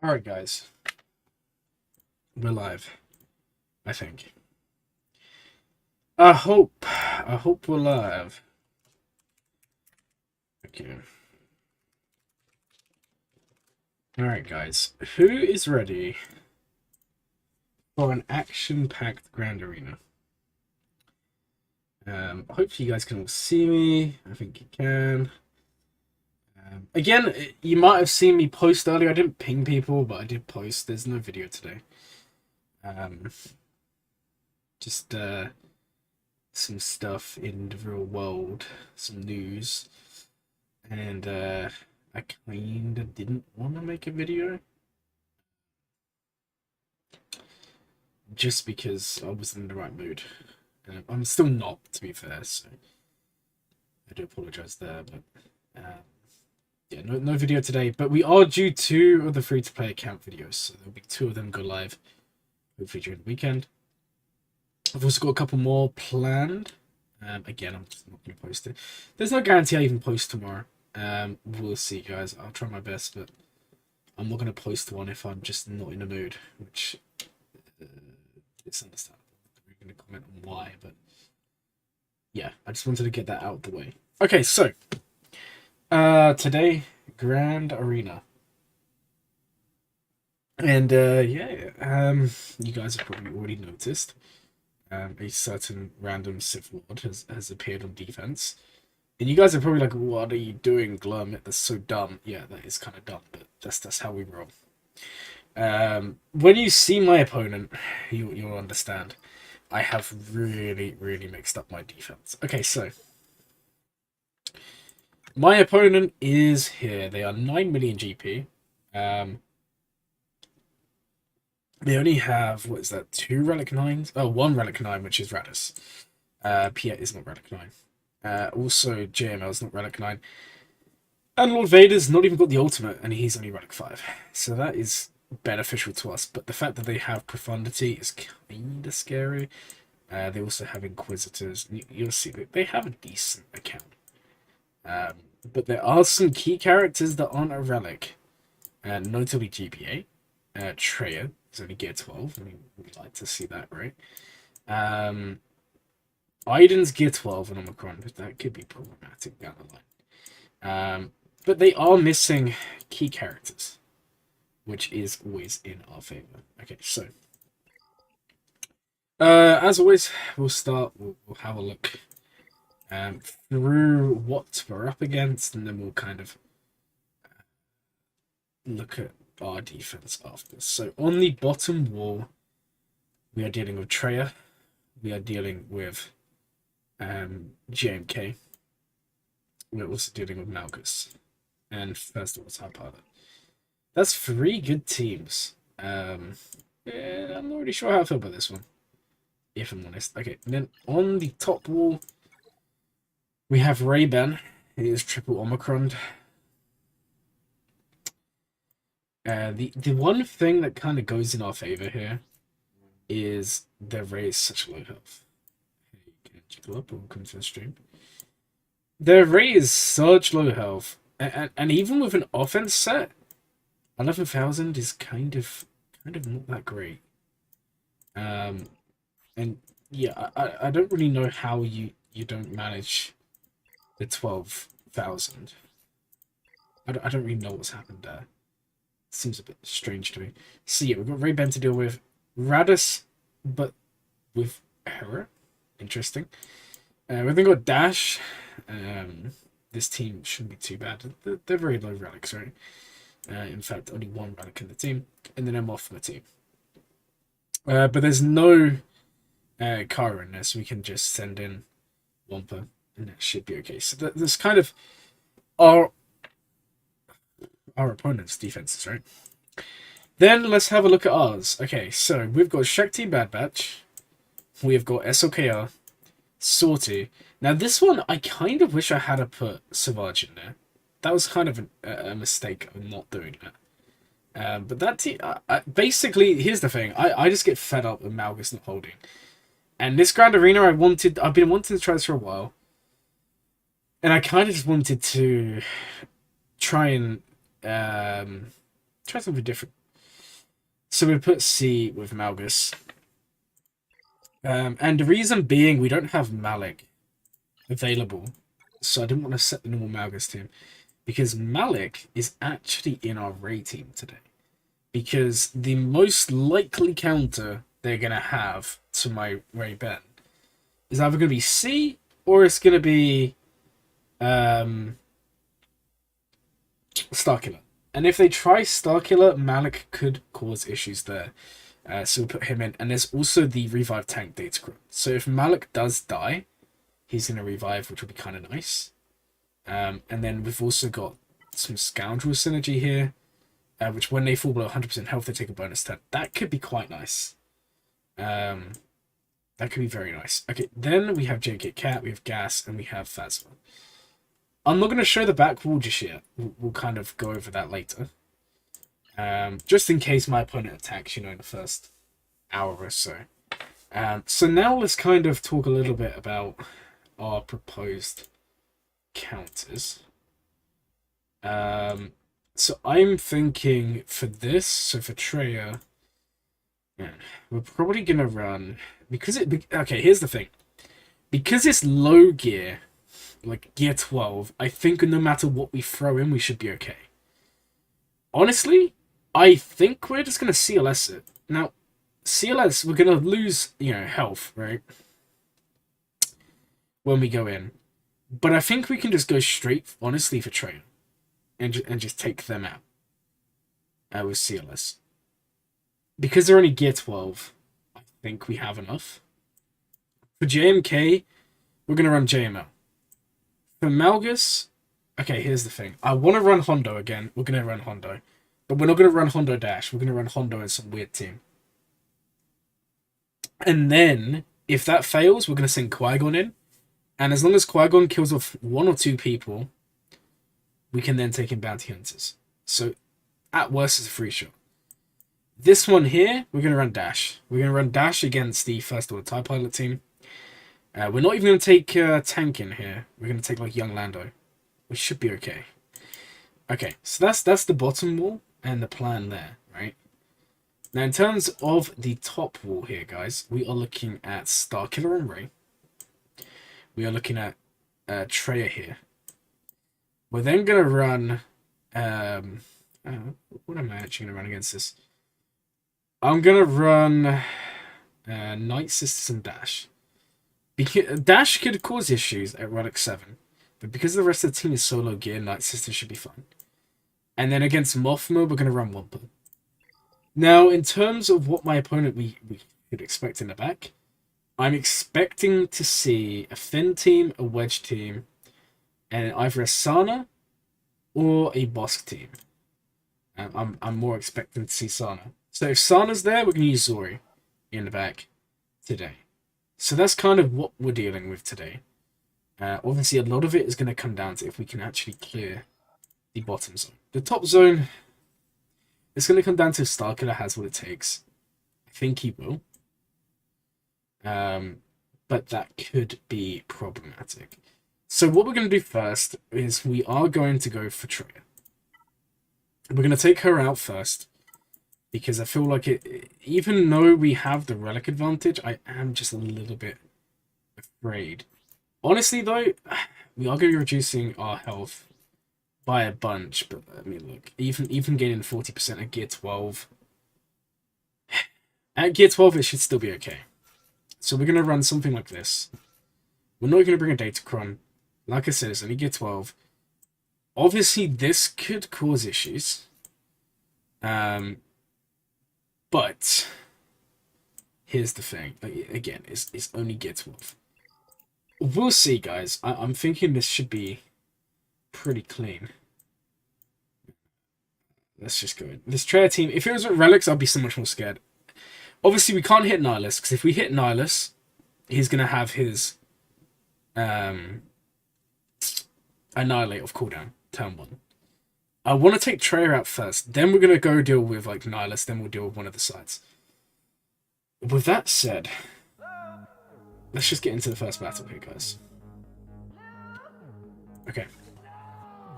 Alright, guys. We're live, I think. I hope we're live. Okay. Alright, guys. Who is ready for an action-packed Grand Arena? Hopefully you guys can all see me. I think you can. Again, you might have seen me post earlier. I didn't ping people, but I did post. There's no video today. Um, just some stuff in the real world, some news, and I kinda didn't want to make a video just because I wasn't in the right mood. I'm still not, to be fair, so I do apologize there. But yeah, no video today. But we are due two of the free-to-play account videos, so there'll be two of them go live hopefully during the weekend. I've also got a couple more planned. Again, I'm just not going to post it. There's no guarantee I even post tomorrow. We'll see, guys. I'll try my best, but I'm not going to post one if I'm just not in the mood, which is understandable. We're going to comment on why, but yeah, I just wanted to get that out of the way. Okay, so today, Grand Arena. And yeah, you guys have probably already noticed a certain random Sith Lord has appeared on defense. And you guys are probably like, what are you doing, Glurmit? That's so dumb. Yeah, that is kind of dumb, but that's how we roll. When you see my opponent, you'll understand. I have really mixed up my defense. Okay, so my opponent is here. They are 9 million GP. They only have, what is that, 2 Relic 9s? Oh, 1 Relic 9, which is Radis. Piet is not Relic 9. Also, JML is not Relic 9. And Lord Vader's not even got the ultimate, and he's only Relic 5. So that is beneficial to us. But the fact that they have Profundity is kind of scary. They also have Inquisitors. You'll see that they have a decent account. But there are some key characters that aren't a Relic. Notably GPA. Treya is only gear 12. I mean, we'd like to see that, right? Iden's gear 12 and Omicron, but that could be problematic down the line. But they are missing key characters, which is always in our favor. Okay, so as always, we'll start. We'll have a look through what we're up against, and then we'll kind of look at our defense after. So on the bottom wall, we are dealing with Treya. We are dealing with JMK. We're also dealing with Malgus. And first of all, Type Pilot. That's 3 good teams. Yeah, I'm not really sure how I feel about this one, if I'm honest. Okay, and then on the top wall, we have Ray-Ban. It is triple Omicron. The one thing that kind of goes in our favor here is their Ray is such low health. Hey, can you jiggle up or come to the stream? Their Ray is such low health, and even with an offense set, 11,000 is kind of not that great. And yeah, I don't really know how you don't manage the 12,000. I don't really know what's happened there. Seems a bit strange to me. So yeah, we've got Ray-Ban to deal with. Radis, but with Hera. Interesting. We've then got Dash. This team shouldn't be too bad. They're very low relics, right? In fact, only 1 relic in the team. And then I'm off the team. But there's no Kara in there, so we can just send in Wampa, and that should be okay. So that's kind of our opponent's defenses, right? Then let's have a look at ours. Okay, so we've got Shakti Bad Batch. We've got SLKR, Sortie. Now this one, I kind of wish I had to put Savage in there. That was kind of a mistake of not doing that. But that team, basically, here's the thing. I just get fed up with Malgus not holding. And this Grand Arena, I've been wanting to try this for a while. And I kind of just wanted to try and try something different. So we put C with Malgus. And the reason being we don't have Malik available. So I didn't want to set the normal Malgus team. Because Malik is actually in our Ray team today. Because the most likely counter they're going to have to my Ray Ben is either going to be C or it's going to be Starkiller. And if they try Starkiller, Malik could cause issues there. So we'll put him in. And there's also the revive tank Datacron. So if Malik does die, he's going to revive, which will be kind of nice. And then we've also got some Scoundrel synergy here, which when they fall below 100% health, they take a bonus 10. That could be quite nice. That could be very nice. Okay, then we have JK Cat, we have Gas, and we have Phasma. I'm not going to show the back wall just yet. We'll kind of go over that later. Just in case my opponent attacks, in the first hour or so. So now let's kind of talk a little bit about our proposed counters. So I'm thinking for this, so for Treya, we're probably going to run, okay, here's the thing. Because it's low gear, like gear 12, I think no matter what we throw in, we should be okay. Honestly, I think we're just going to CLS it. Now, CLS, we're going to lose, health, right? When we go in. But I think we can just go straight, honestly, for Treya. And just take them out. With CLS. Because they're only gear 12, I think we have enough. For JMK, we're going to run JML. For Malgus, okay, here's the thing. I want to run Hondo again. We're going to run Hondo. But we're not going to run Hondo Dash. We're going to run Hondo in some weird team. And then, if that fails, we're going to send Qui-Gon in. And as long as Qui-Gon kills off 1 or 2 people, we can then take in Bounty Hunters. So, at worst, it's a free shot. This one here, we're going to run Dash. We're going to run Dash against the First Order TIE Pilot team. We're not even going to take Tank in here. We're going to take, like, Young Lando. We should be okay. Okay, so that's the bottom wall and the plan there, right? Now, in terms of the top wall here, guys, we are looking at Starkiller and Rey. We are looking at Treya here. We're then going to run... what am I actually going to run against this? I'm going to run Night Sisters and Dash. Dash could cause issues at Relic 7. But because the rest of the team is solo gear, Night Sisters should be fine. And then against Mothma, we're going to run Wampa. Now, in terms of what my opponent we could expect in the back, I'm expecting to see a Finn team, a Wedge team, and either a Sana or a Bosk team. I'm more expecting to see Sana. So if Sana's there, we're going to use Zori in the back today. So that's kind of what we're dealing with today. Obviously, a lot of it is going to come down to if we can actually clear the bottom zone. The top zone, it's going to come down to if Starkiller has what it takes. I think he will. But that could be problematic. So what we're going to do first is we are going to go for Treya. We're going to take her out first. Because I feel like even though we have the relic advantage, I am just a little bit afraid. Honestly, though, we are going to be reducing our health by a bunch. But, I mean, look, even gaining 40% at Gear 12. At Gear 12, it should still be okay. So we're going to run something like this. We're not going to bring a Datacron. Like I said, it's only Gear 12. Obviously, this could cause issues. But here's the thing. Again, it's only Gear 12. We'll see, guys. I'm thinking this should be pretty clean. Let's just go in. This Treya team, if it was with Relics, I'd be so much more scared. Obviously, we can't hit Nihilus, because if we hit Nihilus, he's going to have his Annihilate off cooldown, turn 1. I want to take Treya out first. Then we're going to go deal with like Nihilus. Then we'll deal with one of the sides. With that said, let's just get into the first battle here, guys. Okay.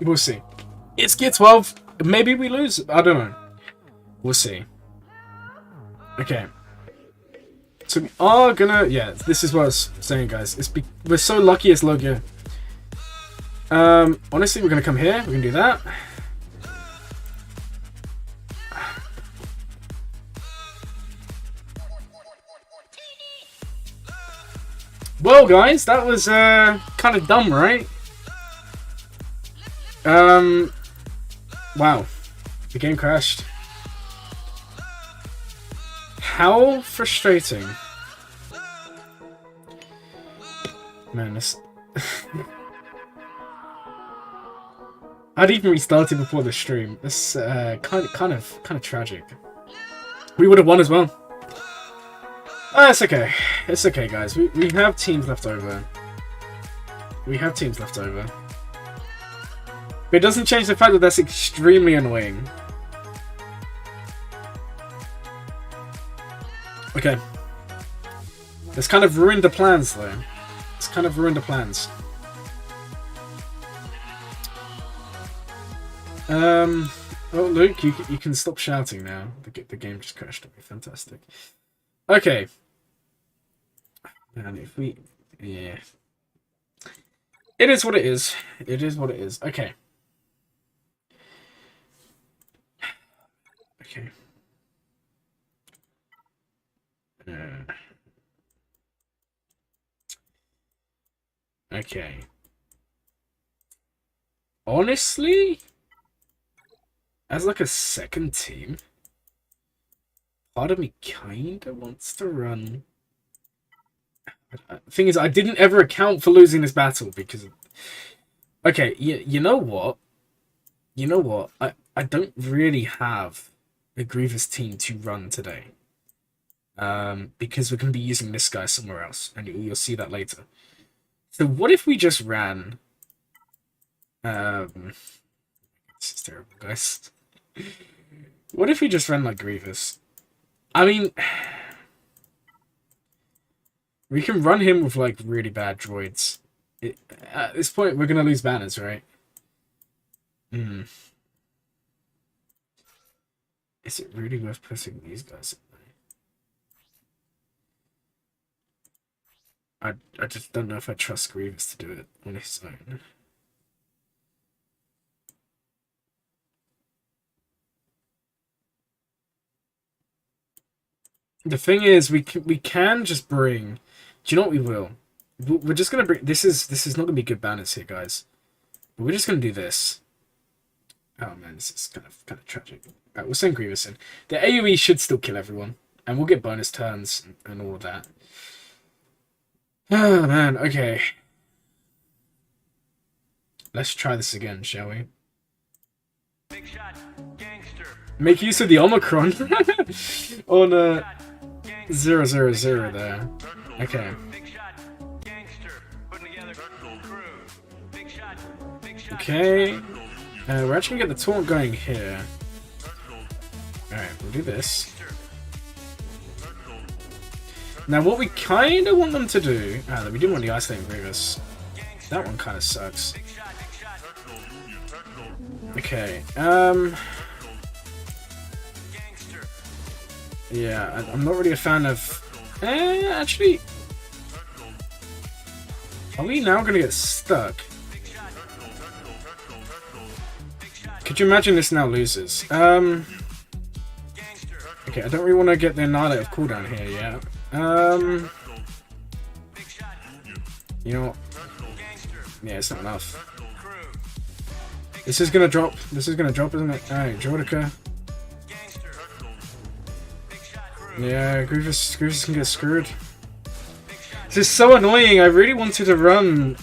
We'll see. It's Gear 12. Maybe we lose. I don't know. We'll see. Okay. So we are gonna... Yeah, this is what I was saying, guys. We're so lucky it's low gear. Honestly, we're gonna come here. We're gonna do that. Well, guys, that was kind of dumb, right? Wow. The game crashed. How frustrating. Man, this... I'd even restarted before the stream. This kind of tragic. We would have won as well. It's okay. It's okay, guys. We have teams left over. We have teams left over. But it doesn't change the fact that that's extremely annoying. Okay. It's kind of ruined the plans, though. It's kind of ruined the plans. Oh, Luke, you can stop shouting now. The game just crashed on me. Fantastic. Okay. Man, if we... Yeah. It is what it is. It is what it is. Okay. Okay. Okay. Honestly, as like a second team, part of me kinda wants to run. Thing is, I didn't ever account for losing this battle because... Okay, you know what? You know what? I don't really have a Grievous team to run today. Because we're going to be using this guy somewhere else, and you'll see that later. So what if we just ran... This is terrible, guys. What if we just ran like Grievous? I mean... We can run him with, like, really bad droids. At this point, we're going to lose banners, right? Is it really worth putting these guys in there? I just don't know if I trust Grievous to do it on his own. The thing is, we can just bring... Do you know what we will? We're just gonna bring... This is not gonna be good banners here, guys. But we're just gonna do this. Oh man, this is kind of tragic. Alright, we'll send Grievous in. The AoE should still kill everyone, and we'll get bonus turns and all of that. Oh man, okay. Let's try this again, shall we? Big shot, gangster. Make use of the Omicron on 000 there. Okay. Okay. We're actually gonna get the taunt going here. Alright, we'll do this. Now, what we kind of want them to do... we didn't want the Isolating Grievous. That one kind of sucks. Okay, yeah, I'm not really a fan of... actually... Are we now going to get stuck? Could you imagine this now loses? Okay, I don't really want to get the Annihilate of cooldown here yet. You know what? Yeah, it's not enough. This is gonna drop. This is gonna drop, isn't it? Alright, Jordica. Yeah, Grievous can get screwed. This is so annoying. I really wanted to run.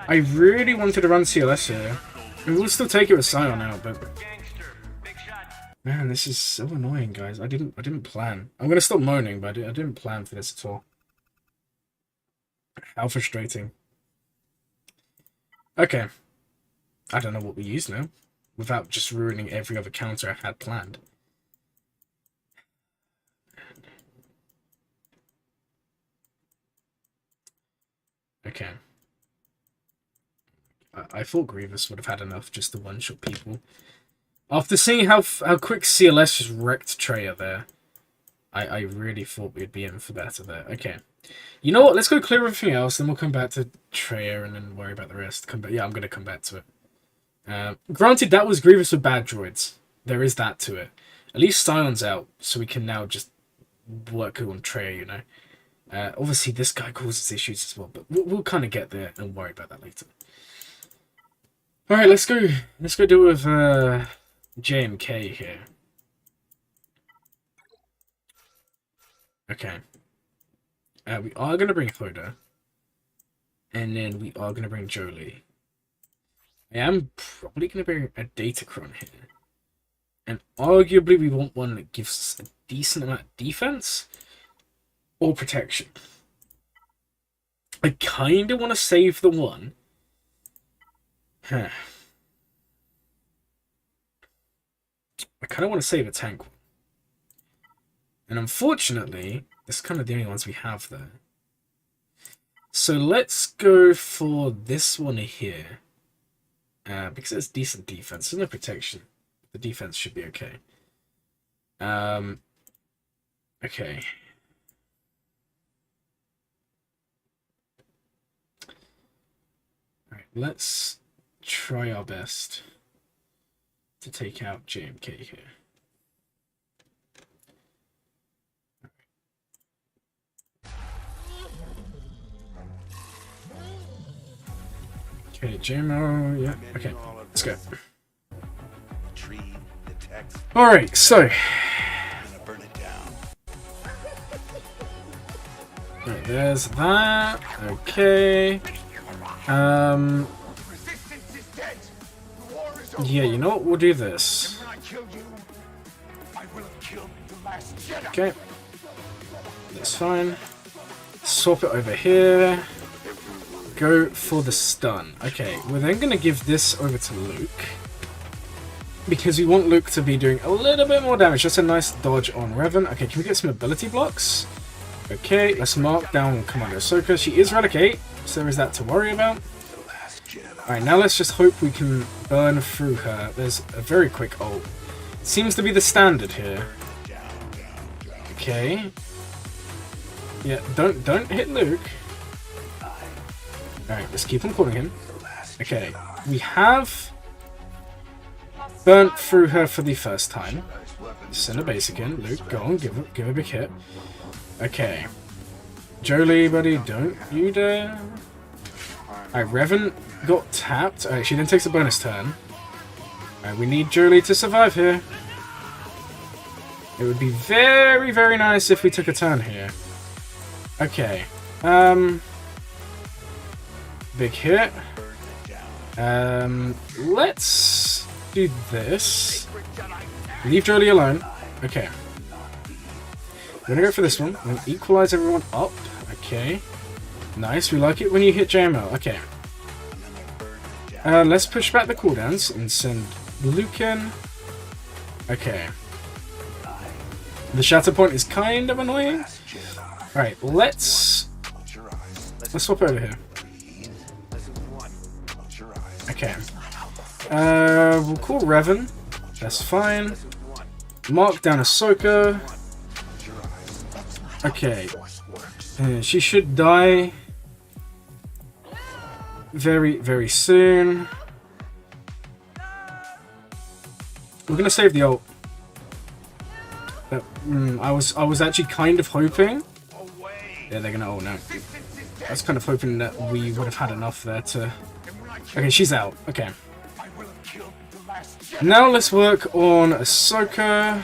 I really wanted to run CLS here. And we'll still take it with Scion out, but man, this is so annoying, guys. I didn't plan. I'm gonna stop moaning, but I didn't plan for this at all. How frustrating. Okay. I don't know what we use now, without just ruining every other counter I had planned. Okay. I thought Grievous would have had enough just to one-shot people. After seeing how quick CLS just wrecked Treya there, I really thought we'd be in for better there. Okay. You know what? Let's go clear everything else, then we'll come back to Treya and then worry about the rest. Yeah, I'm going to come back to it. Granted, that was Grievous with bad droids. There is that to it. At least Sion's out, so we can now just work on Treya, you know. Obviously, this guy causes issues as well, but we'll kind of get there and worry about that later. All right, let's go. Let's go deal with JMK here. Okay. We are gonna bring Hoda, and then we are gonna bring Jolie. I am probably gonna bring a Datacron here, and arguably we want one that gives us a decent amount of defense or protection. I kind of want to save the one. I kind of want to save a tank one. And unfortunately, that's kind of the only ones we have there. So let's go for this one here. Because it's decent defense. There's no protection. The defense should be okay. Okay. Alright, let's try our best to take out JMK here. Okay, JMO, yeah, okay, let's go. Alright, so. Alright, there's that. Okay. Yeah, you know what? We'll do this. Okay. That's fine. Swap it over here. Go for the stun. Okay, we're then going to give this over to Luke. Because we want Luke to be doing a little bit more damage. Just a nice dodge on Revan. Okay, can we get some ability blocks? Okay, let's mark down Commander Ahsoka. She is Relic 8, so there is that to worry about. Alright, now let's just hope we can burn through her. There's a very quick ult. Seems to be the standard here. Okay. Yeah, don't hit Luke. Alright, let's keep on calling him. Okay, we have burnt through her for the first time. Send a basic in. Luke, go on, give a big hit. Okay. Jolie, buddy, don't you dare. Alright, Revan got tapped. Alright, she then takes a bonus turn. Alright, we need Jolie to survive here. It would be very, very nice if we took a turn here. Okay. Big hit. Let's do this. Leave Jolie alone. Okay. We're gonna go for this one. We're gonna equalize everyone up. Okay. Nice. We like it when you hit JML. Okay. Let's push back the cooldowns and send Luke in. Okay. The shatter point is kind of annoying. Alright, let's swap over here. Okay. We'll call Revan. That's fine. Mark down Ahsoka. Okay. She should die very, very soon. We're gonna save the ult. I was actually kind of hoping. Yeah, they're gonna ult now. I was kind of hoping that we would have had enough there to. Okay, she's out. Okay. Now let's work on Ahsoka.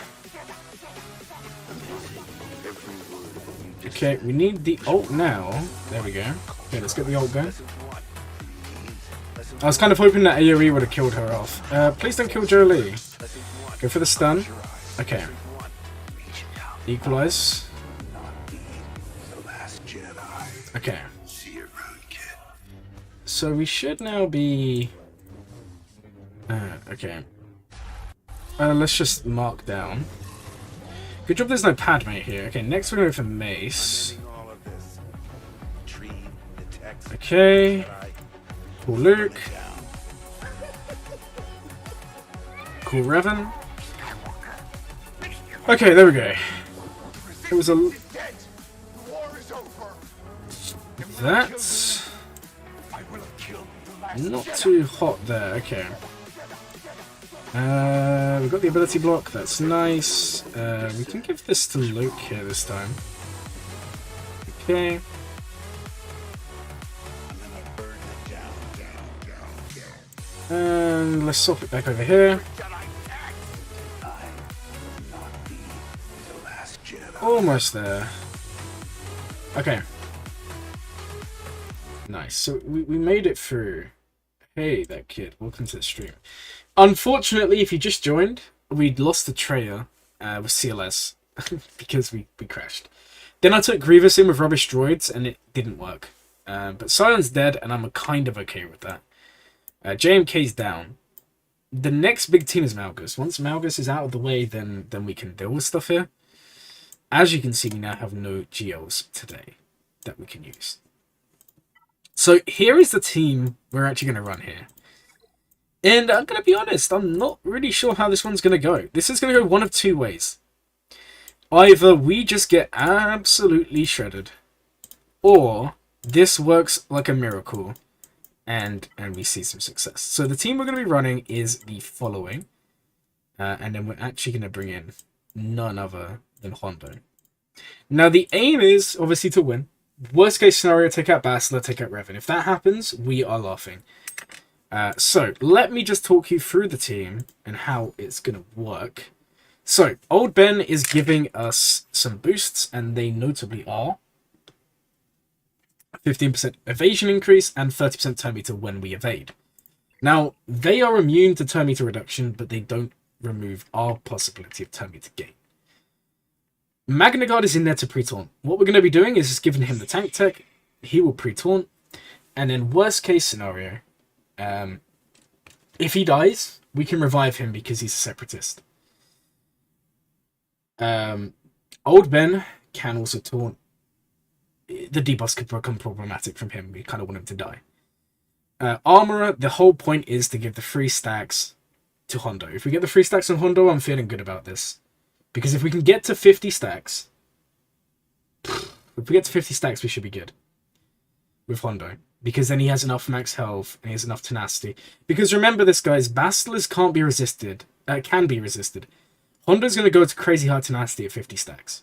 Okay, we need the ult now. There we go. Okay, let's get the ult going. I was kind of hoping that AoE would have killed her off. Please don't kill Jolie. Go for the stun. Okay. Equalize. Okay. So we should now be... okay. Let's just mark down. Good job there's no Padme here. Okay, next we're going to go for Mace. Okay. Cool Luke. Cool Revan. Okay, there we go. It was a... That's... not too hot there, okay. We've got the ability block, that's nice. We can give this to Luke here this time. Okay. And let's swap it back over here. Almost there. Okay. Nice. So we made it through. Hey, that kid. Welcome to the stream. Unfortunately, if you just joined, we'd lost the trailer with CLS because we crashed. Then I took Grievous in with rubbish droids and it didn't work. But Sion's dead and I'm kind of okay with that. JMK's down. The next big team is Malgus. Once Malgus is out of the way, then we can deal with stuff here. As you can see, we now have no GLs today that we can use. So here is the team we're actually going to run here. And I'm going to be honest, I'm not really sure how this one's going to go. This is going to go one of two ways. Either we just get absolutely shredded, or this works like a miracle and we see some success. So the team we're going to be running is the following. And then we're actually going to bring in none other than Hondo. Now the aim is obviously to win. Worst case scenario, take out Bastila, take out Revan. If that happens, we are laughing. So let me just talk you through the team and how it's going to work. So Old Ben is giving us some boosts, and they notably are 15% evasion increase and 30% turn meter when we evade. Now, they are immune to turn meter reduction, but they don't remove our possibility of turn meter gain. Magna Guard is in there to pre-taunt. What we're going to be doing is just giving him the tank tech. He will pre-taunt. And then worst case scenario, if he dies, we can revive him because he's a separatist. Old Ben can also taunt. The debuffs could become problematic from him. We kind of want him to die. Armorer, the whole point is to give the free stacks to Hondo. If we get the free stacks on Hondo, I'm feeling good about this. Because if we can get to 50 stacks, we should be good with Hondo. Because then he has enough max health and he has enough tenacity. Because remember this, guys, Bastilas can't be resisted. Can be resisted. Hondo's going to go to crazy high tenacity at 50 stacks.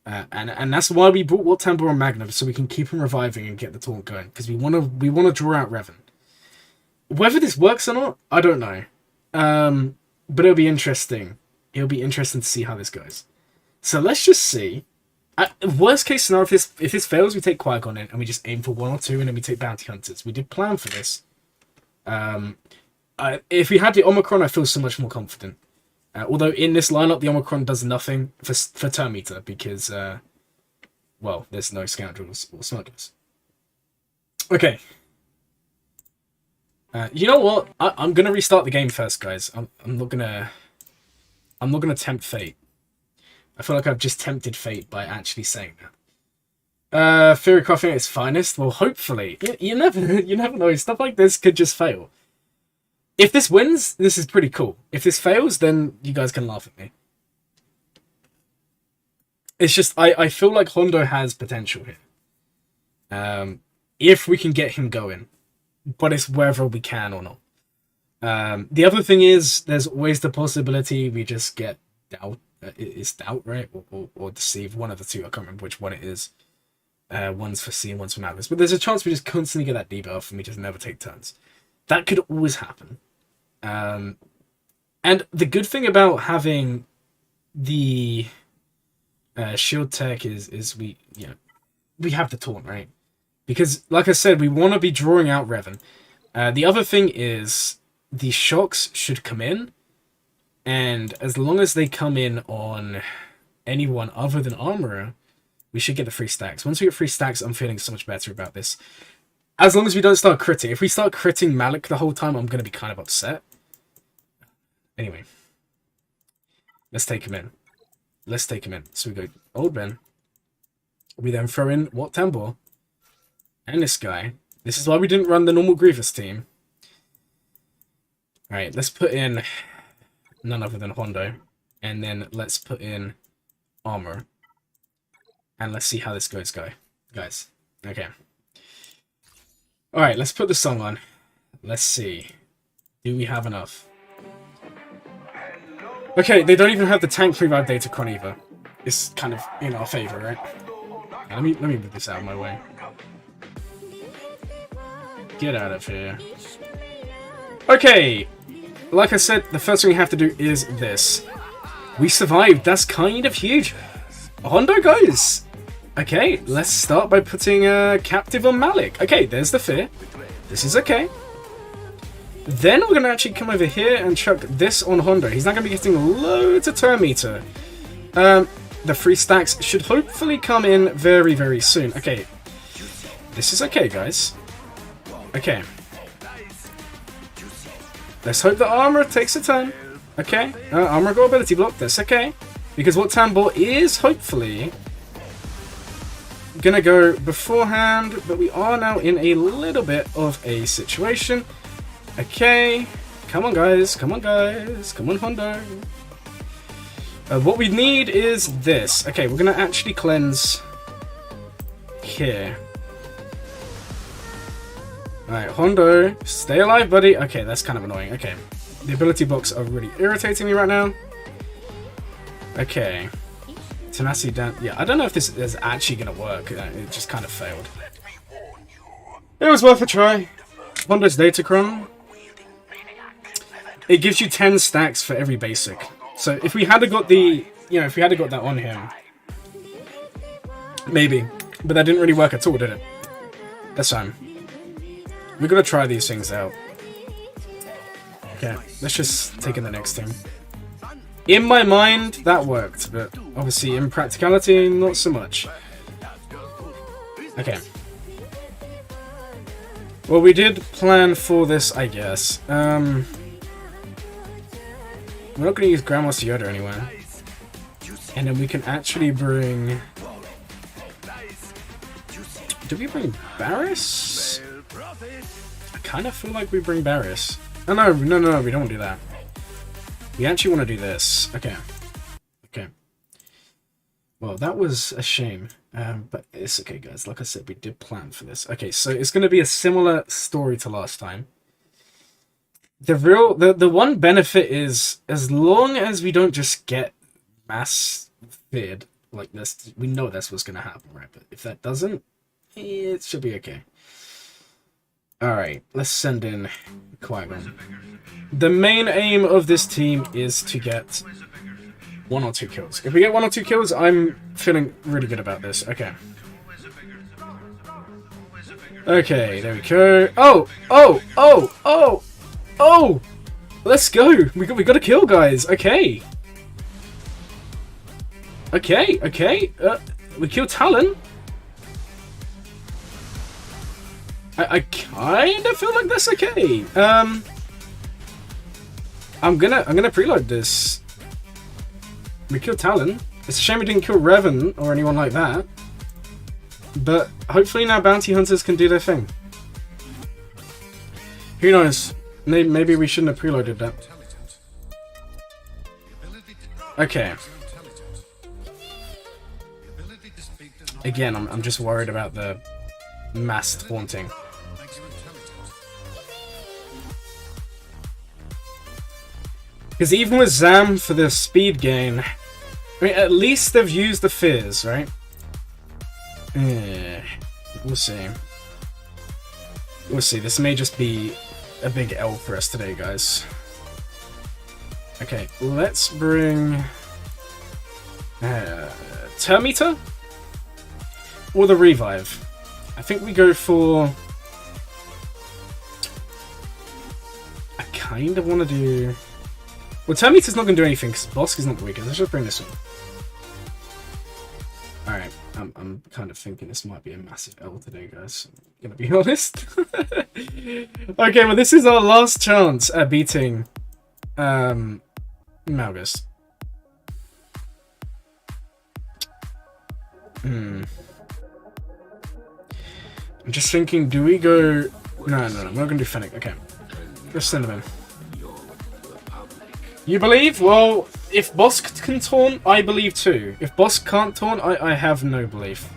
And that's why we brought Wat Tambor and Magnum, so we can keep him reviving and get the taunt going. Because we want to draw out Revan. Whether this works or not, I don't know. But it'll be interesting. It'll be interesting to see how this goes. So let's just see. Worst case scenario, if this fails, we take Qui-Gon in and we just aim for 1 or 2 and then we take Bounty Hunters. We did plan for this. If we had the Omicron, I feel so much more confident. Although in this lineup, the Omicron does nothing for turn meter because, well, there's no scoundrels or smugglers. Okay. You know what? I'm gonna restart the game first, guys. I'm not gonna tempt fate. I feel like I've just tempted fate by actually saying that. Fury Coughing at its finest. Well, hopefully, you never know. Stuff like this could just fail. If this wins, this is pretty cool. If this fails, then you guys can laugh at me. It's just I feel like Hondo has potential here. If we can get him going, but it's whether we can or not. The other thing is, there's always the possibility we just get doubt. It's doubt, right? Or deceive. One of the two. I can't remember which one it is. One's for C and one's for Magnus. But there's a chance we just constantly get that debuff and we just never take turns. That could always happen. And the good thing about having the shield tech is we have the taunt, right? Because, like I said, we want to be drawing out Revan. The other thing is the shocks should come in. And as long as they come in on anyone other than Armorer, we should get the free stacks. Once we get free stacks, I'm feeling so much better about this. As long as we don't start critting. If we start critting Malik the whole time, I'm going to be kind of upset. Anyway. Let's take him in. Let's take him in. So we go Old Ben. We then throw in Wat Tambor. And this guy. This is why we didn't run the normal Grievous team. Alright, let's put in none other than Hondo. And then let's put in armor. And let's see how this goes, guys. Okay. Alright, let's put the song on. Let's see. Do we have enough? Okay, they don't even have the tank revive Datacron either. It's kind of in our favor, right? Now, let me move this out of my way. Get out of here. Okay, like I said, the first thing we have to do is this. We survived. That's kind of huge. Hondo goes. Okay, let's start by putting a captive on Malik. Okay, there's the fear. This is okay. Then we're going to actually come over here and chuck this on Hondo. He's not going to be getting loads of turn meter. The 3 stacks should hopefully come in very, very soon. Okay, this is okay, guys. Okay. Let's hope the armor takes a turn. Okay, armor got ability block. That's okay. Because what Tambor is hopefully gonna go beforehand, but we are now in a little bit of a situation. Okay, come on guys, come on guys, come on Hondo. What we need is this. Okay, we're gonna actually cleanse here. Alright, Hondo, stay alive, buddy. Okay, that's kind of annoying. Okay, the ability blocks are really irritating me right now. Okay. Tenacity down. Yeah, I don't know if this is actually going to work. It just kind of failed. It was worth a try. Hondo's Datacron. It gives you 10 stacks for every basic. So if we had got the, if we had got that on him, maybe. But that didn't really work at all, did it? That's fine. We're going to try these things out. Okay, let's just take in the next thing. In my mind, that worked, but obviously in practicality, not so much. Okay. Well, we did plan for this, I guess. We're not going to use Grandmaster Yoda anywhere. And then we can actually bring... Do we bring Barris? I kind of feel like we bring Barris. Oh, no, we don't do that. We actually want to do this. Okay. Okay. Well, that was a shame. But it's okay, guys. Like I said, we did plan for this. Okay, so it's going to be a similar story to last time. The one benefit is, as long as we don't just get mass feared like this, we know that's what's going to happen, right? But if that doesn't, it should be okay. Alright, let's send in Qui-Gon. The main aim of this team is to get 1 or 2 kills. If we get 1 or 2 kills, I'm feeling really good about this. Okay. Okay, there we go. Oh! Let's go! We got a kill, guys. Okay. Okay. We killed Talon. I kind of feel like that's okay. I'm gonna preload this. We killed Talon. It's a shame we didn't kill Revan or anyone like that. But hopefully now bounty hunters can do their thing. Who knows? Maybe we shouldn't have preloaded that. Okay. Again, I'm just worried about the mass haunting. Because even with Zam for the speed gain, I mean, at least they've used the fears, right? We'll see. We'll see. This may just be a big L for us today, guys. Okay, let's bring... Turn meter? Or the revive? I think we go for... I kind of want to do... Well, turn meter's not going to do anything because Bosk is not the weakest. Let's just bring this one. Alright, I'm kind of thinking this might be a massive L today, guys. I'm going to be honest. Okay, well, this is our last chance at beating Malgus. I'm just thinking, do we go... No, we're not going to do Fennec. Okay. Let's send him in. You believe? Well, if boss can taunt, I believe too. If boss can't taunt, I have no belief.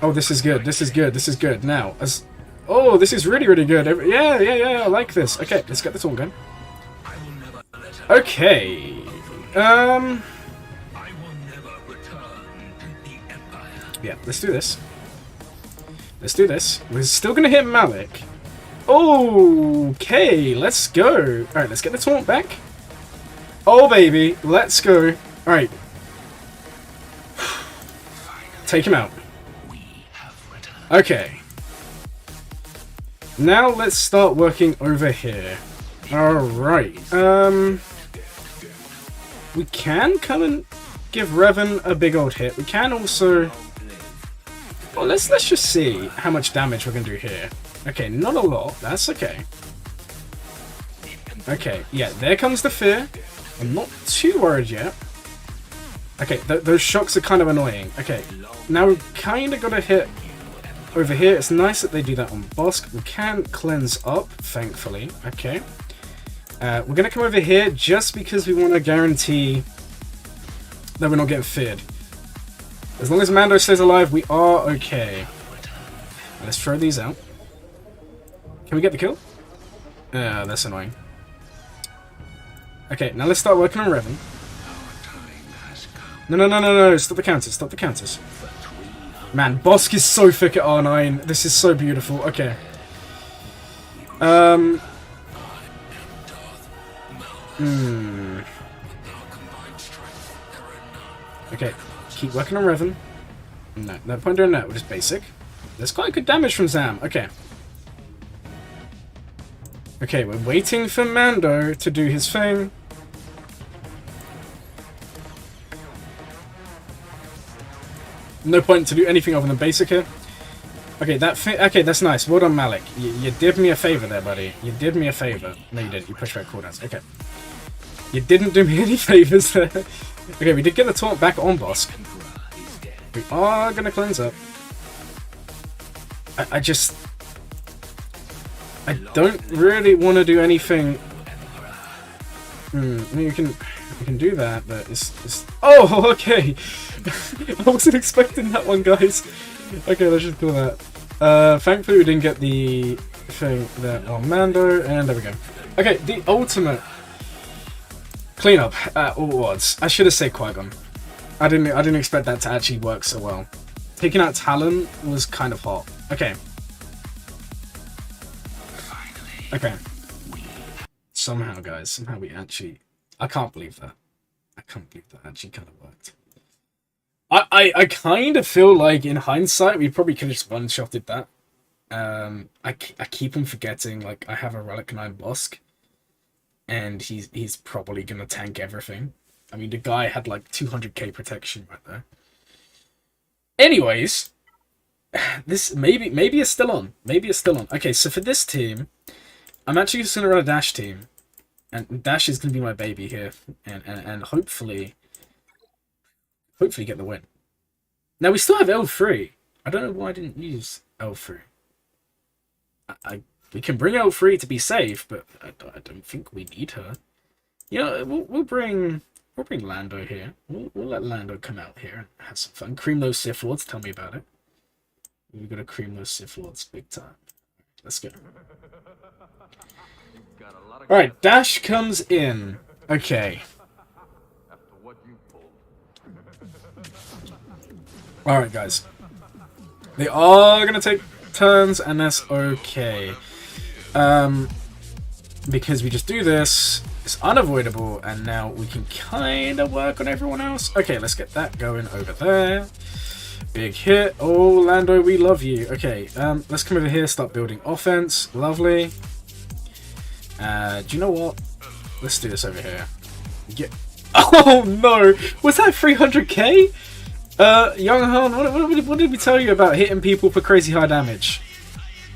Oh, this is good. This is good. This is good. Now, as... Oh, this is really, really good. Yeah, I like this. Okay, let's get the taunt going. Okay. Yeah, let's do this. Let's do this. We're still gonna hit Malik. Okay, let's go. Alright, let's get the taunt back. Oh, baby. Let's go. Alright. Take him out. Okay. Now let's start working over here. Alright. We can come and give Revan a big old hit. We can also... Well, let's just see how much damage we're going to do here. Okay, not a lot. That's okay. Okay, yeah, there comes the fear. I'm not too worried yet. Okay, those shocks are kind of annoying. Okay, now we've kind of got to hit over here. It's nice that they do that on Bosk. We can cleanse up, thankfully. Okay. We're going to come over here just because we want to guarantee that we're not getting feared. As long as Mando stays alive, we are okay. Let's throw these out. Can we get the kill? That's annoying. Okay, now let's start working on Revan. No. Stop the counters. Stop the counters. Man, Bosk is so thick at R9. This is so beautiful. Okay. Okay, keep working on Revan. No point doing that, we're just basic. There's quite good damage from Zam. Okay. Okay, we're waiting for Mando to do his thing. No point to do anything other than basic here. Okay, okay, that's nice. Well done, Malik. You did me a favor there, buddy. You did me a favor. No, you didn't. You pushed back cooldowns. Okay. You didn't do me any favors there. Okay, we did get the taunt back on Bosk. We are gonna cleanse up. I don't really want to do anything. I mean, you can do that, but it's... Oh, okay. I wasn't expecting that one, guys. Okay, let's just do that. Thankfully, we didn't get the thing there on Mando, and there we go. Okay, the ultimate cleanup at all odds. I should have said Qui-Gon. I didn't expect that to actually work so well. Taking out Talon was kind of hot. Okay. Okay. Somehow, guys, somehow we actually... I can't believe that. I can't believe that actually kind of worked. I kind of feel like, in hindsight, we probably could have just one-shotted that. I keep on forgetting, like, I have a Relic 9 Bosk, and he's probably going to tank everything. I mean, the guy had, like, 200k protection right there. Anyways, this maybe it's still on. Maybe it's still on. Okay, so for this team, I'm actually just going to run a Dash team. And Dash is going to be my baby here. And hopefully get the win. Now, we still have L3. I don't know why I didn't use L3. We can bring L3 to be safe, but I don't think we need her. You know, we'll bring Lando here. We'll let Lando come out here and have some fun. Cream those Sith Lords. Tell me about it. We're going to cream those Sith Lords big time. Let's go. Alright, Dash comes in. Okay. Alright, guys. They are going to take turns, and that's okay. Because we just do this, it's unavoidable, and now we can kind of work on everyone else. Okay, let's get that going over there. Big hit. Oh, Lando, we love you. Okay, let's come over here, start building offense. Lovely. Do you know what? Let's do this over here. Oh no! Was that 300k? Young Han, what did we tell you about hitting people for crazy high damage?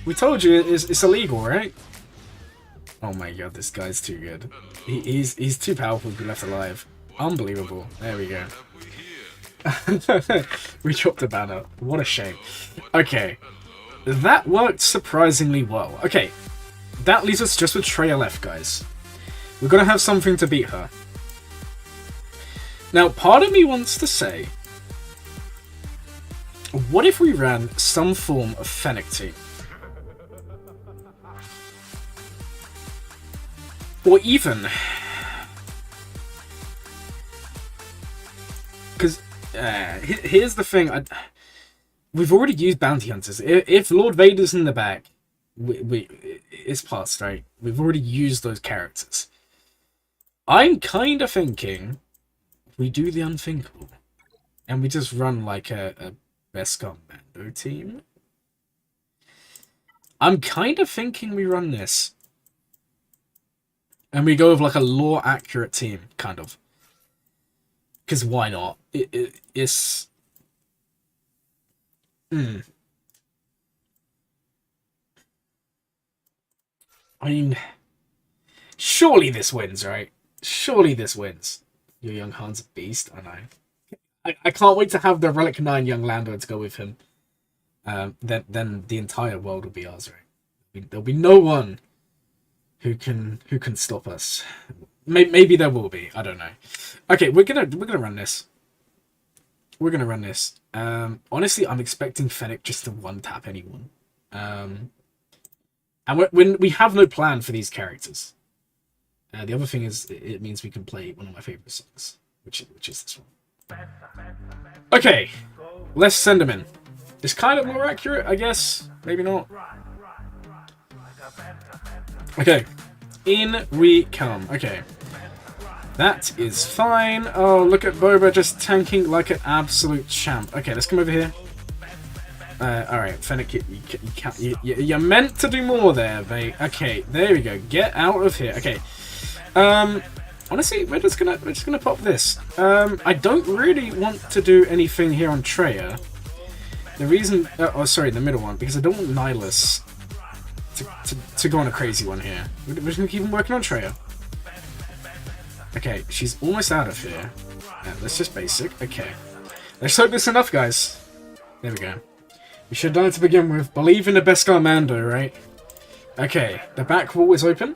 We told you it's illegal, right? Oh my god, this guy's too good. He's too powerful to be left alive. Unbelievable. There we go. We dropped a banner. What a shame. Okay. That worked surprisingly well. Okay. that leaves us just with Treya left, guys. We're going to have something to beat her. Now, part of me wants to say, what if we ran some form of Fennec team? Or even... Because here's the thing. We've already used Bounty Hunters. If Lord Vader's in the back, it's past, right? We've already used those characters. I'm kind of thinking we do the unthinkable. And we just run like a Beskar Mando team. I'm kind of thinking we run this. And we go with like a lore-accurate team, kind of. Because why not? It's... I mean... Surely this wins, right? Surely this wins. Your young Han's a beast, I know. I can't wait to have the Relic 9 young Lando to go with him. Then the entire world will be ours, right? There'll be no one who can stop us. Maybe there will be. I don't know. Okay, we're gonna run this. We're gonna run this. Honestly, I'm expecting Fennec just to one tap anyone. And when we have no plan for these characters. The other thing is, it means we can play one of my favorite songs, which is this one. Okay, let's send him in. It's kind of more accurate, I guess. Maybe not. Okay, in we come. Okay. That is fine. Oh, look at Boba just tanking like an absolute champ. Okay, let's come over here. Alright, Fennec, you're meant to do more there, mate. Okay, there we go. Get out of here. Okay. Honestly, we're just gonna pop this. I don't really want to do anything here on Treya. The reason... oh, sorry, the middle one. Because I don't want Nihilus to go on a crazy one here. We're just gonna keep on working on Treya. Okay, she's almost out of here. Let's just basic. Okay. Let's hope this is enough, guys. There we go. We should have done it to begin with. Believe in the Beskar Mando, right? Okay, the back wall is open.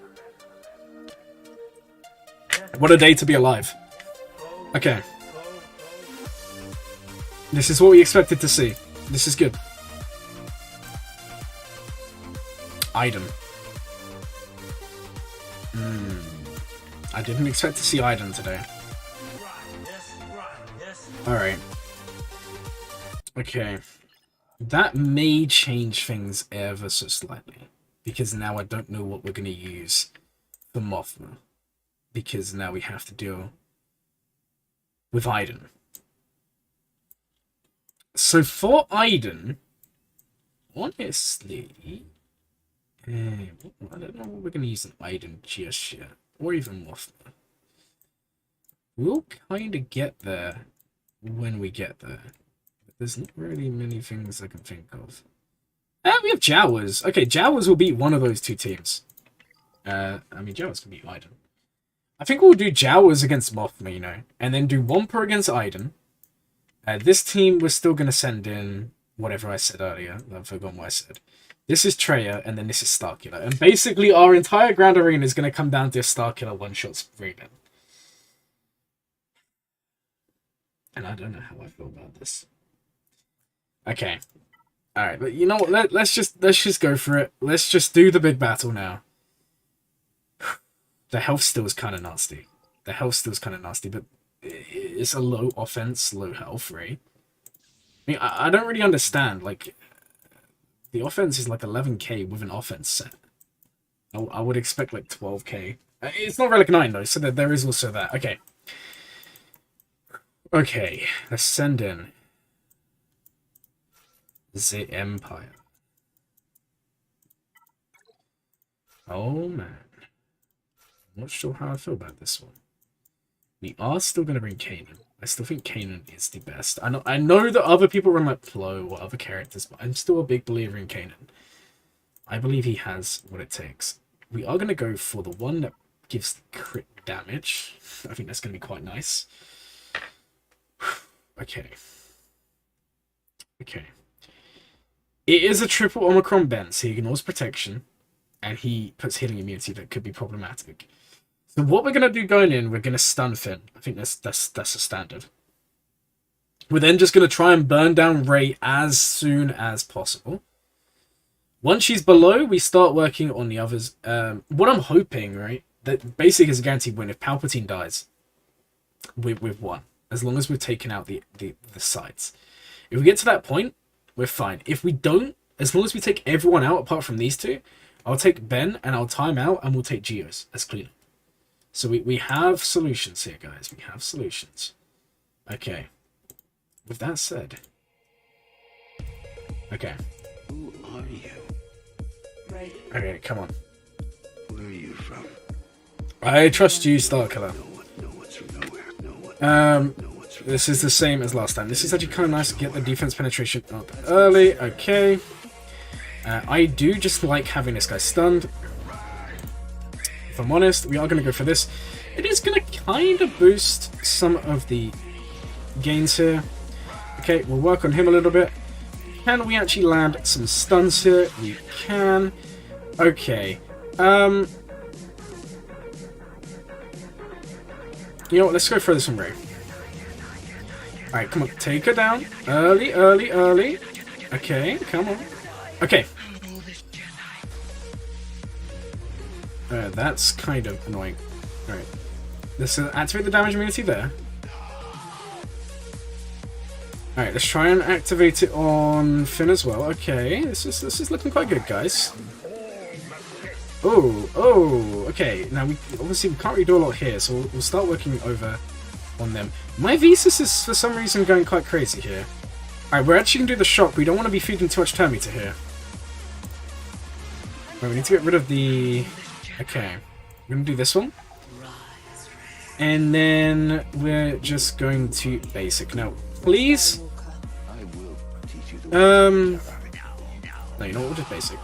What a day to be alive. Okay. This is what we expected to see. This is good. Item. I didn't expect to see Iden today. Alright. Okay. That may change things ever so slightly. Because now I don't know what we're going to use for Mothma. Because now we have to deal with Iden. So for Iden, honestly, I don't know what we're going to use an Iden just yet. Or even Mothma. We'll kind of get there when we get there. But there's not really many things I can think of. We have Jawas. Okay, Jawas will beat one of those two teams. I mean, Jawas can beat Iden. I think we'll do Jawas against Mothma, you know. And then do Wampa against Iden. This team, we're still going to send in whatever I said earlier. I've forgotten what I said. This is Treya, and then this is Starkiller. And basically, our entire Grand Arena is going to come down to a Starkiller one-shot rebuild. And I don't know how I feel about this. Okay. Alright, but you know what? Let's just go for it. Let's just do the big battle now. The health still is kind of nasty. The health still is kind of nasty, but it's a low offense, low health, right? I mean, I don't really understand, like... The offense is like 11k with an offense set. I would expect like 12k. It's not Relic 9 though, so there is also that. Okay. Okay, let's send in the Empire. Oh man. I'm not sure how I feel about this one. We are still going to bring Kanan. I still think Kanan is the best. I know that other people run like Plo or other characters, but I'm still a big believer in Kanan. I believe he has what it takes. We are going to go for the one that gives crit damage. I think that's going to be quite nice. Okay. Okay. It is a triple Omicron bend, so he ignores protection. and he puts healing immunity that could be problematic. So what we're gonna do going in, we're gonna stun Finn. I think that's a standard. We're then just gonna try and burn down Rey as soon as possible. Once she's below, we start working on the others. What I'm hoping, right, that basically is a guaranteed win. If Palpatine dies, we've won. As long as we've taken out the sides. If we get to that point, we're fine. If we don't, as long as we take everyone out apart from these two, I'll take Ben and I'll time out and we'll take Geos as cleanup. So we have solutions here, guys. We have solutions. Okay. With that said. Okay. Who are you? Okay, come on. Where are you from? I trust you, Starkiller. This is the same as last time. This is actually kind of nice to get the defense penetration up early. Okay. I do just like having this guy stunned. If I'm honest, we are going to go for this. It is going to kind of boost some of the gains here. Okay, we'll work on him a little bit. Can we actually land some stuns here? We can. Okay. You know what? Let's go for this one, Rey. Alright, come on. Take her down. Early, early, early. Okay, come on. Okay. That's kind of annoying. Alright. Let's activate the damage immunity there. Alright, let's try and activate it on Finn as well. Okay, this is looking quite good, guys. Oh, okay. Now, we can't really do a lot here, so we'll start working over on them. My Visas is, for some reason, going quite crazy here. Alright, we're actually going to do the shock. We don't want to be feeding too much Terminator here. Right, we need to get rid of the... Okay. We're going to do this one. And then we're just going to basic. Now, please... No, you know what? We'll just basic.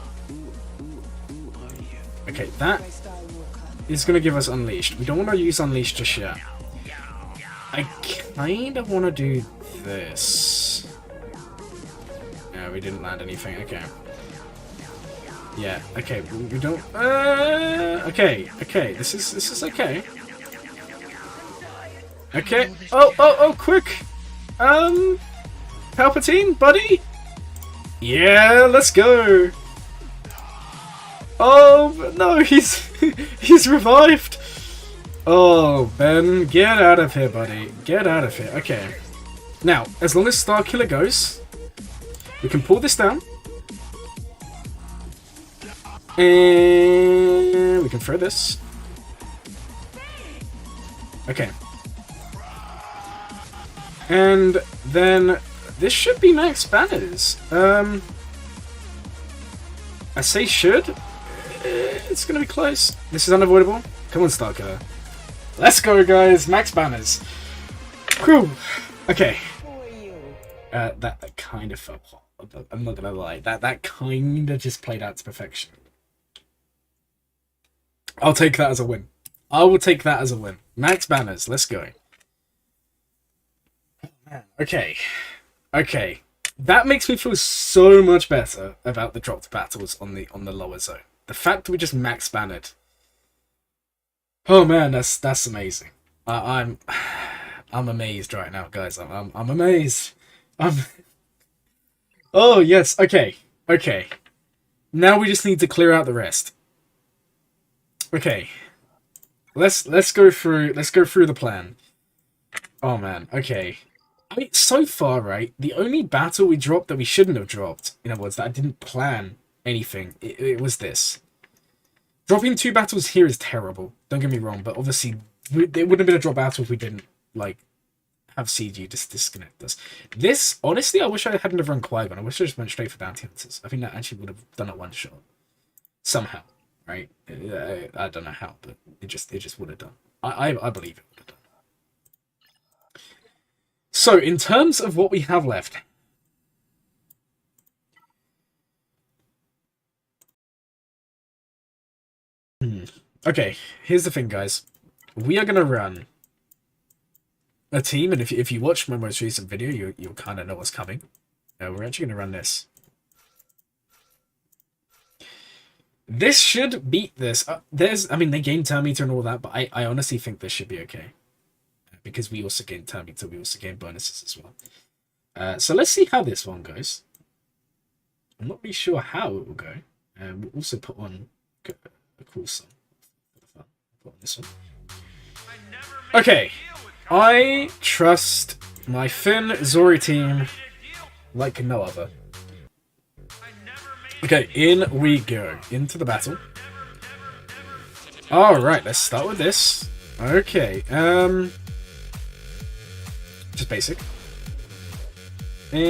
Okay, that is going to give us Unleashed. We don't want to use Unleashed just yet. I kind of want to do this. No, we didn't land anything. Okay. Yeah, okay. We don't... Okay, this is okay. Okay. Oh, quick! Palpatine, buddy? Yeah, let's go! Oh, no, he's revived! Oh, Ben, get out of here, buddy. Get out of here. Okay. Now, as long as Starkiller goes, we can pull this down. And we can throw this. Okay. And then this should be max banners. I say should. It's gonna be close. This is unavoidable. Come on, Starkiller. Let's go, guys. Max banners. Whew. Okay. That kind of felt hot. I'm not gonna lie. That kind of just played out to perfection. I'll take that as a win. I will take that as a win. Max banners. Let's go. Okay. Okay. That makes me feel so much better about the dropped battles on the lower zone. The fact that we just max bannered. Oh man, that's amazing. I'm amazed right now, guys. I'm amazed. Oh yes. Okay. Okay. Now we just need to clear out the rest. Okay. Let's go through the plan. Oh man. Okay. I mean, so far, right, the only battle we dropped that we shouldn't have dropped, in other words, that I didn't plan anything, it was this. Dropping 2 battles here is terrible, don't get me wrong, but obviously, it wouldn't have been a drop battle if we didn't, like, have CG just disconnect us. This, honestly, I wish I hadn't have run Qui-Gon. I wish I just went straight for Bounty Hunters. I think that actually would have done it one shot. Somehow, right? I don't know how, but it just would have done. I believe it would have done. So, in terms of what we have left... Okay, here's the thing, guys. We are going to run a team, and if you watch my most recent video, you'll kind of know what's coming. We're actually going to run this. This should beat this. I mean, they gain turn meter and all that, but I honestly think this should be okay. Because we also gain turn meter, we also gain bonuses as well. So let's see how this one goes. I'm not really sure how it will go. We'll also put on a cool song. Put on this one. Okay. I trust my Finn Zori team like no other. Okay, in we go. Into the battle. Alright, let's start with this. Okay, just basic. And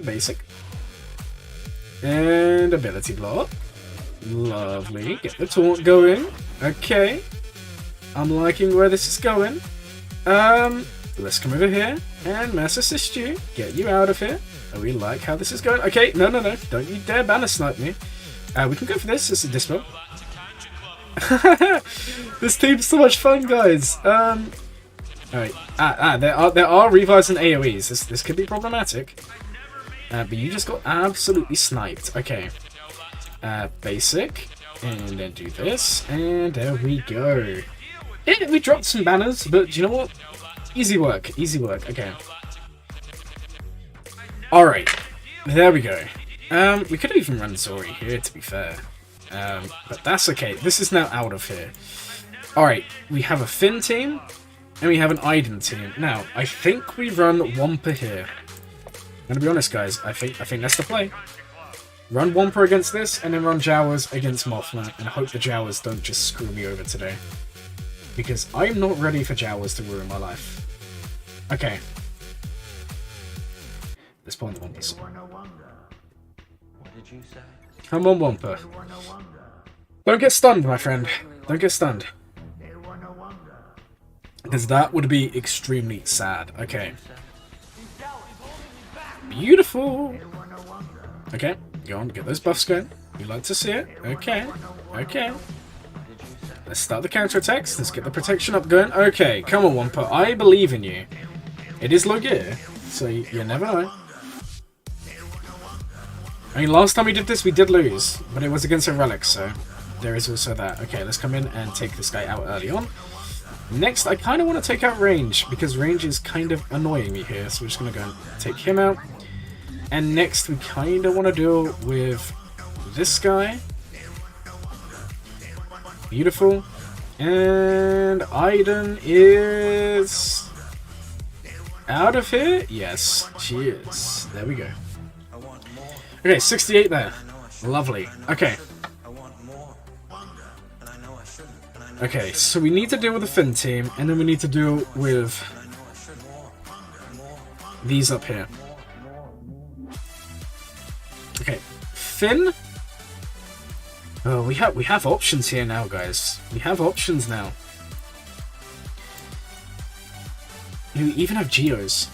basic. And ability block. Lovely. Get the taunt going. Okay. I'm liking where this is going. Let's come over here and mass assist you. Get you out of here. We like how this is going. Okay, no. Don't you dare banner snipe me. We can go for this. This is a dispel. This team's so much fun, guys. Alright. There are revives and AoEs. This could be problematic. But you just got absolutely sniped. Okay. Basic. And then do this. And there we go. We dropped some banners, but you know what? Easy work. Easy work. Okay. Alright. There we go. We could have even run Zori here, to be fair. But that's okay. This is now out of here. Alright. We have a Finn team. And we have an Aiden team. Now, I think we run Wampa here. I'm gonna be honest, guys. I think that's the play. Run Wampa against this, and then run Jawas against Mothma, and hope the Jawas don't just screw me over today. Because I'm not ready for Jawas to ruin my life. Okay. Let's put on the Wampa. Come on, Wampa. Don't get stunned, my friend. Don't get stunned. Because that would be extremely sad. Okay. Beautiful. Okay, go on, get those buffs going. You like to see it. Okay. Okay. Let's start the counterattacks. Let's get the protection up going. Okay, come on, Wampa. I believe in you. It is low gear, so you never know. I mean, last time we did this, we did lose, but it was against a relic, so there is also that. Okay, let's come in and take this guy out early on. Next, I kind of want to take out range, because range is kind of annoying me here, so we're just going to go and take him out. And next, we kind of want to deal with this guy. Beautiful. And Aiden is out of here? Yes, she is. There we go. Okay, 68 there. Lovely. Okay. Okay, so we need to deal with the Finn team, and then we need to deal with these up here. Okay, Finn. Oh, we have options here now, guys. We have options now. We even have Geos.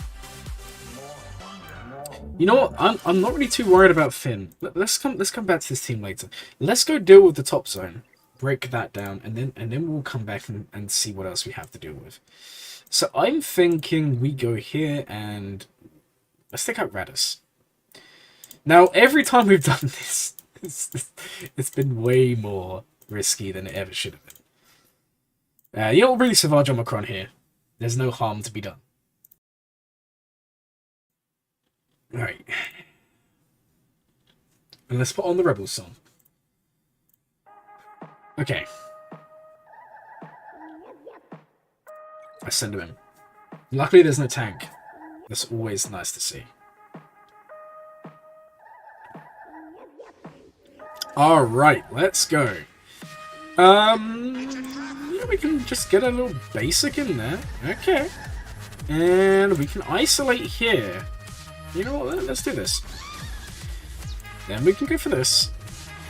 You know what? I'm not really too worried about Finn. Let's come back to this team later. Let's go deal with the top zone. Break that down, and then we'll come back and see what else we have to deal with. So I'm thinking we go here and let's take out Radis. Now, every time we've done this, it's been way more risky than it ever should have been. You don't really Savage Omicron here. There's no harm to be done. Alright. And let's put on the Rebel song. Okay. I send him in. Luckily there's no tank. That's always nice to see. Alright, let's go. Yeah, we can just get a little basic in there. Okay. And we can isolate here. You know what, let's do this. Then we can go for this.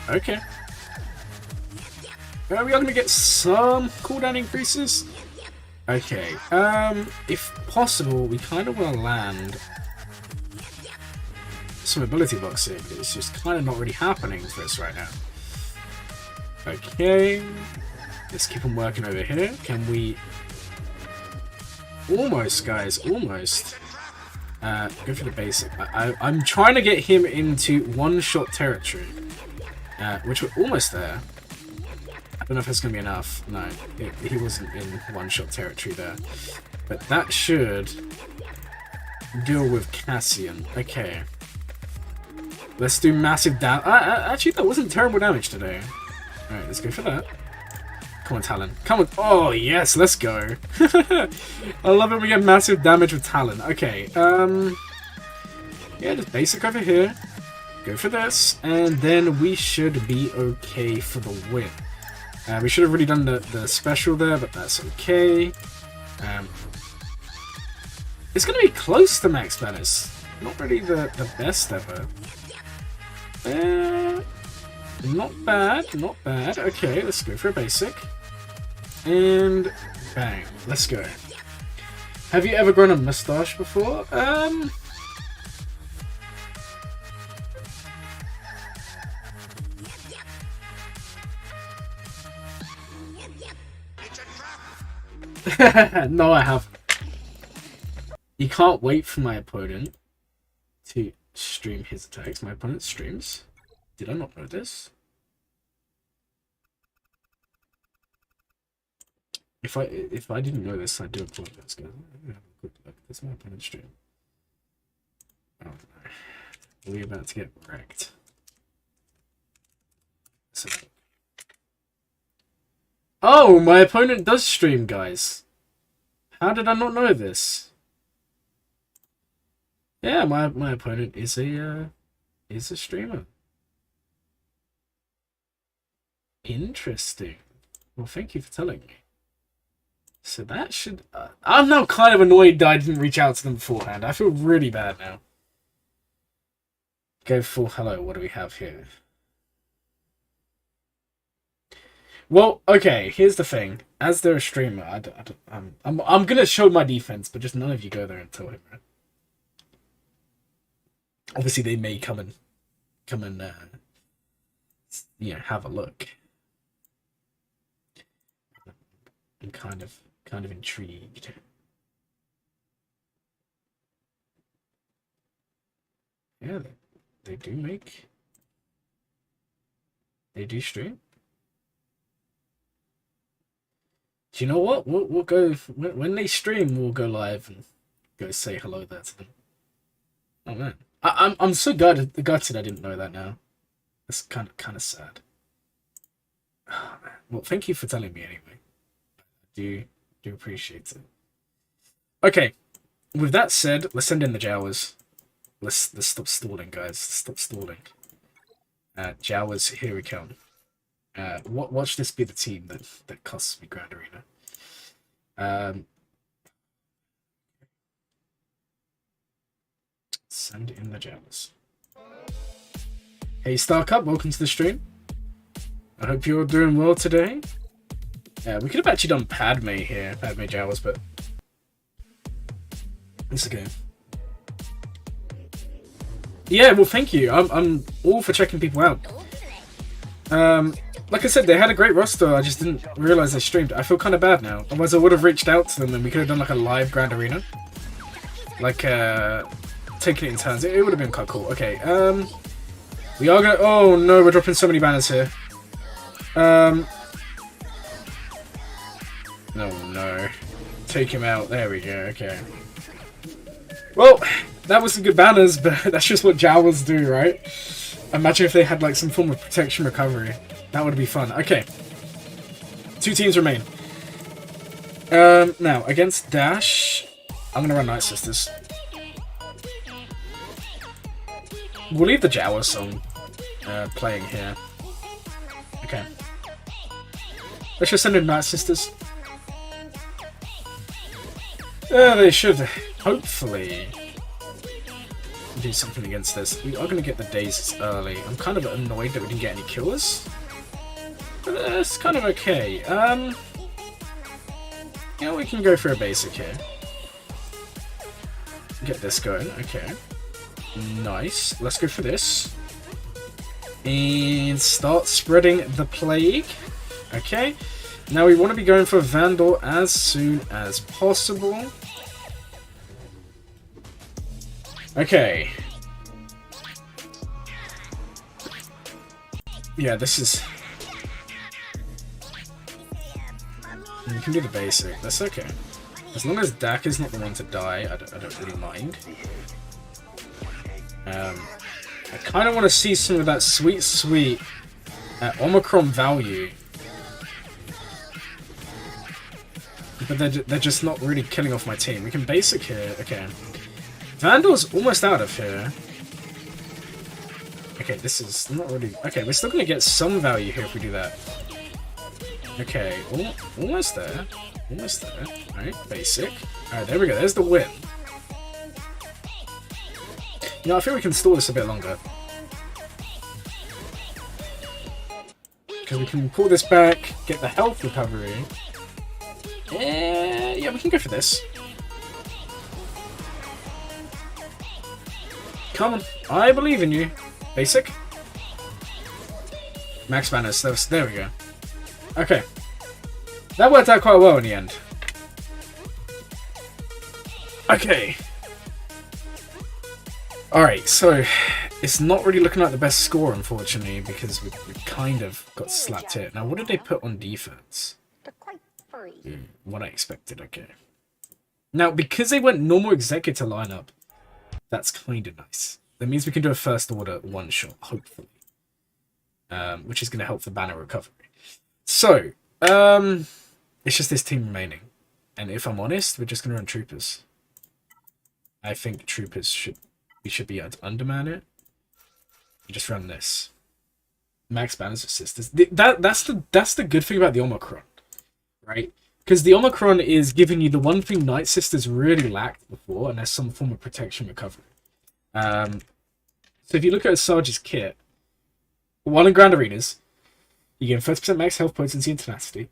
Okay. We are going to get some cooldown increases. Okay. If possible, we kind of want to land some ability blocks here, but it's just kind of not really happening for us right now. Okay. Let's keep on working over here. Can we... Almost, guys. Almost. Go for the basic. I'm trying to get him into one-shot territory. which we're almost there. I don't know if it's going to be enough. No, he wasn't in one-shot territory there. But that should deal with Cassian. Okay. Let's do massive damage. Actually, that wasn't terrible damage today. Alright, let's go for that. Come on, Talon. Come on. Oh, yes, let's go. I love it when we get massive damage with Talon. Okay, yeah, just basic over here. Go for this, and then we should be okay for the win. We should have really done the special there, but that's okay. It's going to be close to max balance. Not really the best ever. Not bad, not bad. Okay, let's go for a basic. And bang, let's go. Have you ever grown a mustache before? No, I haven't. You can't wait for my opponent to stream his attacks. My opponent streams. Did I not know this? If I didn't know this, I do apologize, guys. Have a quick look. This is my opponent's stream. Oh no. We're about to get wrecked. So, oh, my opponent does stream, guys. How did I not know this? Yeah, my opponent is a streamer. Interesting. Well, thank you for telling me. So that should... I'm now kind of annoyed that I didn't reach out to them beforehand. I feel really bad now. Go full hello. What do we have here? Well, okay. Here's the thing. As they're a streamer, I'm gonna show my defense, but just none of you go there and tell him. Right? Obviously, they may come and you know, have a look. I'm kind of intrigued. Yeah, they do make. They do stream. Do you know what? We'll go when they stream. We'll go live and go say hello there to them. Oh man, I'm so gutted I didn't know that now. That's kind of sad. Oh, man. Well, thank you for telling me anyway. I do appreciate it. Okay, with that said, let's send in the Jawas. Let's stop stalling, guys. Let's stop stalling. Jawas, here we come. Watch this be the team that costs me Grand Arena. Send in the Jawas. Hey Starcup, welcome to the stream. I hope you're doing well today. We could have actually done Padme here, Padme Jawas, but it's okay. Yeah, well, thank you. I'm all for checking people out. Like I said, they had a great roster. I just didn't realize they streamed. I feel kind of bad now. Otherwise, I would have reached out to them and we could have done like a live Grand Arena, like taking it in turns. It would have been quite cool. Okay. We are gonna. Oh no, we're dropping so many banners here. No. Take him out. There we go. Okay. Well, that was some good banners, but that's just what Jawas do, right? Imagine if they had like some form of protection recovery. That would be fun. Okay. 2 teams remain. Now, against Dash, I'm gonna run Night Sisters. We'll leave the Jawa song playing here. Okay. Let's just send in Night Sisters. They should hopefully do something against this. We are going to get the daisies early. I'm kind of annoyed that we didn't get any killers. But it's kind of okay. Yeah, we can go for a basic here. Get this going. Okay. Nice. Let's go for this. And start spreading the plague. Okay. Now we want to be going for Vandal as soon as possible. Okay. Yeah, this is... You can do the basic, that's okay. As long as Dak is not the one to die, I don't really mind. I kind of want to see some of that sweet Omicron value. But they're just not really killing off my team. We can basic here, okay. Vandal's almost out of here. Okay, this is not really... Okay, we're still going to get some value here if we do that. Okay, almost there. Almost there. Alright, basic. Alright, there we go. There's the win. You know, I think we can stall this a bit longer. Because we can pull this back, get the health recovery. Yeah, we can go for this. Come on, I believe in you. Basic. Max banners, there we go. Okay. That worked out quite well in the end. Okay. Alright, so it's not really looking like the best score, unfortunately, because we kind of got slapped here. Now, what did they put on defense? They're quite furry. What I expected, okay. Now, because they went normal executor lineup, that's kind of nice. That means we can do a first order one-shot, hopefully. Which is going to help the banner recovery. So, it's just this team remaining. And if I'm honest, we're just going to run troopers. I think troopers we should be able to underman it. And just run this. Max banners with sisters. That's the good thing about the Omicron, right? Because the Omicron is giving you the one thing Night Sisters really lacked before, and that's some form of protection recovery. So if you look at a Sarge's kit, one in Grand Arenas, you gain 30% max health, potency, and tenacity.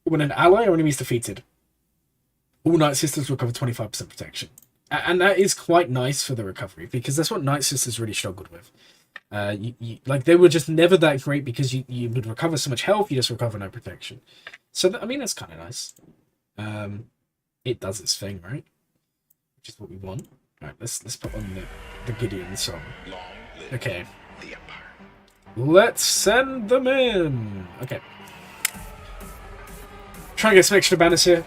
When an ally or enemy is defeated, all Night Sisters recover 25% protection. And that is quite nice for the recovery, because that's what Night Sisters really struggled with. Like, they were just never that great because you would recover so much health, you just recover no protection. So, I mean, that's kind of nice. It does its thing, right? Which is what we want. Alright, let's put on the Gideon song. Okay. Let's send them in! Okay. Try and get some extra banners here.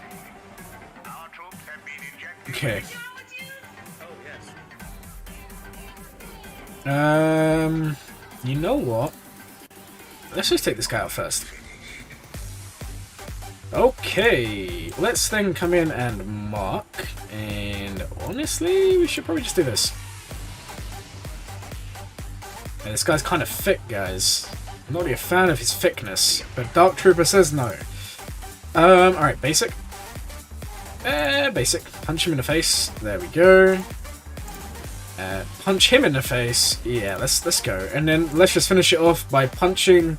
Okay. You know what? Let's just take this guy out first. Okay, let's then come in and mark, and honestly, we should probably just do this. And this guy's kind of thick, guys. I'm not really a fan of his thickness, but Dark Trooper says no. Alright, basic. Basic. Punch him in the face. There we go. Punch him in the face. Yeah, let's go. And then let's just finish it off by punching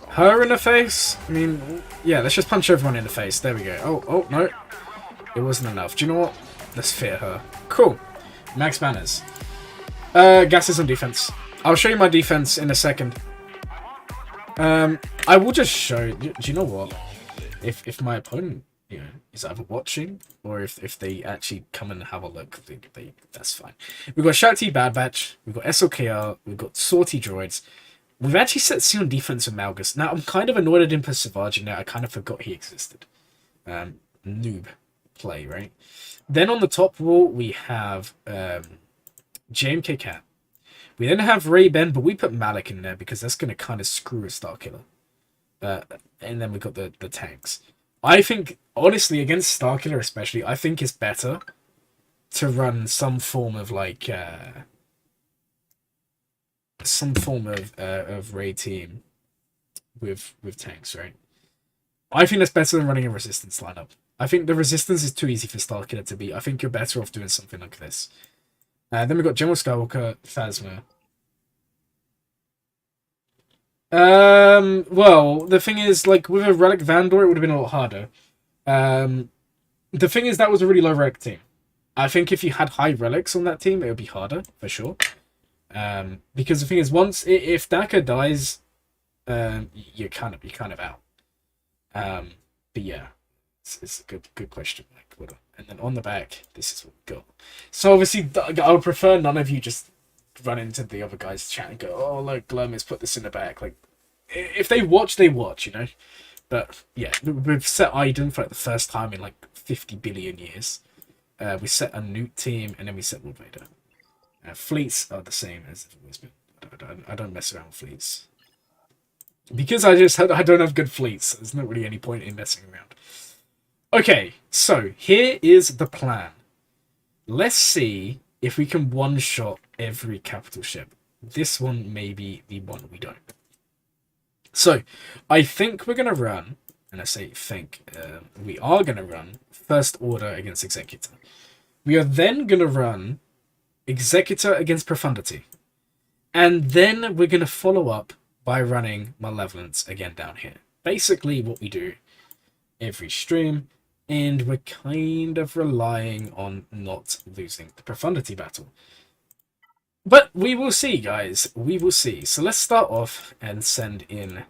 her in the face. I mean, yeah, let's just punch everyone in the face. There we go. Oh, no. It wasn't enough. Do you know what? Let's fear her. Cool. Max banners. Gases on defense. I'll show you my defense in a second. I will just show... Do you know what? If my opponent, you know, is either watching or if they actually come and have a look, that's fine. We've got Shakti Bad Batch, we've got SLKR, we've got Sortie Droids. We've actually set C on defense with Malgus. Now, I'm kind of annoyed I didn't put Savage in there. I kind of forgot he existed. Noob play, right? Then on the top wall, we have JMK Cat. We then have Ray Ben, but we put Malik in there because that's going to kind of screw a Starkiller. And then we've got the tanks. I think, honestly, against Starkiller especially, I think it's better to run some form of, like, some form of Ray team with tanks, right? I think that's better than running a Resistance lineup. I think the Resistance is too easy for Starkiller to beat. I think you're better off doing something like this. Then we've got General Skywalker, Phasma. Well, the thing is, like, with a Relic Vandor, it would have been a lot harder. The thing is, that was a really low Relic team. I think if you had high Relics on that team, it would be harder, for sure. Because the thing is, if Daka dies, you're kind of out. But yeah, it's a good question, Mike. And then on the back, this is what we got. So obviously, I would prefer none of you just run into the other guy's chat and go, "Oh, look, Glurmit's put this in the back." Like, if they watch, they watch, you know. But yeah, we've set Iden for like the first time in like 50 billion years. We set a Newt team, and then we set Lord Vader. Fleets are the same as they've always been. I don't mess around with fleets. Because I don't have good fleets, there's not really any point in messing around. Okay, so here is the plan. Let's see if we can one-shot every capital ship. This one may be the one we don't. So, I think we're going to run, and I say think, we are going to run First Order against Executor. We are then going to run Executor against Profundity. And then we're going to follow up by running Malevolence again down here. Basically what we do every stream, and we're kind of relying on not losing the Profundity battle. But we will see, guys. We will see. So let's start off and send in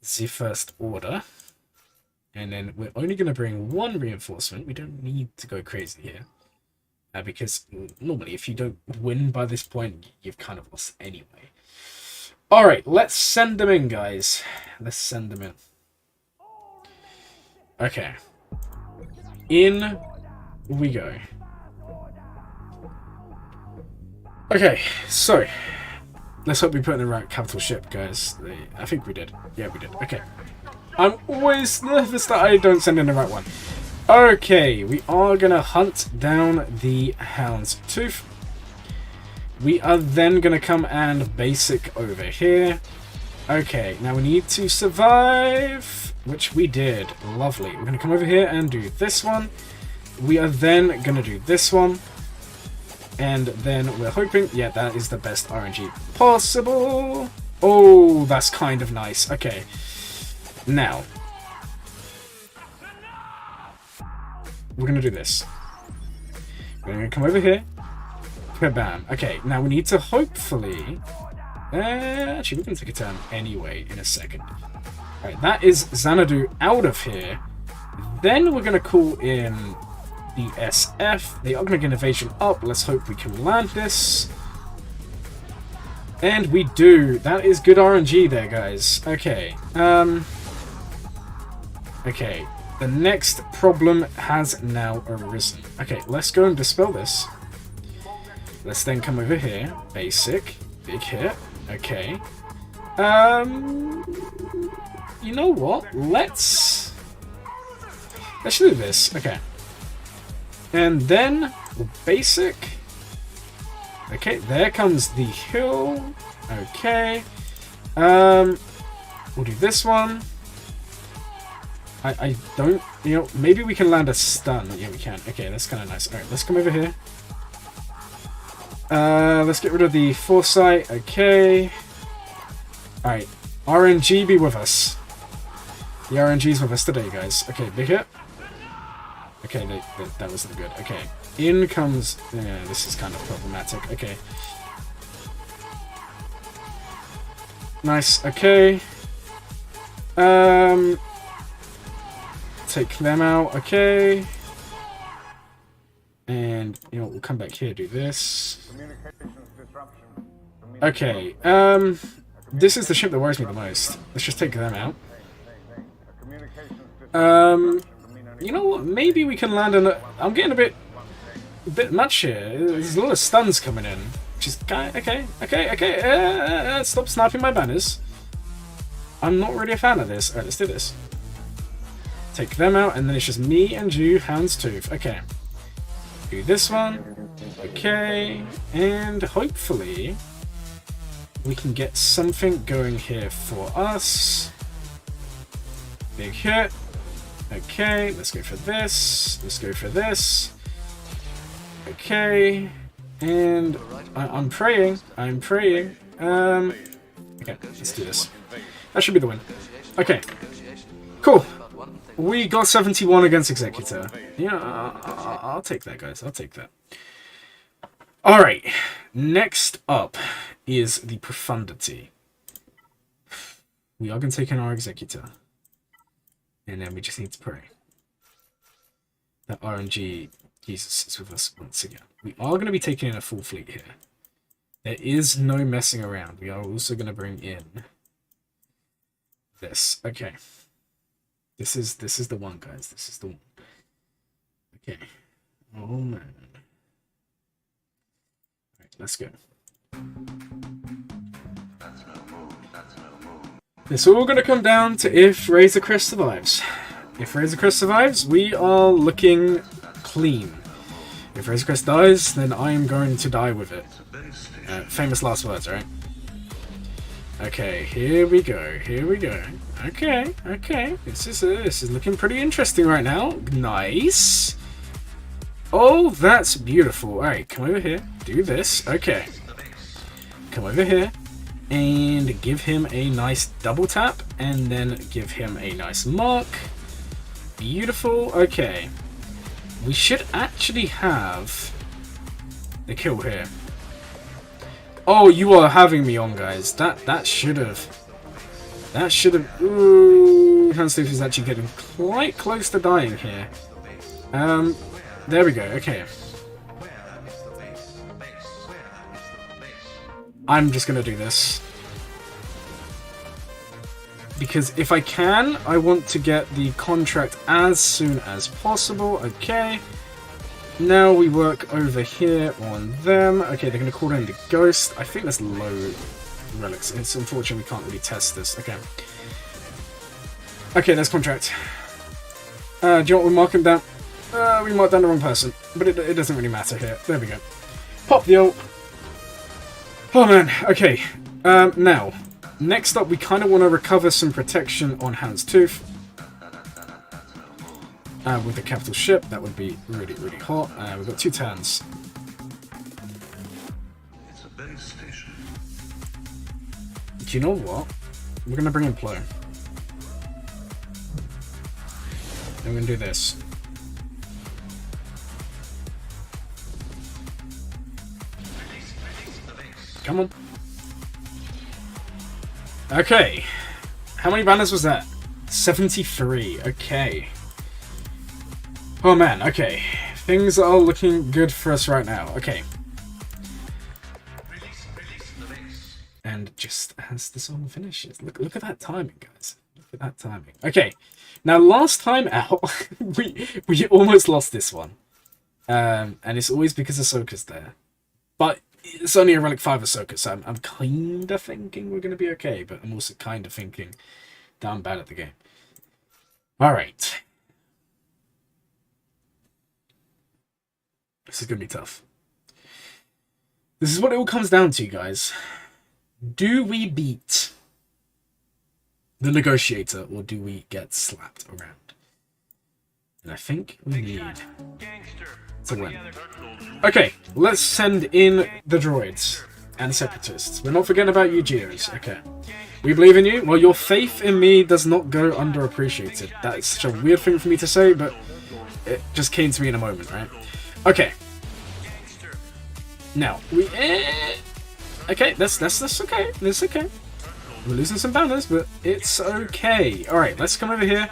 the First Order. And then we're only going to bring one reinforcement. We don't need to go crazy here. Because normally if you don't win by this point, you've kind of lost anyway. Alright, let's send them in, guys. Let's send them in. Okay. In we go. Okay, so let's hope we put in the right capital ship, guys. I think we did. Yeah, we did. Okay. I'm always nervous that I don't send in the right one. Okay, we are going to hunt down the Hound's Tooth. We are then going to come and basic over here. Okay, now we need to survive, which we did. Lovely. We're going to come over here and do this one. We are then going to do this one. And then we're hoping, yeah, that is the best RNG possible. Oh, that's kind of nice. Okay. Now, we're going to do this. We're going to come over here. Bam. Okay, now we need to hopefully... actually, we're going to take a turn anyway in a second. Alright, that is Xanadu out of here. Then we're going to call in the SF. The Ogmic Innovation up. Let's hope we can land this. And we do. That is good RNG there, guys. Okay. Okay. The next problem has now arisen. Okay, let's go and dispel this. Let's then come over here. Basic. Big hit. Okay. You know what? Let's do this. Okay. And then basic. Okay, there comes the hill. Okay. We'll do this one. I don't, you know, maybe we can land a stun. Yeah, we can. Okay, that's kind of nice. Alright, let's come over here. Let's get rid of the foresight. Okay. Alright. RNG be with us. The RNG's with us today, guys. Okay, big hit. Okay, that wasn't good. Okay. In comes... Yeah, this is kind of problematic. Okay. Nice. Okay. Take them out. Okay. And, you know, we'll come back here, do this. Okay. This is the ship that worries me the most. Let's just take them out. You know what? Maybe we can land on. I'm getting a bit much here. There's a lot of stuns coming in. Which is okay. Stop sniping my banners. I'm not really a fan of this. Alright, let's do this. Take them out, and then it's just me and you, Houndstooth. Okay. Do this one. Okay. And hopefully we can get something going here for us. Big hit. Okay, let's go for this. Let's go for this. Okay. And I'm praying. I'm praying. Okay, let's do this. That should be the win. Okay. Cool. We got 71 against Executor. Yeah, I'll take that, guys. I'll take that. Alright. Next up is the Profundity. We are going to take in our Executor. And then we just need to pray that RNG Jesus is with us once again. We are going to be taking in a full fleet here. There is no messing around. We are also going to bring in this. Okay. This is the one, guys. This is the one. Okay. Oh man. Alright, let's go. It's all gonna come down to if Razor Crest survives. If Razor Crest survives, we are looking clean. If Razor Crest dies, then I am going to die with it. Famous last words, right? Okay, here we go. Here we go. Okay, okay. This is looking pretty interesting right now. Nice. Oh, that's beautiful. Alright, come over here. Do this. Okay. Come over here. And give him a nice double tap. And then give him a nice mark. Beautiful. Okay. We should actually have the kill here. Oh, you are having me on, guys. That should have. That should have. Ooh, Hansloof is actually getting quite close to dying here. There we go. Okay. I'm just gonna do this because if I can, I want to get the contract as soon as possible. Okay. Now we work over here on them. Okay, they're going to call in the ghost. I think that's low relics. It's unfortunate we can't really test this. Okay. Okay, there's contract. Do you know what we mark him down? We marked down the wrong person, but it doesn't really matter here. There we go. Pop the ult. Oh man. Okay. Now, next up, we kind of want to recover some protection on Houndstooth. With the capital ship, that would be really, really hot. We've got 2 turns. It's a base station. Do you know what? We're going to bring in Plo. And we're going to do this. Come on. Okay. How many banners was that? 73. Okay. Oh man, okay. Things are looking good for us right now. Okay. And just as the song finishes, look at that timing, guys. Look at that timing. Okay. Now, last time out, we almost lost this one. And it's always because Ahsoka's there. But it's only a Relic 5 Ahsoka, so I'm kind of thinking we're going to be okay, but I'm also kind of thinking that I'm bad at the game. Alright. This is going to be tough. This is what it all comes down to, guys. Do we beat the Negotiator, or do we get slapped around? And I think we need to win. Okay, let's send in the droids and separatists. We're not forgetting about you, Geos. Okay. We believe in you. Well, your faith in me does not go underappreciated. That is such a weird thing for me to say, but it just came to me in a moment, right? Okay. Now, we... okay, that's okay. That's okay. We're losing some banners, but it's okay. Alright, let's come over here.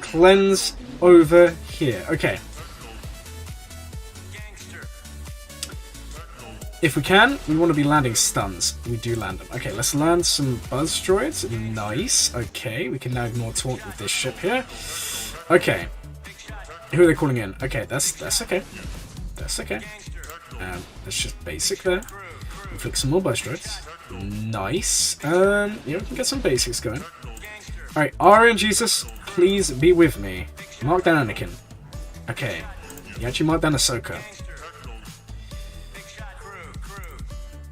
Cleanse over here. Okay. If we can, we want to be landing stuns. We do land them. Okay, let's land some buzz droids. Nice. Okay, we can now ignore taunt with this ship here. Okay. Who are they calling in? Okay, that's okay. That's okay. That's just basic there. Inflict some more buzz droids. Nice. Yeah, we can get some basics going. Alright, RN Jesus, please be with me. Mark down Anakin. Okay. You actually marked down Ahsoka.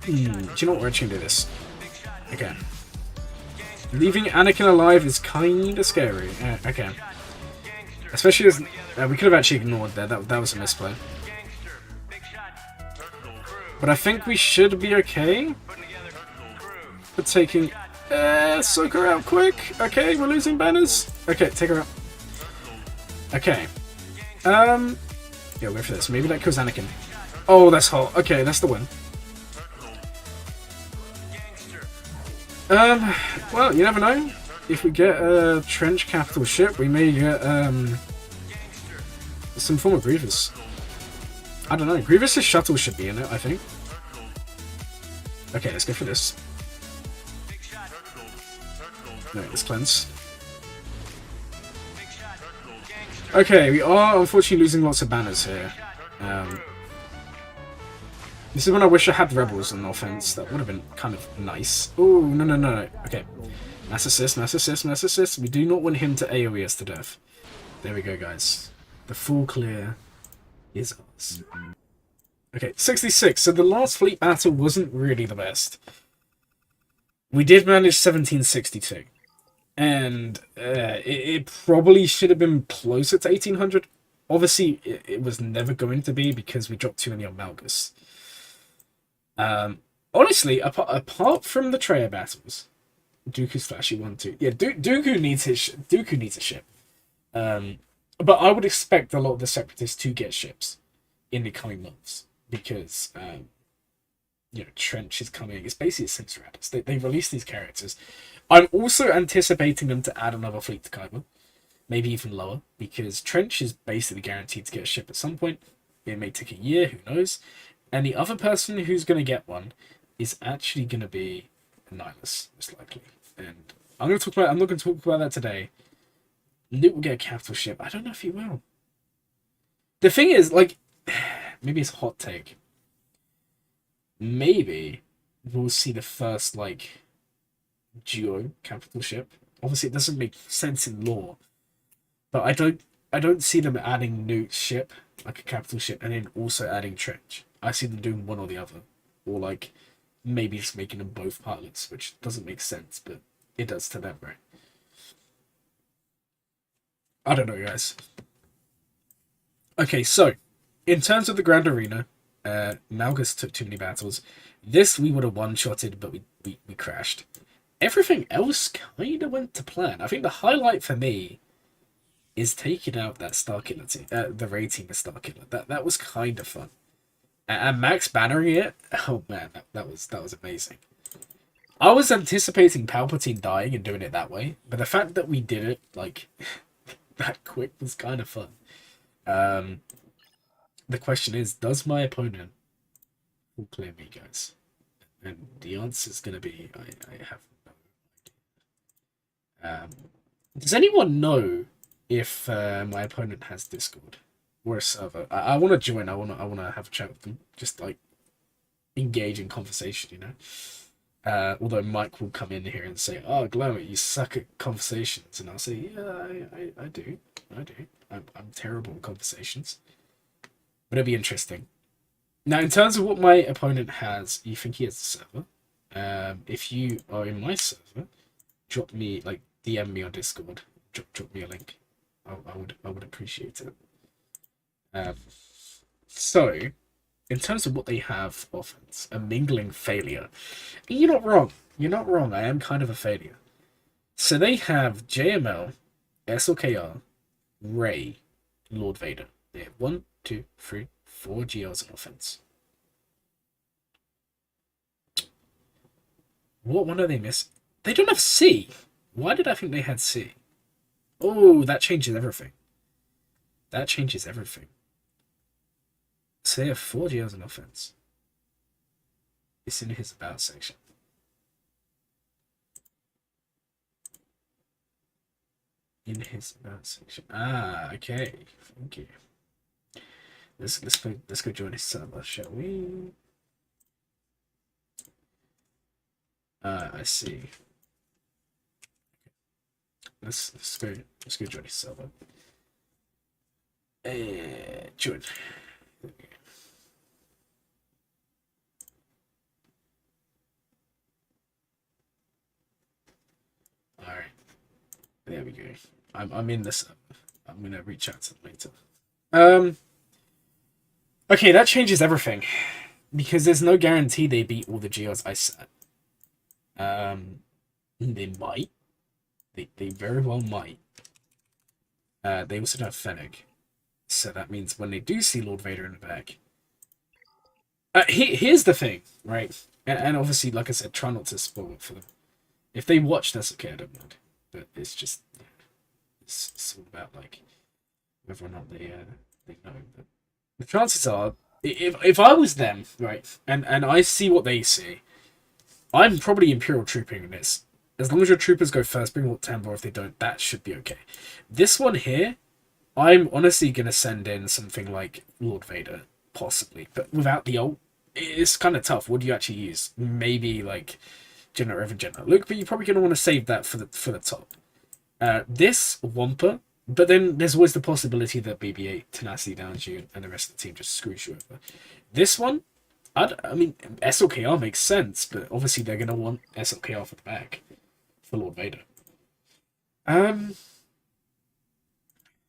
Do you know what? We're actually gonna do this. Okay. Leaving Anakin alive is kinda scary. Okay. Especially as... we could have actually ignored that. That was a misplay. But I think we should be okay. For taking... soak her out quick. Okay, we're losing banners. Okay, take her out. Okay. Yeah, wait for this. Maybe that kills Anakin. Oh, that's hot. Okay, that's the win. Well, you never know. If we get a trench capital ship, we may get, some form of Grievous. I don't know. Grievous' shuttle should be in it, I think. Okay, let's go for this. No, let's cleanse. Okay, we are unfortunately losing lots of banners here. This is when I wish I had rebels on offense. That would have been kind of nice. Oh, no, no, no, no. Okay. Mass assist, mass assist, mass assist. We do not want him to AoE us to death. There we go, guys. The full clear is ours. Okay, 66. So the last fleet battle wasn't really the best. We did manage 1762. And it probably should have been closer to 1800. Obviously, it was never going to be because we dropped too many on Malgus. Honestly, apart from the Treya battles, Dooku's flashy 1-2. Yeah, Dooku needs Dooku needs a ship. But I would expect a lot of the Separatists to get ships in the coming months because Trench is coming. It's basically a Sims Radders. They released these characters. I'm also anticipating them to add another fleet to Kyber, maybe even lower, because Trench is basically guaranteed to get a ship at some point. It may take a year, who knows? And the other person who's going to get one is actually going to be Nihilus, most likely. And I'm not going to talk about that today. Newt will get a capital ship. I don't know if he will. The thing is, maybe it's a hot take. Maybe we'll see the first, duo capital ship. Obviously, it doesn't make sense in lore. But I don't see them adding Newt's ship, like a capital ship, and then also adding Trench. I see them doing one or the other. Or, maybe just making them both pilots, which doesn't make sense, but it does to them, right? I don't know, guys. Okay, so, in terms of the Grand Arena, Malgus took too many battles. This we would have one-shotted, but we crashed. Everything else kind of went to plan. I think the highlight for me is taking out that Starkiller team, the raid team of Starkiller. That was kind of fun. And Max bannering it, oh man, that was amazing. I was anticipating Palpatine dying and doing it that way, but the fact that we did it that quick was kind of fun. The question is, does my opponent full clear me, guys? And the answer is going to be, I have no idea. Does anyone know if my opponent has Discord or a server? I want to join. I want to have a chat with them. Just engage in conversation, although Mike will come in here and say, "Oh, Glurmit, you suck at conversations," and I'll say, "Yeah, I do. I'm terrible at conversations." But it'll be interesting. Now, in terms of what my opponent has, you think he has a server? If you are in my server, drop me DM me on Discord. Drop me a link. I would appreciate it. So, in terms of what they have offense, a mingling failure. You're not wrong. I am kind of a failure. So they have JML, SLKR, Rey, Lord Vader. They have 1, 2, 3, 4 GLs in offense. What one are they missing? They don't have C. Why did I think they had C? Oh, that changes everything. So they have 4 GLs in offense. It's in his about section. Ah, okay. Thank you. Let's go join his server, shall we? I see. Let's go join his server. Join. All right. There we go. I'm in this. I'm gonna reach out to them later. Okay, that changes everything because there's no guarantee they beat all the GLs I set. They might. They very well might. They also don't have Fennec, so that means when they do see Lord Vader in the back. Here's the thing, right? And obviously, like I said, try not to spoil it for them. If they watch, that's okay. I don't mind. But it's just, it's all about whether or not they know. But the chances are, if I was them, right, and I see what they see, I'm probably Imperial trooping this As long as your troopers go first, bring Alt Tempo. If they don't, that should be okay. This one here, I'm honestly going to send in something like Lord Vader, possibly. But without the ult, it's kind of tough. What do you actually use? Maybe like General Revengener. Look, but you're probably going to want to save that for the top. This Wampa, but then there's always the possibility that BB-8 tenacity downs you and the rest of the team just screws you over. This one, I mean, SLKR makes sense, but obviously they're going to want SLKR for the back for Lord Vader.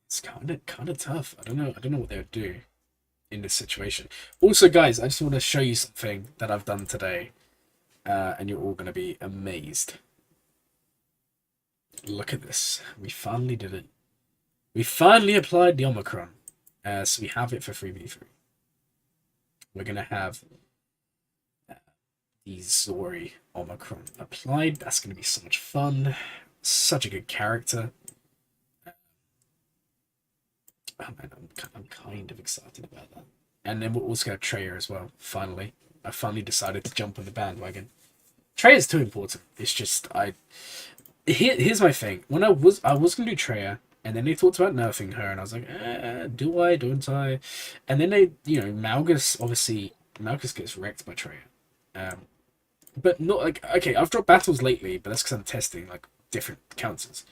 It's kind of tough. I don't know what they would do in this situation. Also, guys, I just want to show you something that I've done today, and you're all going to be amazed. Look at this. We finally did it. We finally applied the Omicron. So we have it for 3v3. We're going to have the Zori Omicron applied. That's going to be so much fun. Such a good character. Oh man, I'm kind of excited about that. And then we're also going to have Treya as well, finally. I finally decided to jump on the bandwagon. Treya's too important. It's just, here's my thing. When I was going to do Treya, and then they talked about nerfing her, and I was like, do I, don't I? And then they, Malgus, obviously, Malgus gets wrecked by Treya. But not, like, okay, I've dropped battles lately, but that's because I'm testing, like, different counters.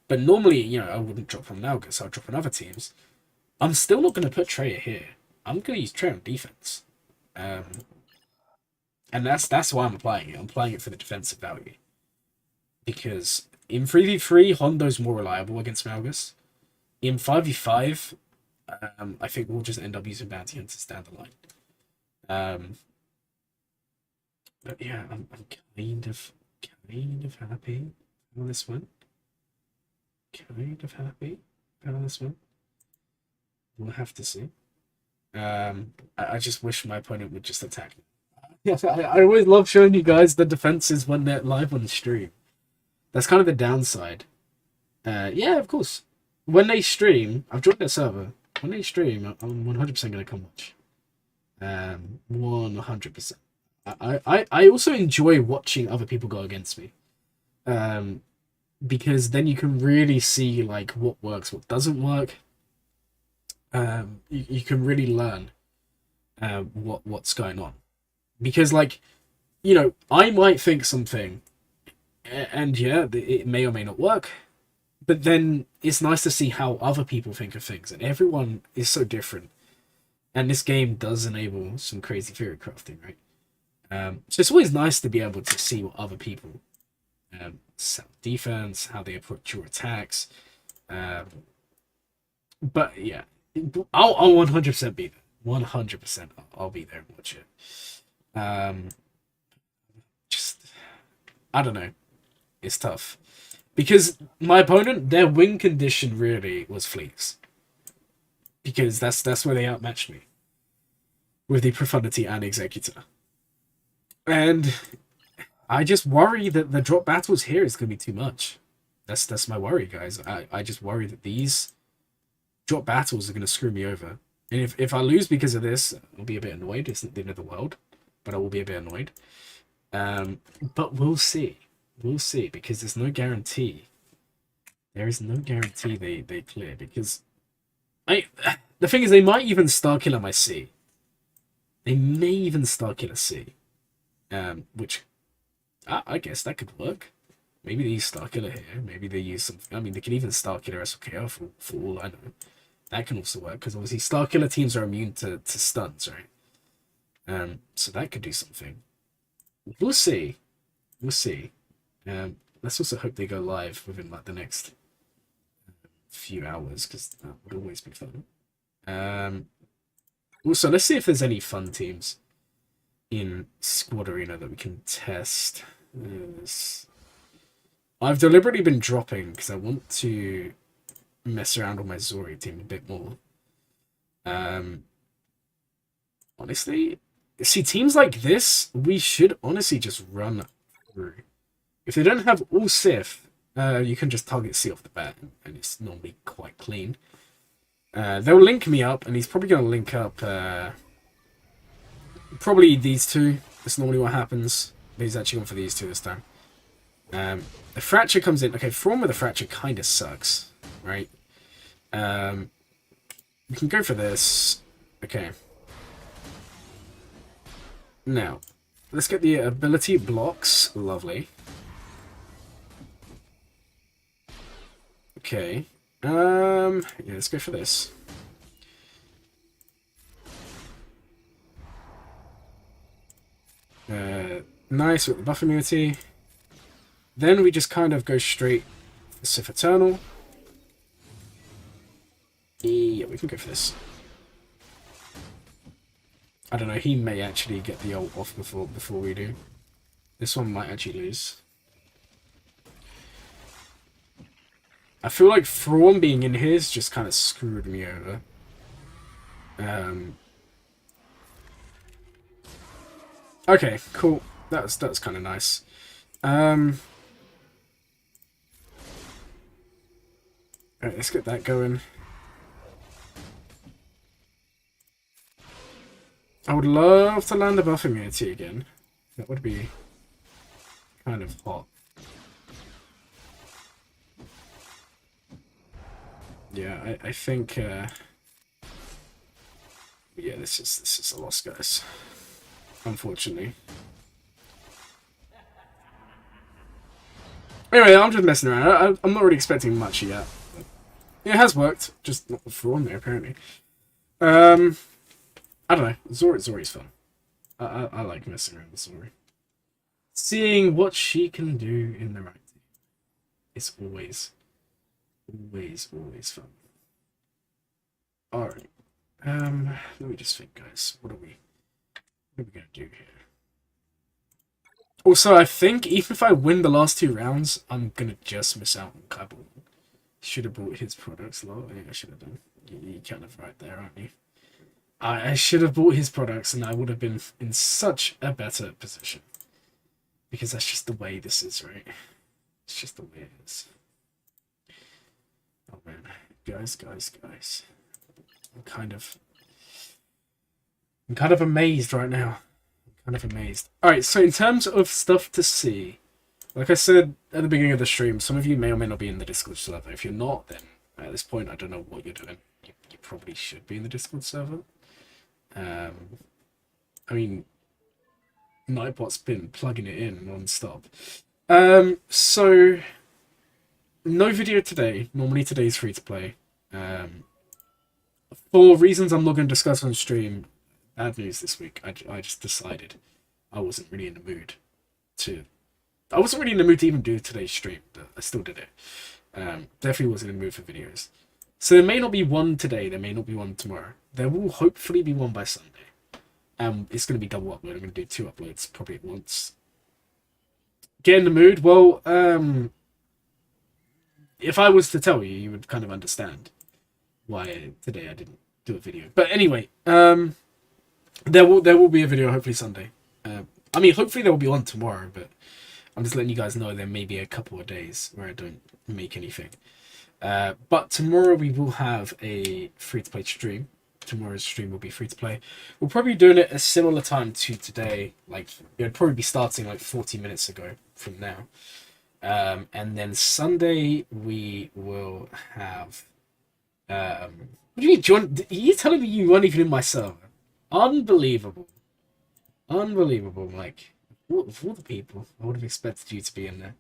But normally, I wouldn't drop on Malgus, I'll drop on other teams. I'm still not going to put Treya here. I'm going to use Treya on defense. And that's why I'm applying it. I'm applying it for the defensive value. Because in 3v3, Hondo's more reliable against Malgus. In 5v5, I think we'll just end up using Bounty Hunters down the line. But yeah, I'm kind of happy how this went. Kind of happy how this went. We'll have to see. I just wish my opponent would just attack me. Yeah, I always love showing you guys the defenses when they're live on the stream. That's kind of the downside. Yeah, of course. When they stream, I've joined their server. When they stream, I'm 100% going to come watch. 100%. I also enjoy watching other people go against me. Because then you can really see like what works, what doesn't work. You can really learn what's going on. Because like, I might think something and yeah, it may or may not work. But then it's nice to see how other people think of things, and everyone is so different. And this game does enable some crazy theory crafting, right? So it's always nice to be able to see what other people set defense, how they approach your attacks. But yeah, I'll 100% be there. 100% I'll be there and watch it. Just, I don't know. It's tough. Because my opponent, their win condition really was fleas. Because that's where they outmatched me. With the Profundity and Executor. And I just worry that the drop battles here is going to be too much. That's my worry, guys. I just worry that these drop battles are going to screw me over. And if I lose because of this, I'll be a bit annoyed. It's not the end of the world. But I will be a bit annoyed. But we'll see. We'll see, because there's no guarantee. There is no guarantee they clear, because the thing is, they might even Starkiller my C. They may even Starkiller C. Which I guess that could work. Maybe they use Starkiller here. Maybe they use something. I mean, they can even Starkiller SOKO for all I know. That can also work, because obviously Starkiller teams are immune to stuns, right? So that could do something. We'll see. We'll see. Let's also hope they go live within like the next few hours, because that would always be fun. Also, let's see if there's any fun teams in Squad Arena that we can test. I've deliberately been dropping because I want to mess around with my Zori team a bit more. Honestly, see, teams like this, we should honestly just run through. If they don't have all Sith, you can just target C off the bat, and it's normally quite clean. They'll link me up, and he's probably going to link up probably these two. That's normally what happens. But he's actually going for these two this time. The fracture comes in. Okay, Thrawn with a fracture kind of sucks, right? We can go for this. Okay. Now, let's get the ability blocks. Lovely. Okay. Yeah, let's go for this. Nice with the buff immunity. Then we just kind of go straight for Sith Eternal. Yeah, we can go for this. I don't know, he may actually get the ult off before we do. This one might actually lose. I feel like Thrawn being in his just kind of screwed me over. Okay, cool. That's kind of nice. Alright, let's get that going. I would love to land a buff immunity again. That would be kind of hot. Yeah, I think yeah, this is a loss, guys. Unfortunately. Anyway, I'm just messing around. I'm not really expecting much yet. It has worked, just not with Thrawn there apparently. I don't know. Zori's fun. I like messing around with Zori. Seeing what she can do in the right team is always fun. Alright. Let me just think, guys. What are we gonna do here? Also, I think even if I win the last 2 rounds, I'm gonna just miss out on Kabul. Should have bought his products, lol. Yeah, I should have done. You're kind of right there, aren't you? I should have bought his products, and I would have been in such a better position. Because that's just the way this is, right? It's just the way it is. Oh man, guys. I'm kind of amazed right now. I'm kind of amazed. Alright, so in terms of stuff to see, like I said at the beginning of the stream, some of you may or may not be in the Discord server. If you're not, then at this point, I don't know what you're doing. You probably should be in the Discord server. I mean, Nightbot's been plugging it in non-stop. So, no video today. Normally today's free to play. For reasons I'm not going to discuss on stream, bad news this week. I just decided I wasn't really in the mood to... I wasn't really in the mood to even do today's stream, but I still did it. Definitely wasn't in the mood for videos. So there may not be one today, there may not be one tomorrow. There will hopefully be one by Sunday. It's going to be double upload. I'm going to do 2 uploads probably at once. Get in the mood? Well, if I was to tell you, you would kind of understand why today I didn't do a video. But anyway, there will be a video hopefully Sunday. I mean, hopefully there will be one tomorrow, but I'm just letting you guys know there may be a couple of days where I don't make anything. But tomorrow we will have a free-to-play stream. Tomorrow's stream will be free-to-play. We'll probably be doing it a similar time to today. Like, it would probably be starting like 40 minutes ago from now. And then Sunday we will have... what do you mean, John? Are you telling me you weren't even in my server? Unbelievable. Like, of all the people, I would have expected you to be in there.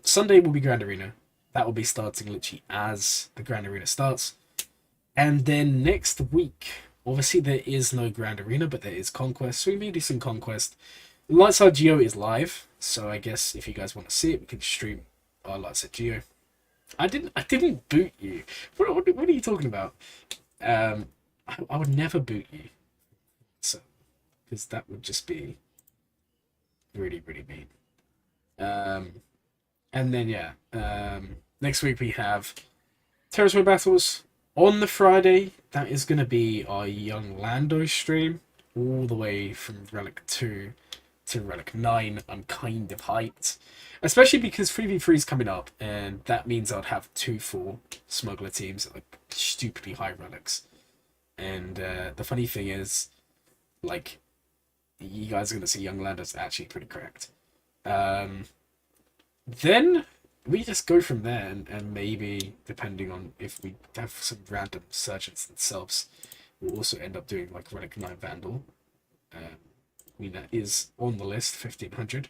Sunday will be Grand Arena. That will be starting literally as the Grand Arena starts. And then next week, obviously there is no Grand Arena, but there is Conquest. So we may do some Conquest. Lightside Geo is live, so I guess if you guys want to see it, we can stream our Lightside Geo. I didn't boot you. What are you talking about? I would never boot you. So, because that would just be really mean. And then yeah, next week we have Territory Battles. On the Friday, that is going to be our Young Lando stream, all the way from Relic 2 to Relic 9. I'm kind of hyped, especially because 3v3 is coming up, and that means I'd have 2 full smuggler teams at like stupidly high relics. And the funny thing is, like, you guys are going to see Young Lando's actually pretty cracked. Then we just go from there, and maybe depending on if we have some random surgeons themselves, we'll also end up doing like Relic 9 Vandal. Um, I mean, that is on the list, 1500,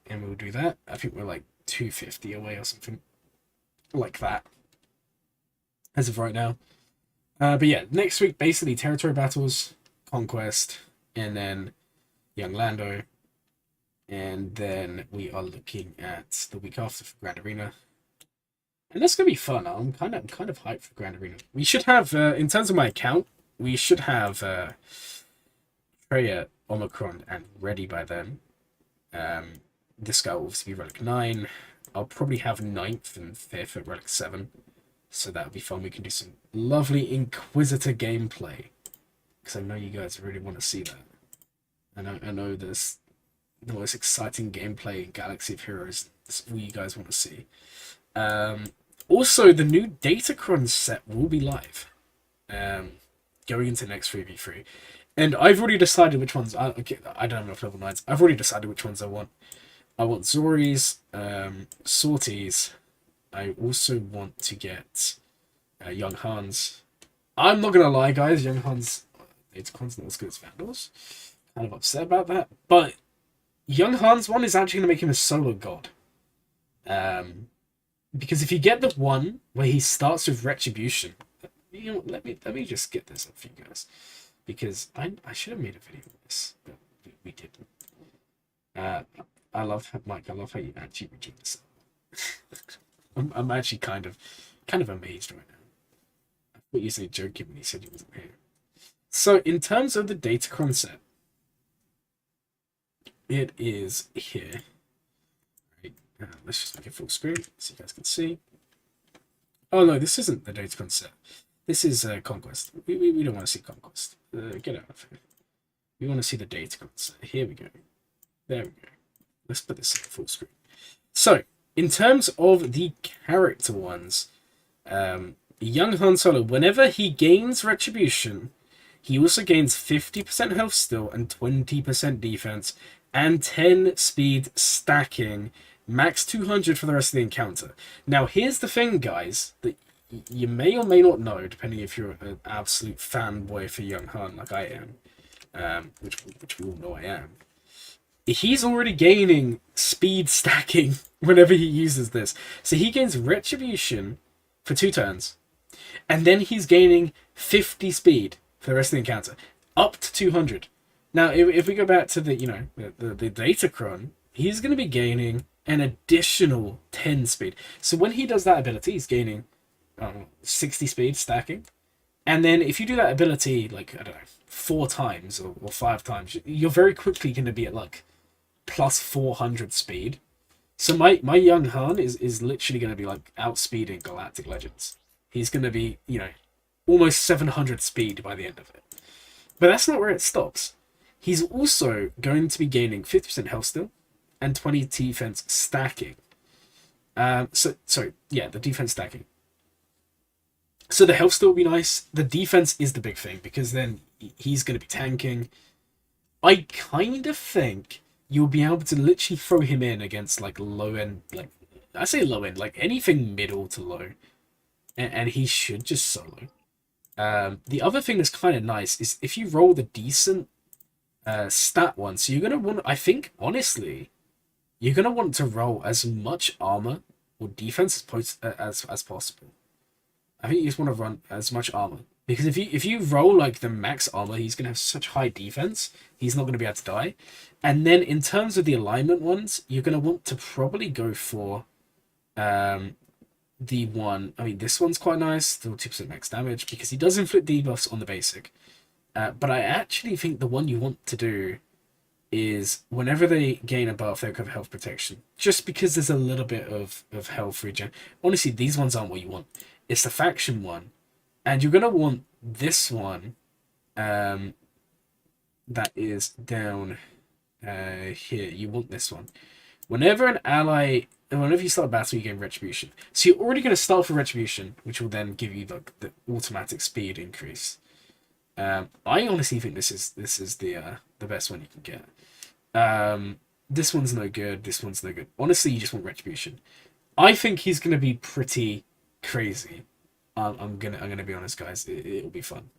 and we'll do that. I think we're like 250 away or something like that as of right now. But yeah, next week basically territory battles, conquest, and then young Lando, and then we are looking at the week after for Grand Arena, and that's gonna be fun. I'm kind of hyped for Grand Arena. We should have, in terms of my account, we should have Freya, Omicron, and ready by then. This guy will obviously be Relic 9. I'll probably have ninth and 5th at Relic 7. So that'll be fun. We can do some lovely Inquisitor gameplay. Because I know you guys really want to see that. I know there's the most exciting gameplay in Galaxy of Heroes. That's all you guys want to see. Also, the new Datacron set will be live. Going into next 3v3. And I've already decided which ones. I don't have enough level 9s. I've already decided which ones I want. I want Zoris, Sorties. I also want to get Young Hans. I'm not gonna lie, guys. Young Hans, it's constantly as good as Vandals. Kind of upset about that, but Young Hans one is actually gonna make him a solo god. Because if you get the one where he starts with Retribution, you know, let me just get this up for you guys, because I should have made a video of this, but we didn't. I love Mike. I love how you actually redeem this. I'm actually kind of amazed right now. I thought you said joking when he said he wasn't here. So in terms of the Datacron set, it is here. Right. Let's just make it full screen so you guys can see. Oh no, this isn't the Datacron set. This is Conquest. We don't want to see Conquest. Get out of here. We want to see the Datacron set. Here we go. There we go. Let's put this in full screen. So, in terms of the character ones, young Han Solo, whenever he gains Retribution, he also gains 50% health still and 20% defense and 10 speed stacking, max 200 for the rest of the encounter. Now, here's the thing, guys, that you may or may not know, depending if you're an absolute fanboy for young Han like I am, which we all know I am. He's already gaining speed stacking whenever he uses this. So he gains Retribution for 2 turns. And then he's gaining 50 speed for the rest of the encounter. Up to 200. Now, if we go back to the Datacron, he's going to be gaining an additional 10 speed. So when he does that ability, he's gaining 60 speed stacking. And then if you do that ability, like, I don't know, 4 times or 5 times, you're very quickly going to be at, like, plus 400 speed. So my young Han is literally going to be like outspeeding Galactic Legends. He's going to be, almost 700 speed by the end of it. But that's not where it stops. He's also going to be gaining 50% health still and 20 defense stacking. The defense stacking. So the health still will be nice. The defense is the big thing because then he's going to be tanking. I kind of think you'll be able to literally throw him in against like low end, like I say low end, like anything middle to low, and he should just solo. The other thing that's kind of nice is if you roll the decent stat one, so you're gonna want, I think honestly, you're gonna want to roll as much armor or defense as possible. I think you just want to run as much armor. Because if you roll like the max armor, he's going to have such high defense, he's not going to be able to die. And then in terms of the alignment ones, you're going to want to probably go for the one. I mean, this one's quite nice, still 2% max damage, because he does inflict debuffs on the basic. But I actually think the one you want to do is whenever they gain a buff, they'll cover health protection. Just because there's a little bit of health regen. Honestly, these ones aren't what you want. It's the faction one. And you're going to want this one that is down here. You want this one. Whenever you start a battle, you gain Retribution. So you're already going to start with Retribution, which will then give you the automatic speed increase. I honestly think this is the best one you can get. This one's no good. This one's no good. Honestly, you just want retribution. I think he's gonna be pretty crazy. I'm gonna be honest, guys. It'll be fun.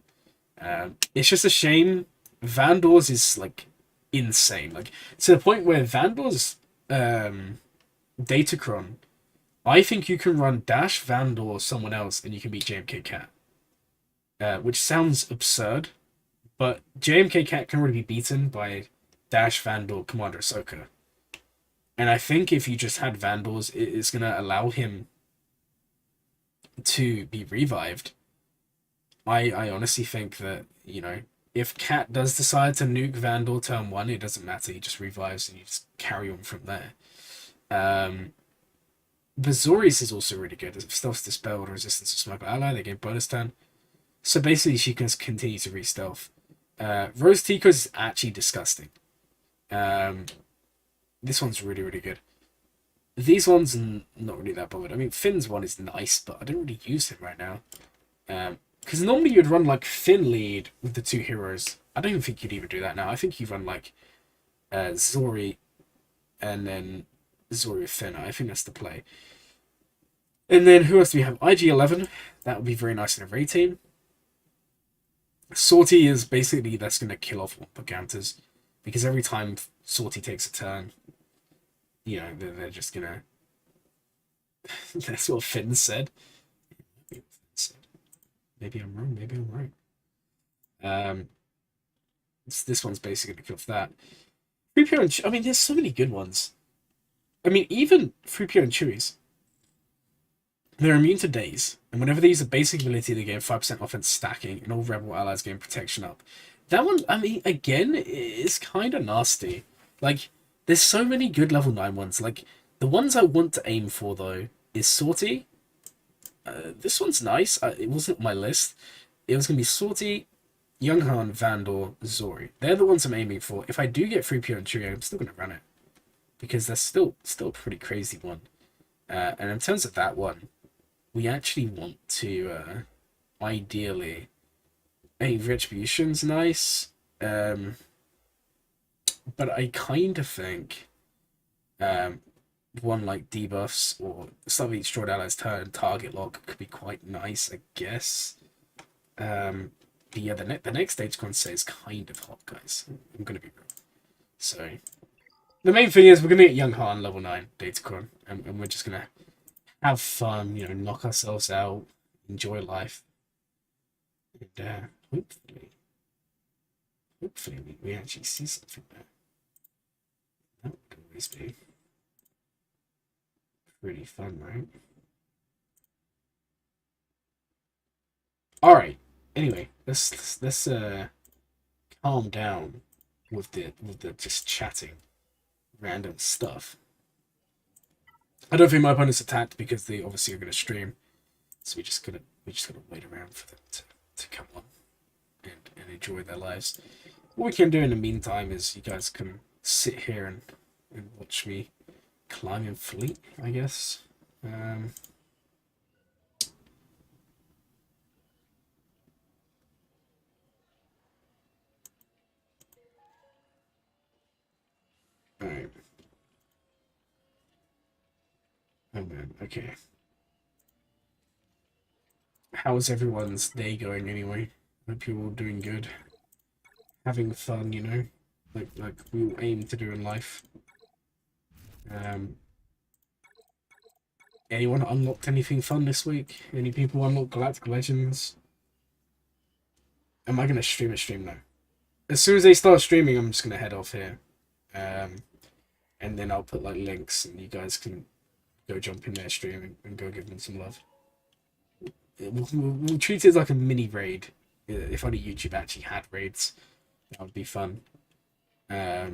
It's just a shame. Vandals is like insane, like to the point where Vandals Datacron. I think you can run Dash, Vandal, or someone else, and you can beat JMK Cat. Which sounds absurd, but JMK Cat can already be beaten by Dash, Vandal, Commander Ahsoka. And I think if you just had Vandals, it's gonna allow him to be revived. I honestly think that, if Cat does decide to nuke Vandal turn one, it doesn't matter. He just revives and you just carry on from there. Bazorius is also really good. Stealth Dispelled, Resistance to Smoke Ally, they gain bonus turn. So basically, she can continue to re-stealth. Rose Tico is actually disgusting. This one's really, really good. These ones, not really that bothered. I mean, Finn's one is nice, but I don't really use him right now. Because normally you'd run like Finn lead with the two heroes. I don't even think you'd even do that now. I think you'd run like Zori and then Zori with Finn. I think that's the play. And then who else do we have? IG-11. That would be very nice in a raid team. Sortie is basically that's going to kill off Progantas. Because every time Sortie takes a turn, they're just going to... That's what Finn said. Maybe I'm wrong. Maybe I'm right. This one's basically going to kill off that. 3PO and I mean, there's so many good ones. I mean, even 3PO and Chewies. They're immune to daze, and whenever they use a basic ability, they gain 5% offense stacking, and all rebel allies gain protection up. That one, I mean, again, is kind of nasty. Like, there's so many good level 9 ones. Like, the ones I want to aim for, though, is Sortie. This one's nice. It wasn't on my list. It was going to be Sortie, Younghan, Vandor, Zori. They're the ones I'm aiming for. If I do get 3PO and Chewie, I'm still going to run it. Because that's still a pretty crazy one. And in terms of that one, we actually want to, ideally, Retribution's nice, but I kind of think one like debuffs or slightly destroyed allies turn target lock could be quite nice, I guess. But yeah, the next stage concept is kind of hot, guys. I'm going to be real. So, the main thing is we're going to get Young Han level 9 Datacron, and we're just going to have fun, knock ourselves out, enjoy life, and hopefully we actually see something there. That would always be pretty fun, right? All right. Anyway, let's calm down with the just chatting random stuff. I don't think my opponent's attacked because they obviously are going to stream, so we just gotta wait around for them to come on and enjoy their lives. What we can do in the meantime is you guys can sit here and watch me climb in fleet, I guess. Alright. Oh man, okay. How's everyone's day going anyway? Hope you're all doing good. Having fun, like we all aim to do in life. Anyone unlocked anything fun this week? Any people unlocked Galactic Legends? Am I gonna stream a stream now? As soon as they start streaming, I'm just gonna head off here. And then I'll put like links and you guys can go jump in their stream and go give them some love. We'll treat it as like a mini raid. If only YouTube actually had raids, that would be fun. That's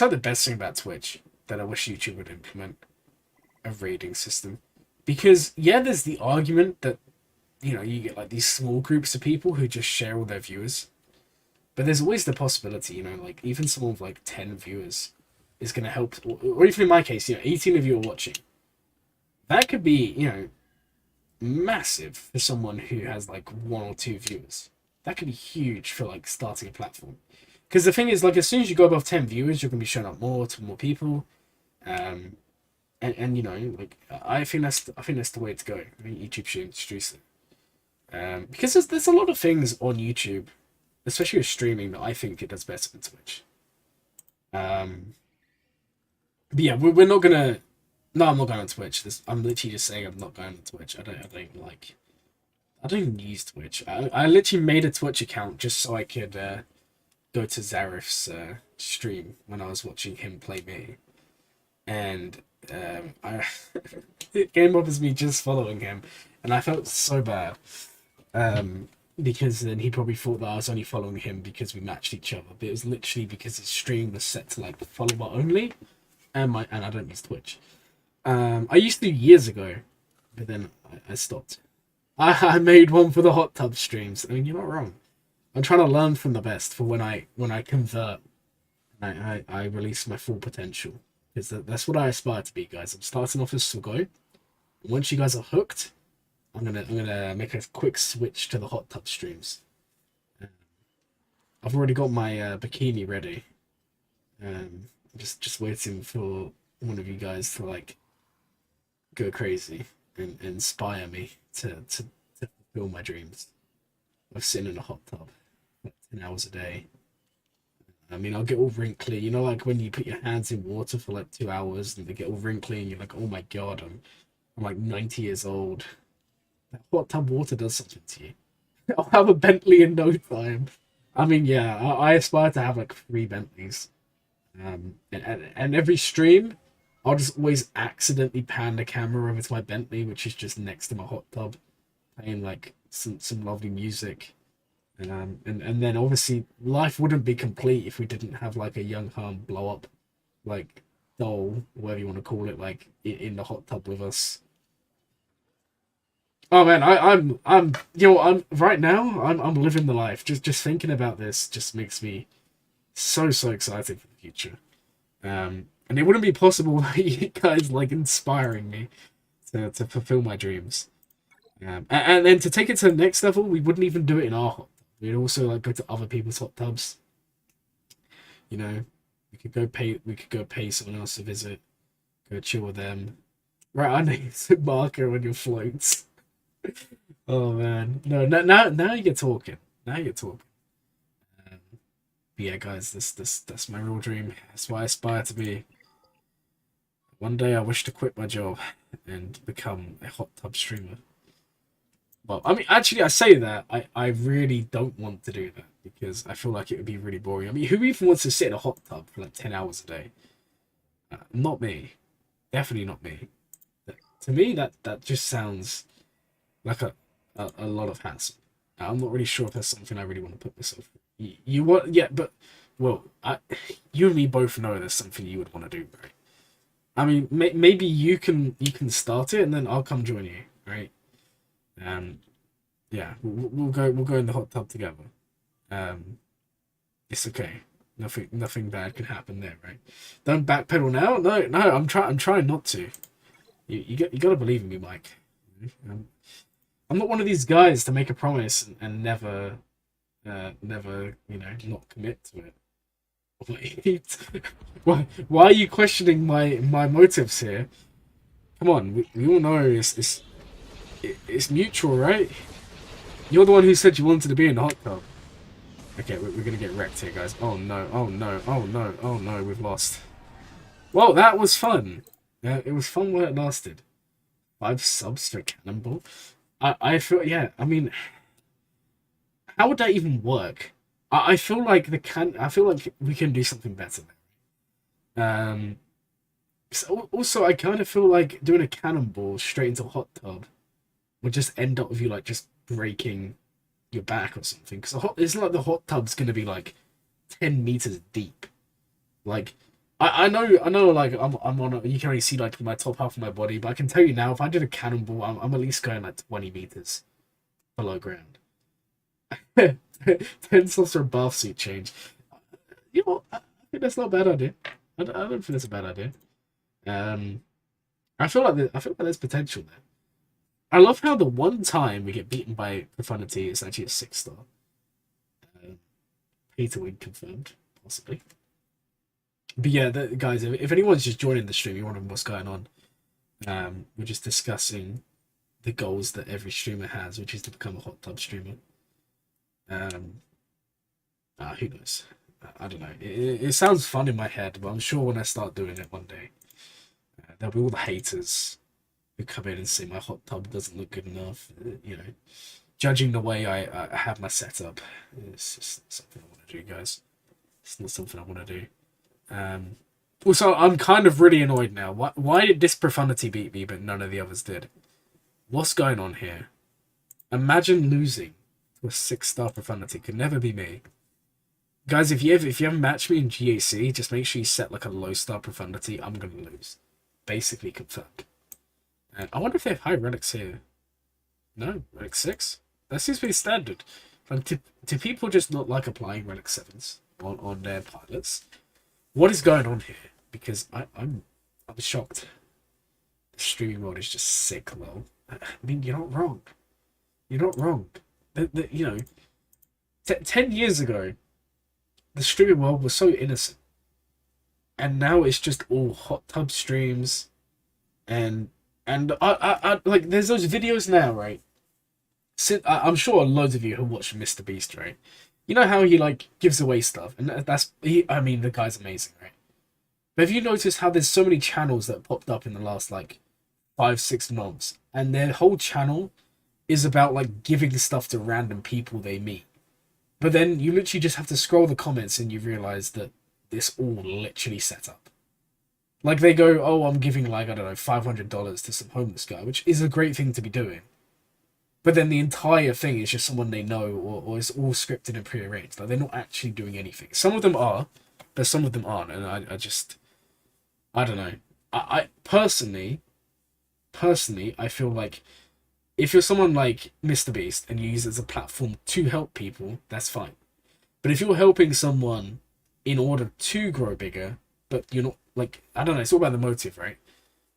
like the best thing about Twitch that I wish YouTube would implement a raiding system. Because yeah, there's the argument that you get like these small groups of people who just share all their viewers. But there's always the possibility, like even someone with like 10 viewers is going to help, or even in my case, 18 of you are watching. That could be, massive for someone who has like 1 or 2 viewers. That could be huge for like starting a platform. Because the thing is, like, as soon as you go above 10 viewers, you're gonna be showing up more to more people. Um, and you know, like, I think that's the way to go. I think YouTube should introduce it. Because there's a lot of things on YouTube, especially with streaming, that I think it does better than Twitch. Um, but yeah, we're not gonna. No, I'm not going on Twitch. I'm literally just saying I'm not going on Twitch. I don't even use Twitch. I literally made a Twitch account just so I could go to Zarif's stream when I was watching him play me, and I it came up as me just following him, and I felt so bad. Because then he probably thought that I was only following him because we matched each other, but it was literally because his stream was set to like follower only, and I don't use Twitch. I used to years ago, but then I stopped. I made one for the hot tub streams. I mean, you're not wrong. I'm trying to learn from the best for when I convert. I release my full potential, because that's what I aspire to be, guys. I'm starting off as Sugo. Once you guys are hooked, I'm gonna make a quick switch to the hot tub streams. I've already got my bikini ready. Just waiting for one of you guys to like go crazy and inspire me to fulfill my dreams of sitting in a hot tub for 10 hours a day. I mean, I'll get all wrinkly. You know, like when you put your hands in water for like 2 hours and they get all wrinkly and you're like, oh my god, I'm like 90 years old. That hot tub water does something to you. I'll have a Bentley in no time. I mean, yeah, I aspire to have like 3 Bentleys. And every stream, I'll just always accidentally pan the camera over to my Bentley, which is just next to my hot tub, playing like some lovely music. And then obviously life wouldn't be complete if we didn't have like a young harm blow up like doll, whatever you want to call it, like in the hot tub with us. Oh man, I'm you know I'm right now I'm living the life. Just thinking about this just makes me so excited for the future. And it wouldn't be possible without you guys like inspiring me to fulfill my dreams. And then to take it to the next level, we wouldn't even do it in our hot tub. We'd also like go to other people's hot tubs. You know, we could go pay someone else to visit, go chill with them. Right, I need some marker on your floats. Oh man, no, now you're talking. Now you're talking. Um, but yeah, guys, that's my real dream. That's what I aspire to be. One day, I wish to quit my job and become a hot tub streamer. Well, I mean, actually, I say that I really don't want to do that because I feel like it would be really boring. I mean, who even wants to sit in a hot tub for like 10 hours a day? Not me. Definitely not me. To me, that just sounds like a lot of hassle. I'm not really sure if that's something I really want to put myself. You want, yeah, but well, you and me both know there's something you would want to do, right? I mean, maybe you can start it and then I'll come join you, right? Um, yeah, we'll go in the hot tub together. Um, it's okay. Nothing bad can happen there, right? Don't backpedal now. No, I'm trying not to. You got to believe in me, Mike. Um, I'm not one of these guys to make a promise and never not commit to it. Wait, why are you questioning my motives here? Come on, we all know it's mutual, right? You're the one who said you wanted to be in the hot tub. Okay, we're gonna get wrecked here, guys. Oh no, oh no, oh no, oh no, we've lost. Well, that was fun. It was fun while it lasted. 5 subs for Cannonball. I feel, yeah. I mean, how would that even work? I feel like I feel like we can do something better. Um. So also, I kind of feel like doing a cannonball straight into a hot tub would just end up with you like just breaking your back or something. Because it's not like the hot tub's gonna be like 10 meters deep. Like I know like I'm on you can only see like my top half of my body, but I can tell you now if I did a cannonball, I'm at least going like 20 meters below ground. 10 slots for a bath suit change. You know, I think that's not a bad idea. I don't think that's a bad idea. Um, I feel like there's potential there. I love how the one time we get beaten by Profanity is actually a 6 star. Uh, Peter Wing confirmed, possibly. But yeah, guys, if anyone's just joining the stream, you're wondering what's going on. We're just discussing the goals that every streamer has, which is to become a hot tub streamer. Who knows? I don't know. It sounds fun in my head, but I'm sure when I start doing it one day, there'll be all the haters who come in and say my hot tub doesn't look good enough. You know, judging the way I have my setup, it's just not something I want to do, guys. It's not something I want to do. Also, I'm kind of really annoyed now. Why did this profundity beat me, but none of the others did? What's going on here? Imagine losing to a 6-star profundity. Could never be me. Guys, if you haven't matched me in GAC, just make sure you set like a low star profundity. I'm gonna lose. Basically confirmed. And I wonder if they have high relics here. No, relic 6? That seems to be standard. Like, do people just not like applying relic 7s on their pilots? What is going on here? Because I'm shocked. The streaming mode is just sick, lol. I mean, you're not wrong. You're not wrong. You know, 10 years ago, the streaming world was so innocent, and now it's just all hot tub streams, and I like there's those videos now, right? I'm sure loads of you have watched Mr. Beast, right? You know how he like gives away stuff, and I mean, the guy's amazing, right? But have you noticed how there's so many channels that popped up in the last like 5-6 months, and their whole channel is about like giving stuff to random people they meet. But then you literally just have to scroll the comments and you realize that this all literally set up. Like they go, oh, I'm giving like, I don't know, $500 to some homeless guy, which is a great thing to be doing. But then the entire thing is just someone they know, or it's all scripted and prearranged. Like they're not actually doing anything. Some of them are, but some of them aren't. And I don't know. I personally, I feel like if you're someone like Mr. Beast and you use it as a platform to help people, that's fine. But if you're helping someone in order to grow bigger, but you're not, like, I don't know, it's all about the motive, right?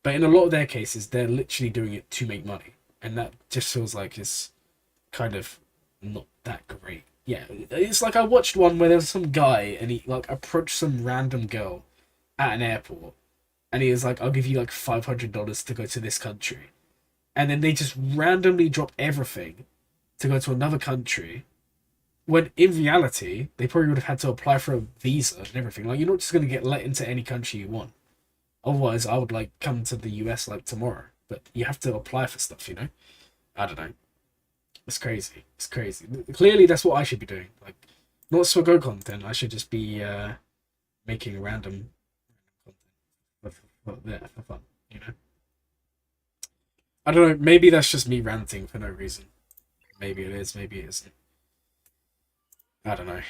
But in a lot of their cases, they're literally doing it to make money. And that just feels like it's kind of not that great. Yeah, it's like I watched one where there was some guy and he like approached some random girl at an airport. And he was like, I'll give you like $500 to go to this country. And then they just randomly drop everything to go to another country, when in reality they probably would have had to apply for a visa and everything. Like, you're not just going to get let into any country you want. Otherwise, I would like come to the US like tomorrow, but you have to apply for stuff, you know. I don't know. It's crazy. It's crazy. Clearly, that's what I should be doing. Like, not Swaggo content. I should just be making random content for fun, you know. I don't know, maybe that's just me ranting for no reason. Maybe it is, maybe it isn't. I don't know.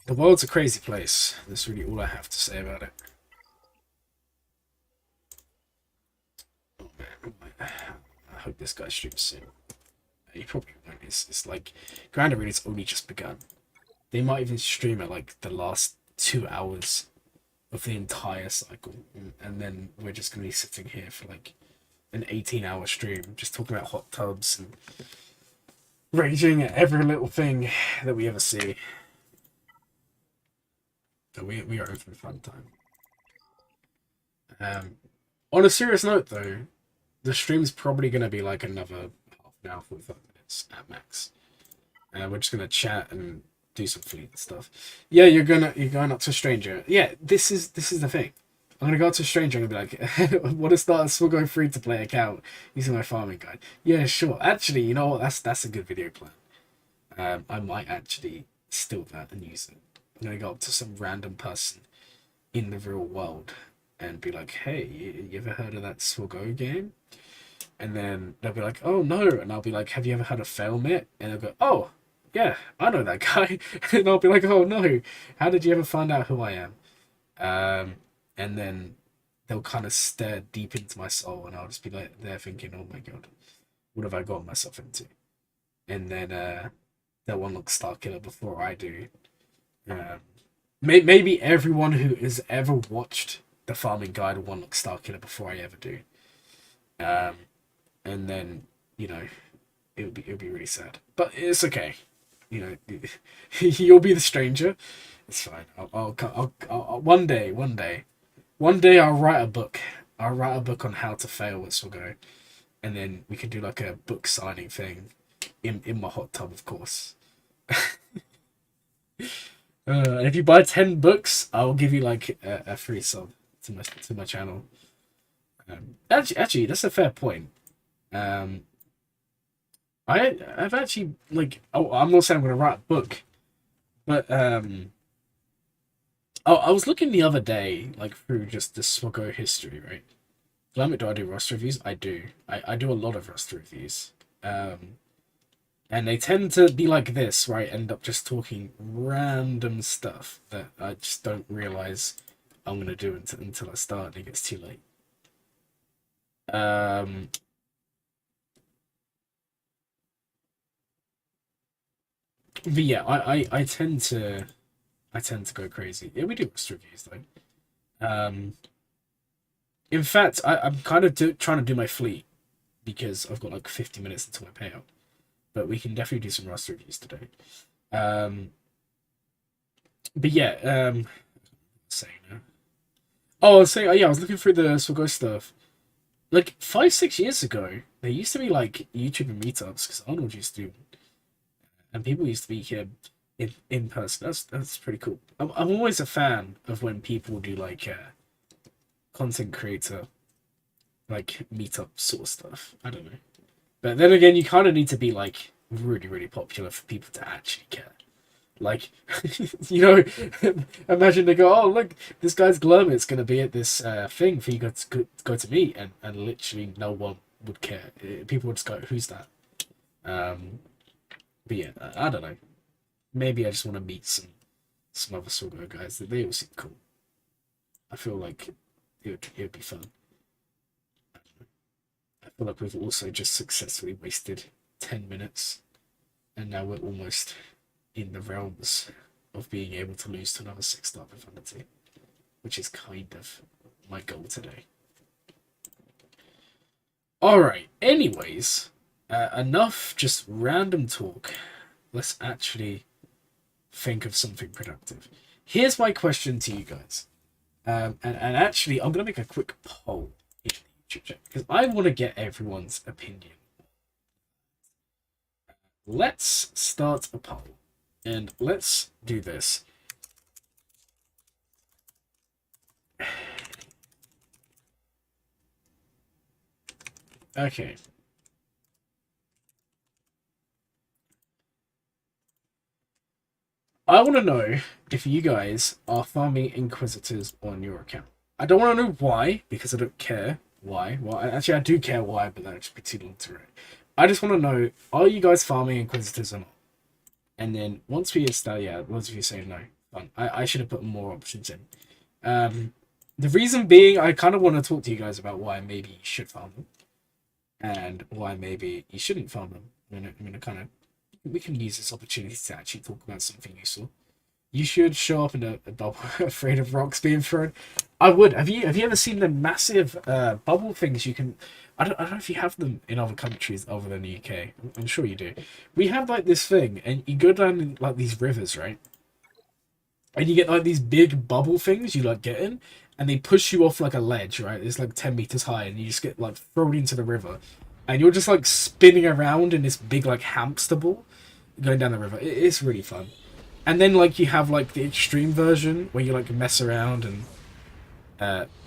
The world's a crazy place. That's really all I have to say about it. Oh man, I hope this guy streams soon. He probably won't. It's like, Grand Arena's only just begun. They might even stream at like the last 2 hours of the entire cycle, and then we're just going to be sitting here for like an 18-hour stream just talking about hot tubs and raging at every little thing that we ever see. So we are in for a fun time. On a serious note though, the stream's probably going to be like another half an hour, 45 minutes at max. We're just going to chat and do some fleet stuff. Yeah, you're going up to Stranger. Yeah, this is the thing. I'm gonna go up to Stranger and be like, "What is that? We'll go free to play account using my farming guide." Yeah, sure. Actually, you know what? That's a good video plan. I might actually steal that and use it. I'm gonna go up to some random person in the real world and be like, "Hey, you ever heard of that Swaggo game?" And then they'll be like, "Oh no," and I'll be like, "Have you ever heard of Failmit?" And they'll go, "Oh. Yeah, I know that guy." And I'll be like, "Oh no, how did you ever find out who I am?" And then they'll kind of stare deep into my soul, and I'll just be like there thinking, "Oh my god, what have I gotten myself into?" And then they'll unlock Starkiller before I do. Maybe everyone who has ever watched the farming guide will unlock Starkiller before I ever do. And then, you know, it would be really sad, but it's okay. you know, you'll be the stranger. It's fine. One day I'll write a book. I'll write a book on how to fail at Swaggo, and then we can do like a book signing thing in my hot tub, of course. And if you buy 10 books, I'll give you like a free sub to my channel. Actually, that's a fair point. Um, I've actually like I'm not saying I'm gonna write a book, but I was looking the other day like through just the Swaggo history, right? Glurmit, do I do Rust reviews? I do. I do a lot of Rust reviews. Um, and they tend to be like this, where I end up just talking random stuff that I just don't realize I'm gonna do until I start and it gets too late. Um, but yeah, I tend to go crazy. Yeah, we do Rust reviews though. In fact, I'm kind of trying to do my fleet because I've got like 50 minutes until my payout. But we can definitely do some Rust reviews today. Um, but yeah, saying now. Oh, I was saying, yeah, I was looking through the Swaggo stuff. Like 5, 6 years ago, there used to be like YouTube meetups because Arnold used to, and people used to be here in person. That's pretty cool. I'm always a fan of when people do like content creator like meetup sort of stuff. I don't know. But then again, you kind of need to be like really, really popular for people to actually care. Like, you know, imagine they go, "Oh, look, this guy's Glurmit's going to be at this thing for you guys to go to meet," and literally no one would care. People would just go, "Who's that?" Um, but yeah, I don't know. Maybe I just want to meet some other Swaggo guys. They all seem cool. I feel like it would be fun. I feel like we've also just successfully wasted 10 minutes, and now we're almost in the realms of being able to lose to another 6-star Profanity, which is kind of my goal today. Alright, anyways, enough just random talk. Let's actually think of something productive. Here's my question to you guys. And actually, I'm going to make a quick poll in the YouTube chat because I want to get everyone's opinion. Let's start a poll. And let's do this. Okay. I want to know if you guys are farming Inquisitors on your account. I don't want to know why, because I don't care why. Well, actually, I do care why, but that would just be too long to read. I just want to know, are you guys farming Inquisitors or not? And then once we establish, yeah, once you say no, fun. I should have put more options in. The reason being, I kind of want to talk to you guys about why maybe you should farm them, and why maybe you shouldn't farm them. I'm gonna kind of, we can use this opportunity to actually talk about something useful. You should show up in a bubble afraid of rocks being thrown. I would. Have you ever seen the massive bubble things you can? I don't know if you have them in other countries other than the UK. I'm sure you do. We have like this thing, and you go down in like these rivers, right? And you get like these big bubble things you like get in, and they push you off like a ledge, right? It's like 10 meters high, and you just get like thrown into the river, and you're just like spinning around in this big like hamster ball going down the river. It's really fun. And then like you have like the extreme version where you like mess around and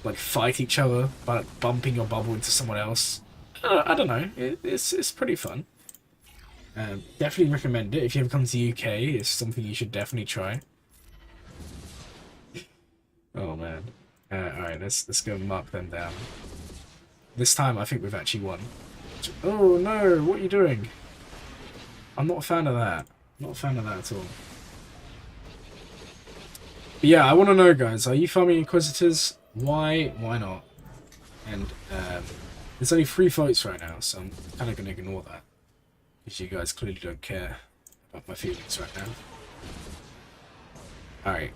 like fight each other by like, bumping your bubble into someone else. I don't know. It's pretty fun. Definitely recommend it if you ever come to the UK. It's something you should definitely try. Oh man. All right, let's go mark them down. This time I think we've actually won. Oh no! What are you doing? I'm not a fan of that. Not a fan of that at all. But yeah, I want to know, guys. Are you farming Inquisitors? Why? Why not? And there's only 3 votes right now, so I'm kind of going to ignore that. Because you guys clearly don't care about my feelings right now. Alright.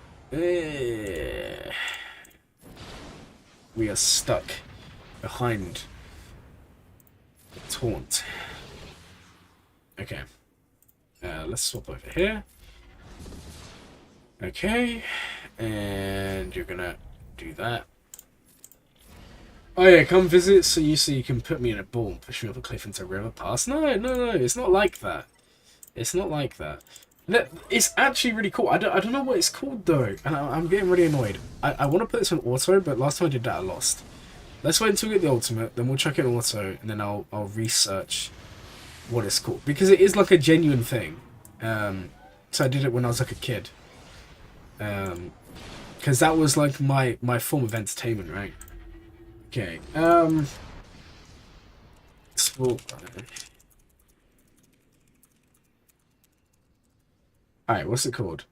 We are stuck behind the taunt. Okay. Let's swap over here. Okay, and you're gonna do that. Oh yeah, come visit so you can put me in a ball and push me off a cliff into a river pass. No, it's not like that. It's not like that. It's actually really cool. I don't know what it's called though, and I'm getting really annoyed. I want to put this on auto, but last time I did that I lost. Let's wait until we get the ultimate, then we'll check it on auto, and then I'll research what it's called, because it is like a genuine thing. So I did it when I was like a kid. Because that was like my form of entertainment, right? Okay. Alright, what's it called?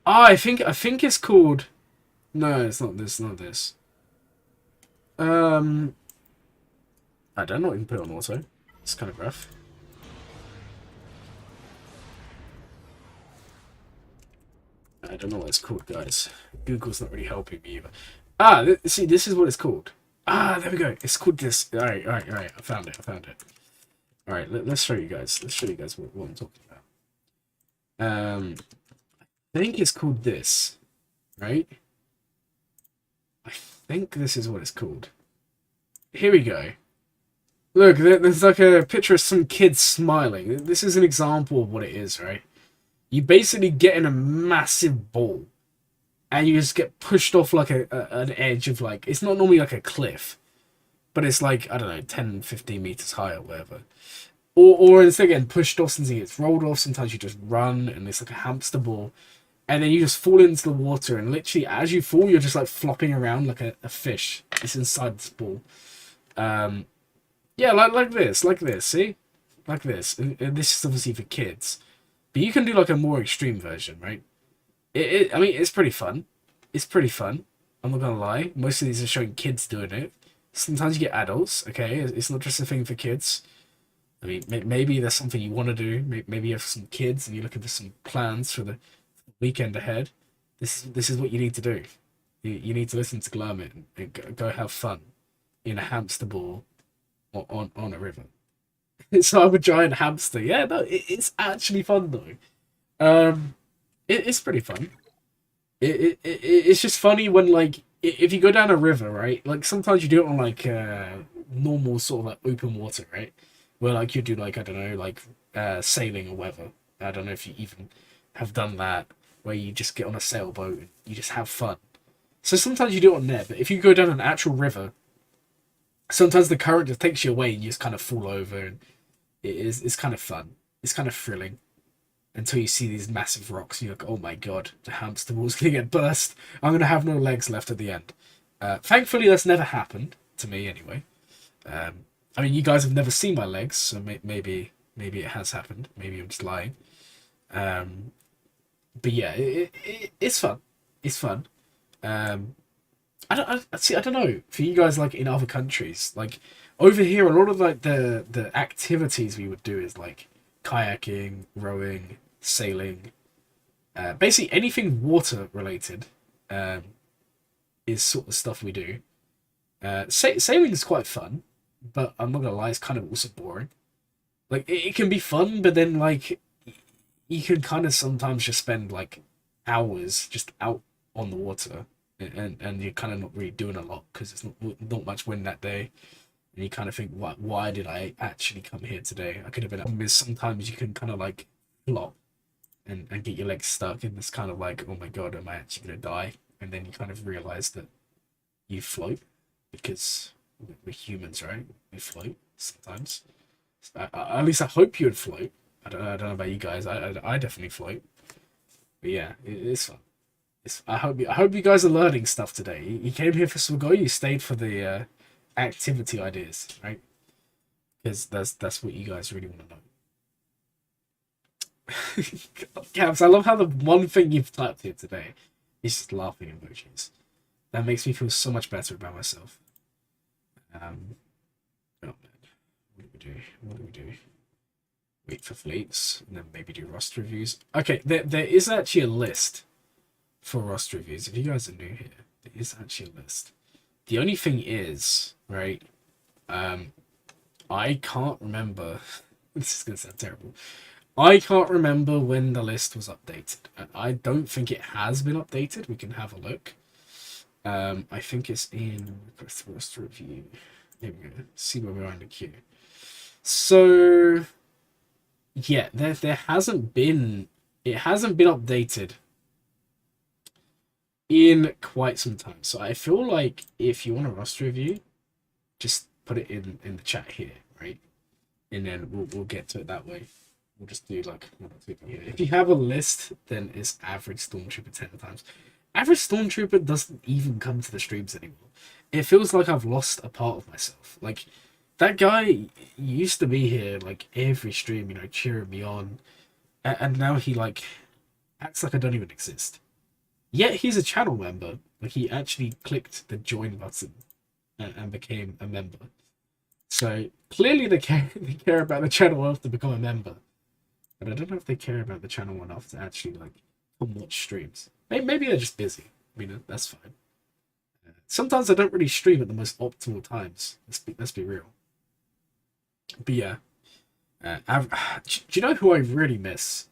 Oh, I think it's called. No, it's not this. Not this. Um, I don't know. What you can put it on auto. It's kind of rough. I don't know what it's called, guys. Google's not really helping me either. Ah, see, this is what it's called. Ah, there we go. It's called this. All right. I found it. All right, let's show you guys. Let's show you guys what I'm talking about. I think it's called this, right? I think this is what it's called. Here we go. Look, there's like a picture of some kids smiling. This is an example of what it is, right? You basically get in a massive ball, and you just get pushed off like an edge of like, it's not normally like a cliff, but it's like, I don't know, 10, 15 meters high or whatever. Or instead of getting pushed off, sometimes it gets rolled off, sometimes you just run, and it's like a hamster ball. And then you just fall into the water, and literally as you fall, you're just like flopping around like a fish. It's inside this ball. Yeah, like this, see? Like this. And this is obviously for kids. But you can do like a more extreme version, right? I mean, it's pretty fun. It's pretty fun. I'm not gonna lie. Most of these are showing kids doing it. Sometimes you get adults, okay? It's not just a thing for kids. I mean, maybe there's something you want to do. Maybe you have some kids and you're looking for some plans for the weekend ahead. This is what you need to do. You need to listen to Glurmit and go have fun in a hamster ball on a river. So I'm a giant hamster. Yeah, no, it's actually fun though. It's pretty fun. It's just funny when like if you go down a river, right? Like sometimes you do it on like normal sort of like open water, right? Where like you do like I don't know like sailing or whatever. I don't know if you even have done that where you just get on a sailboat and you just have fun. So sometimes you do it on there, but if you go down an actual river, sometimes the current just takes you away and you just kind of fall over, and it's kind of fun. It's kind of thrilling until you see these massive rocks and you're like, oh my god, the hamster wall's gonna get burst. I'm gonna have no legs left at the end. Thankfully, that's never happened to me anyway. I mean, you guys have never seen my legs, so maybe it has happened. Maybe I'm just lying. But yeah, it's fun. It's fun. I don't know for you guys like in other countries like over here a lot of like the activities we would do is like kayaking, rowing, sailing, basically anything water related is sort of stuff we do. Sailing is quite fun, but I'm not gonna lie, it's kind of also boring. Like it can be fun, but then like you can kind of sometimes just spend like hours just out on the water, and you're kind of not really doing a lot because it's not much wind that day, and you kind of think, why did I actually come here today? I could have been. Sometimes you can kind of like flop and get your legs stuck, and it's kind of like, oh my god, am I actually gonna die? And then you kind of realize that you float because we're humans, right? We float sometimes. At least I hope you'd float. I don't know about you guys. I definitely float. But yeah, it's fun. I hope you guys are learning stuff today. You came here for some go. You stayed for the activity ideas, right? Because that's what you guys really want to know. Cabs, I love how the one thing you've typed here today is just laughing emojis. That makes me feel so much better about myself. Oh man, what do we do? What do we do? Wait for fleets, and then maybe do roster reviews. Okay, there is actually a list for roster reviews. If you guys are new here, there is actually a list. The only thing is, right, I can't remember This is gonna sound terrible. I can't remember when the list was updated. I don't think it has been updated. We can have a look. I think it's in request review. Here we go. See where we are in the queue. So yeah, there hasn't been, it hasn't been updated in quite some time. So I feel like if you want a roster review, just put it in the chat here, right? And then we'll get to it that way. We'll just do like one or two here. If you have a list, then it's average Stormtrooper 10 times. Average Stormtrooper doesn't even come to the streams anymore. It feels like I've lost a part of myself. Like, that guy used to be here like every stream, you know, cheering me on, and now he like acts like I don't even exist. Yet he's a channel member. Like, he actually clicked the join button and became a member. So clearly they care about the channel enough to become a member. But I don't know if they care about the channel enough to actually like come watch streams. Maybe they're just busy. I mean, that's fine. Sometimes I don't really stream at the most optimal times. Let's be real. But yeah, do you know who I really miss?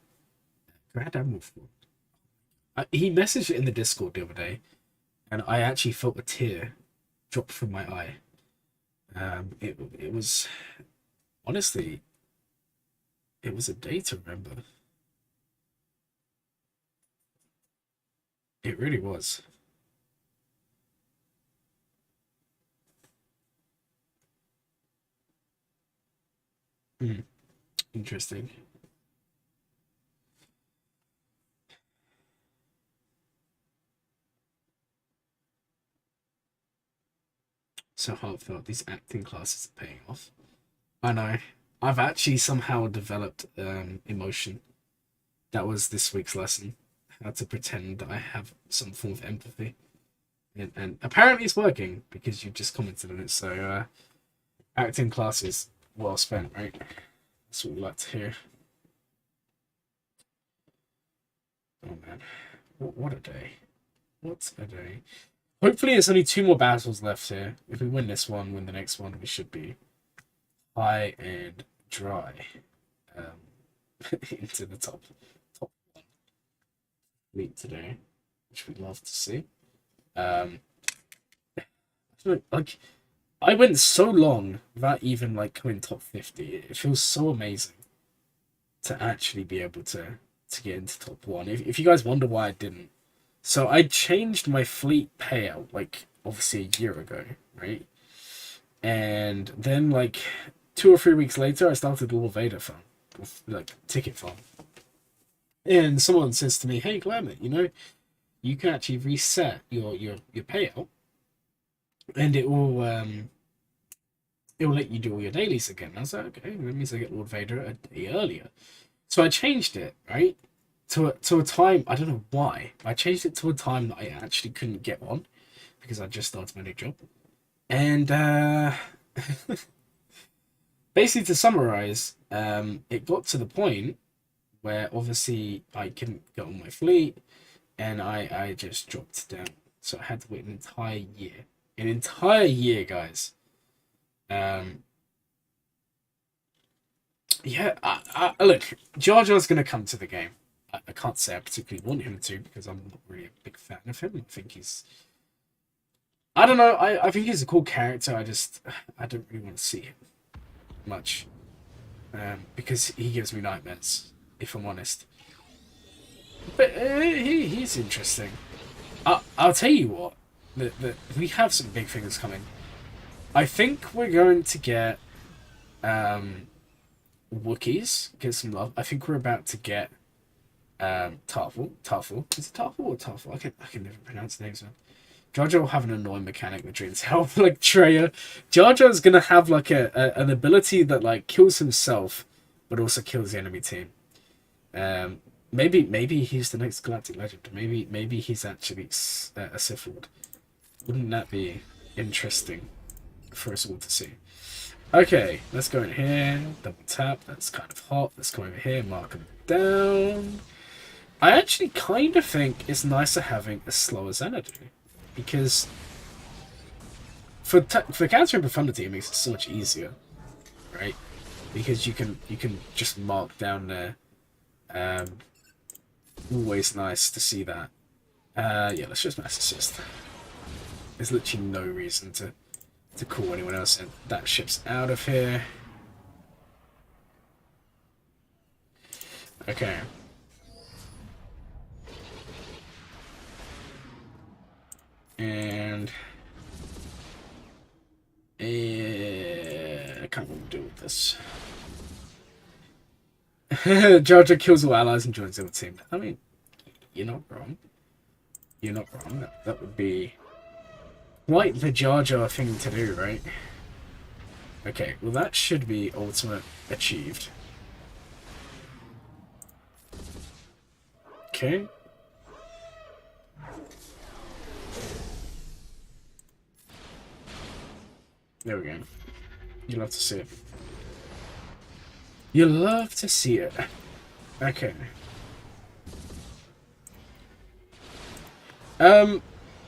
Grand Admiral Ford. He messaged in the Discord the other day, and I actually felt a tear drop from my eye. It was honestly, it was a day to remember. It really was. Interesting. So heartfelt. These acting classes are paying off. I know. I've actually somehow developed emotion. That was this week's lesson. How to pretend that I have some form of empathy. And apparently it's working because you just commented on it. So acting classes well spent, right? That's what we like to hear. Oh man. What a day. What a day. Hopefully it's only 2 more battles left here. If we win this one, win the next one, we should be high and dry into the top 1 league today, which we'd love to see. Like, I went so long without even like going top 50. It feels so amazing to actually be able to get into top 1. If you guys wonder why I didn't, so I changed my fleet payout like obviously a year ago, right? And then like 2 or 3 weeks later, I started the Lord Vader farm, like ticket farm. And someone says to me, "Hey, Glurmit, you know, you can actually reset your payout, and it will let you do all your dailies again." I was like, "Okay, that means I get Lord Vader a day earlier." So I changed it, right, to a time, I don't know why. I changed it to a time that I actually couldn't get on because I just started my new job. And basically, to summarize, it got to the point where obviously I couldn't get on my fleet, and I just dropped down. So I had to wait an entire year. An entire year, guys. Yeah, look, Jar Jar's going to come to the game. I can't say I particularly want him to because I'm not really a big fan of him. I think he's... I don't know, I think he's a cool character. I don't really want to see him much. Because he gives me nightmares, if I'm honest. But he's interesting. I'll tell you what, we have some big things coming. I think we're going to get Wookiees, get some love. I think we're about to get Tarful. Is it Tarful or Tarful? I can never pronounce names, man. Jar Jar will have an annoying mechanic that drains health like Treya. Jar Jar's gonna have like an ability that like kills himself, but also kills the enemy team. Maybe he's the next Galactic Legend. Maybe he's actually a Sith Lord. Wouldn't that be interesting for us all to see? Okay, let's go in here. Double tap. That's kind of hot. Let's go over here. Mark them down. I actually kind of think it's nicer having a slower Xanadu. Because for counter and profundity, it makes it so much easier, right? because you can just mark down there. Always nice to see that. Yeah, let's just mass assist. There's literally no reason to call anyone else in. That ship's out of here. Okay. And I can't really deal with this. Jar Jar kills all allies and joins the other team. I mean, you're not wrong. You're not wrong. That would be quite the Jar Jar thing to do, right? Okay, well that should be ultimate achieved. Okay. There we go. You love to see it. You love to see it. Okay.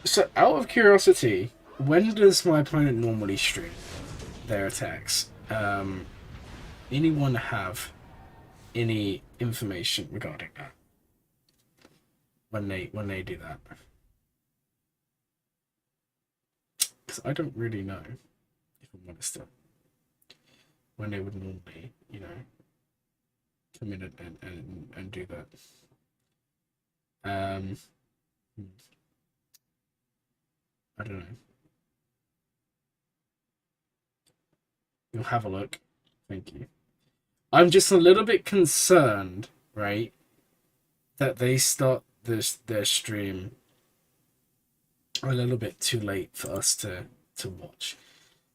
So out of curiosity, when does my opponent normally stream their attacks? Anyone have any information regarding that? When they do that? Because I don't really know, if I'm honest. When they would normally, come in and do that. I don't know. You'll have a look. Thank you. I'm just a little bit concerned, right, that they start their stream a little bit too late for us to watch.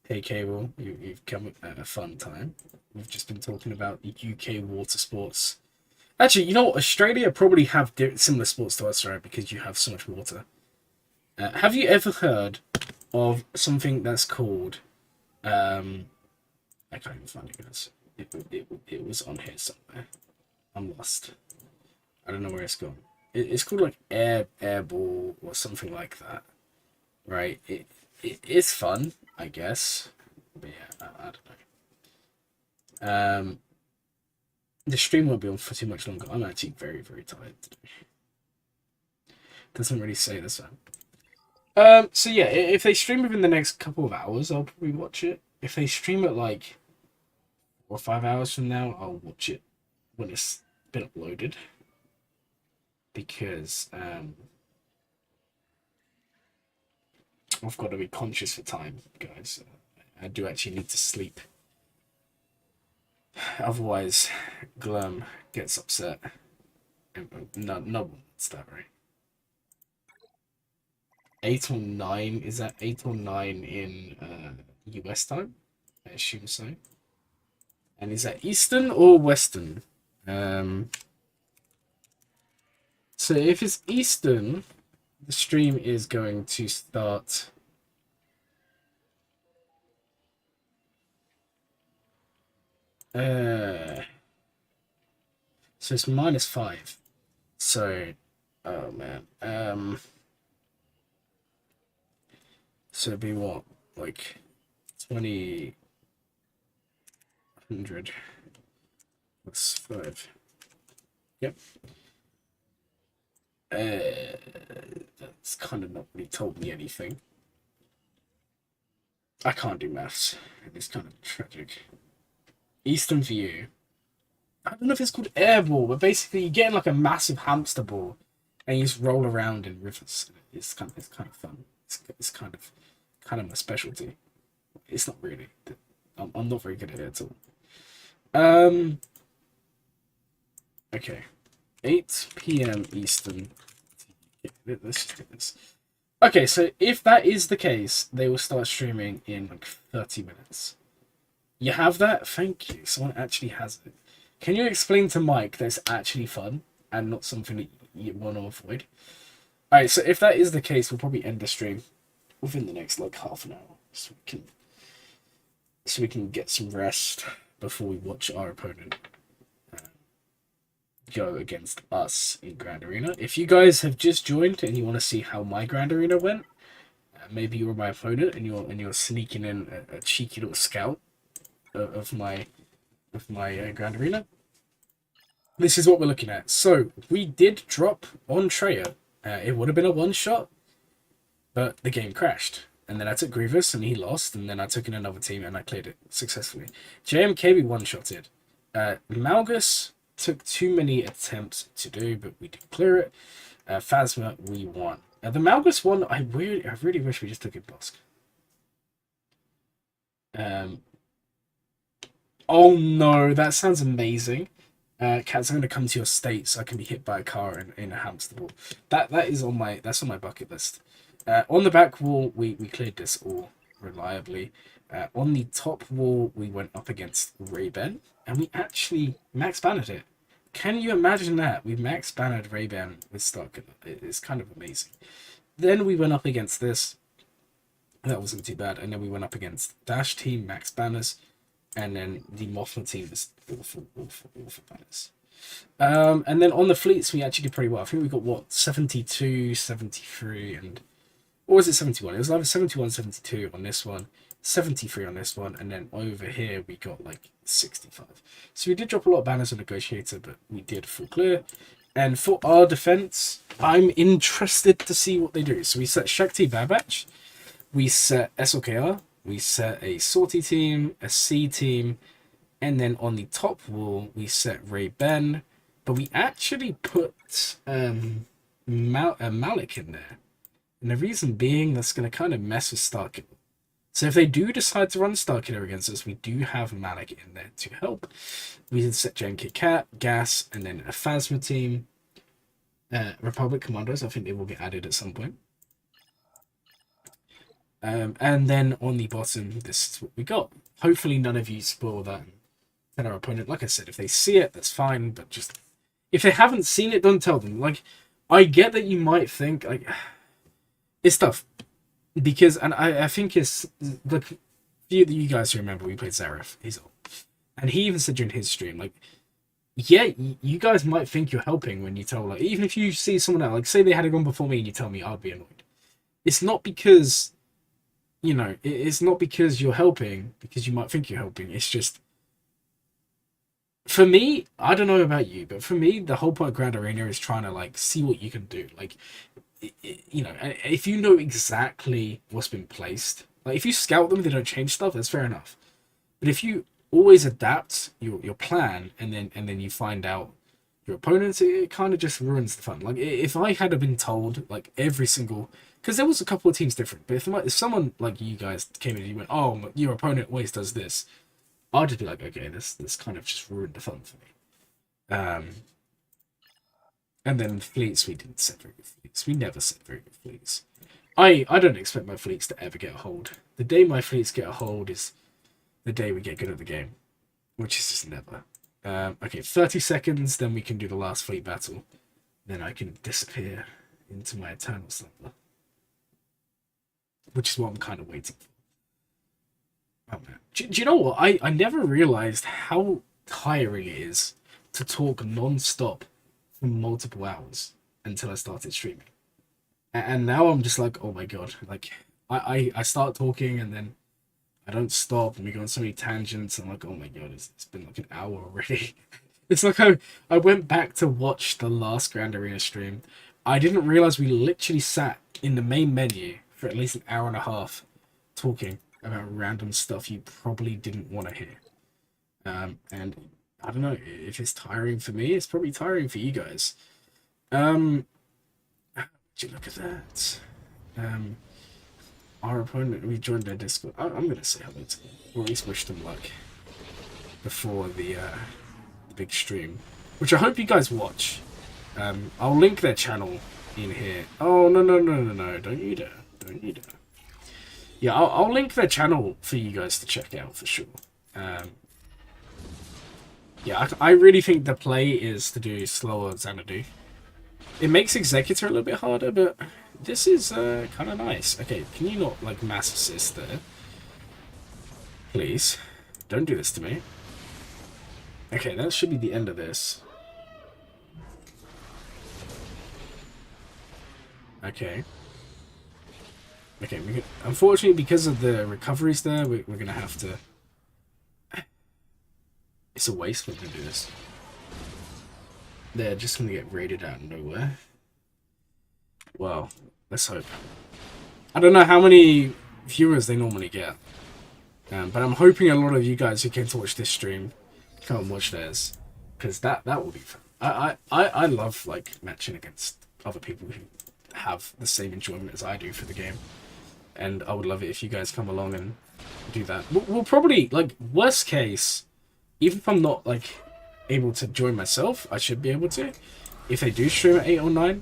Hey Cable, you've come at a fun time. We've just been talking about UK water sports. Actually, you know what? Australia probably have similar sports to us, right? Because you have so much water. Have you ever heard of something that's called... I can't even find it, guys. It was on here somewhere. I'm lost. I don't know where it's gone. It's called like airball or something like that, right? It's fun, I guess, but yeah, I don't know. The stream won't be on for too much longer. I'm actually very, very tired today. Doesn't really say this one. So yeah, if they stream within the next couple of hours, I'll probably watch it. If they stream it like 4 or 5 hours from now, I'll watch it when it's been uploaded. Because I've got to be conscious for time, guys. I do actually need to sleep. Otherwise, Glurm gets upset. No one wants that, right? 8 or 9? Is that 8 or 9 in US time? I assume so. And is that Eastern or Western? So if it's Eastern, the stream is going to start... so it's -5. So, oh man. So it'd be what? Like 2000 plus 5. Yep. That's kind of not really told me anything. I can't do maths. It's kind of tragic. Eastern view. I don't know if it's called airball, but basically you get in like a massive hamster ball and you just roll around in rivers. It's kind of fun. It's kind of my specialty. It's not really. I'm not very good at it at all. Okay. 8 p.m. Eastern. Let's just do this. Okay, so if that is the case, they will start streaming in like 30 minutes. You have that? Thank you. Someone actually has it. Can you explain to Mike that it's actually fun and not something that you want to avoid? Alright, so if that is the case, we'll probably end the stream within the next like half an hour. So we can get some rest before we watch our opponent go against us in Grand Arena. If you guys have just joined and you want to see how my Grand Arena went, maybe you're my opponent and you're sneaking in a cheeky little scout of my of my Grand Arena. This is what we're looking at. So we did drop on Treya. It would have been a one shot, but the game crashed. And then I took Grievous and he lost, and then I took in another team and I cleared it successfully. JMK we one-shotted. Malgus took too many attempts to do, but we did clear it. Phasma we won. The Malgus one, I really wish we just took it Bosk. Oh no, that sounds amazing. Cats, I'm gonna come to your state so I can be hit by a car in a hamster ball. That's on my bucket list. On the back wall, we cleared this all reliably. On the top wall, we went up against Ray-Ben, and we actually max banned it. Can you imagine that? We max banned Ray-Ben with Starkiller. It's kind of amazing. Then we went up against this. That wasn't too bad. And then we went up against Dash Team, max banners. And then the Mothma team was awful banners. And then on the fleets, we actually did pretty well. I think we got, what, 72, 73, and... Or was it 71? It was either 71, 72 on this one, 73 on this one, and then over here we got like 65. So we did drop a lot of banners on Negotiator, but we did full clear. And for our defense, I'm interested to see what they do. So we set Shakti Babach, we set SLKR, we set a Sortie team, a C team, and then on the top wall we set Ray-Ben, but we actually put Malik in there. And the reason being, that's going to kind of mess with Starkiller. So if they do decide to run Starkiller against us, we do have Malik in there to help. We did set JMK Cat, Gas, and then a Phasma team. Republic Commandos, I think they will get added at some point. And then on the bottom, this is what we got. Hopefully none of you spoil that and tell our opponent. Like I said, if they see it, that's fine. But just, if they haven't seen it, don't tell them. Like, I get that you might think, like... It's tough because, and I think it's the few that you guys remember we played Zareth. And he even said during his stream, like, yeah, you guys might think you're helping when you tell, like, even if you see someone else, like, say they had it gone before me and you tell me, I'd be annoyed. It's not because, you know, it's not because you're helping because you might think you're helping. It's just, for me, I don't know about you, but for me, the whole point of Grand Arena is trying to, like, see what you can do. Like, you know, if you know exactly what's been placed, like if you scout them, they don't change stuff. That's fair enough. But if you always adapt your plan, and then you find out your opponents, it kind of just ruins the fun. Like if I had been told like every single, because there was a couple of teams different, but if someone like you guys came in and you went, oh, your opponent always does this, I'd just be like, okay, this kind of just ruined the fun for me. And then fleets, we didn't set very good fleets. We never set very good fleets. I don't expect my fleets to ever get a hold. The day my fleets get a hold is the day we get good at the game, which is just never. Okay, 30 seconds, then we can do the last fleet battle. Then I can disappear into my eternal slumber, which is what I'm kind of waiting for. Oh man, do you know what? I never realized how tiring it is to talk non-stop for multiple hours until I started streaming. And now I'm just like, oh my god, like I start talking and then I don't stop and we go on so many tangents. I'm like, oh my god, it's been like an hour already. It's like I went back to watch the last Grand Arena stream. I didn't realize we literally sat in the main menu for at least an hour and a half talking about random stuff you probably didn't want to hear. And I don't know if it's tiring for me. It's probably tiring for you guys. Would you look at that? Our opponent, we joined their Discord. I'm gonna say hello to them, or at least wish them luck before the big stream, which I hope you guys watch. I'll link their channel in here. Oh no! Don't you dare! Don't you dare! Yeah, I'll link their channel for you guys to check out for sure. Yeah, I really think the play is to do slower Xanadu. It makes Executor a little bit harder, but this is kind of nice. Okay, can you not, like, mass assist there? Please. Don't do this to me. Okay, that should be the end of this. Okay. Okay, unfortunately, because of the recoveries there, we're going to have to... It's a waste when they do this. They're just gonna get raided out of nowhere. Well, let's hope. I don't know how many viewers they normally get. But I'm hoping a lot of you guys who came to watch this stream come and watch theirs. Because that will be fun. I love like matching against other people who have the same enjoyment as I do for the game. And I would love it if you guys come along and do that. We'll probably, like, worst case, even if I'm not like able to join myself, I should be able to. If they do stream at 8 or 9,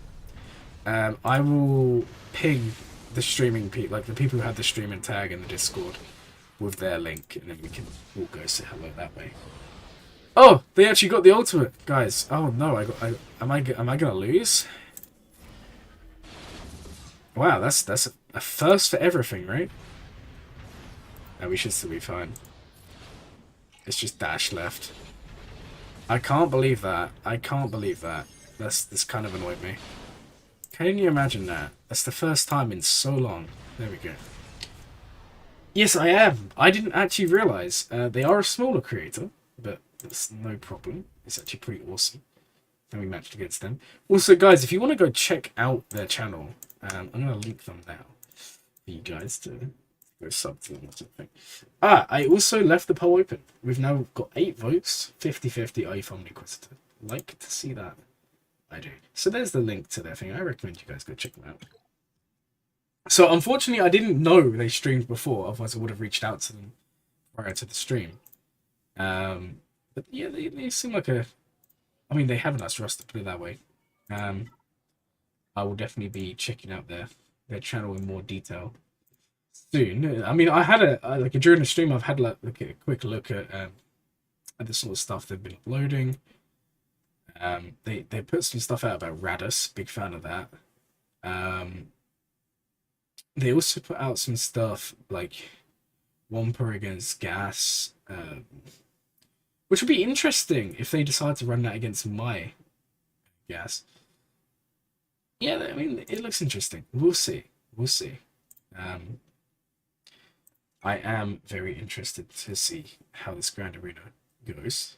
I will ping the streaming people, like the people who have the streaming tag in the Discord, with their link, and then we can all go say hello that way. Oh, they actually got the ultimate, guys. Oh no, am I gonna lose? Wow, that's a first for everything, right? No, we should still be fine. It's just dash left. I can't believe that. I can't believe that. This kind of annoyed me. Can you imagine that? That's the first time in so long. There we go. Yes, I am. I didn't actually realise. They are a smaller creator, but that's no problem. It's actually pretty awesome. And we matched against them. Also, guys, if you want to go check out their channel, I'm going to link them now for you guys to go sub to them or something. I also left the poll open. We've now got 8 votes, 50-50 iPhone Inquisitor. Like to see that? I do. So there's the link to their thing. I recommend you guys go check them out. So unfortunately, I didn't know they streamed before. Otherwise, I would have reached out to them prior to the stream. But yeah, they seem like a... I mean, they have a nice roster, put it that way. I will definitely be checking out their channel in more detail soon. I mean, I had like during the stream, I've had like a quick look at the sort of stuff they've been uploading. They put some stuff out about Radus, big fan of that. They also put out some stuff like Wampa against Gas, which would be interesting if they decide to run that against my Gas. Yeah, I mean, it looks interesting. We'll see. We'll see. I am very interested to see how this Grand Arena goes.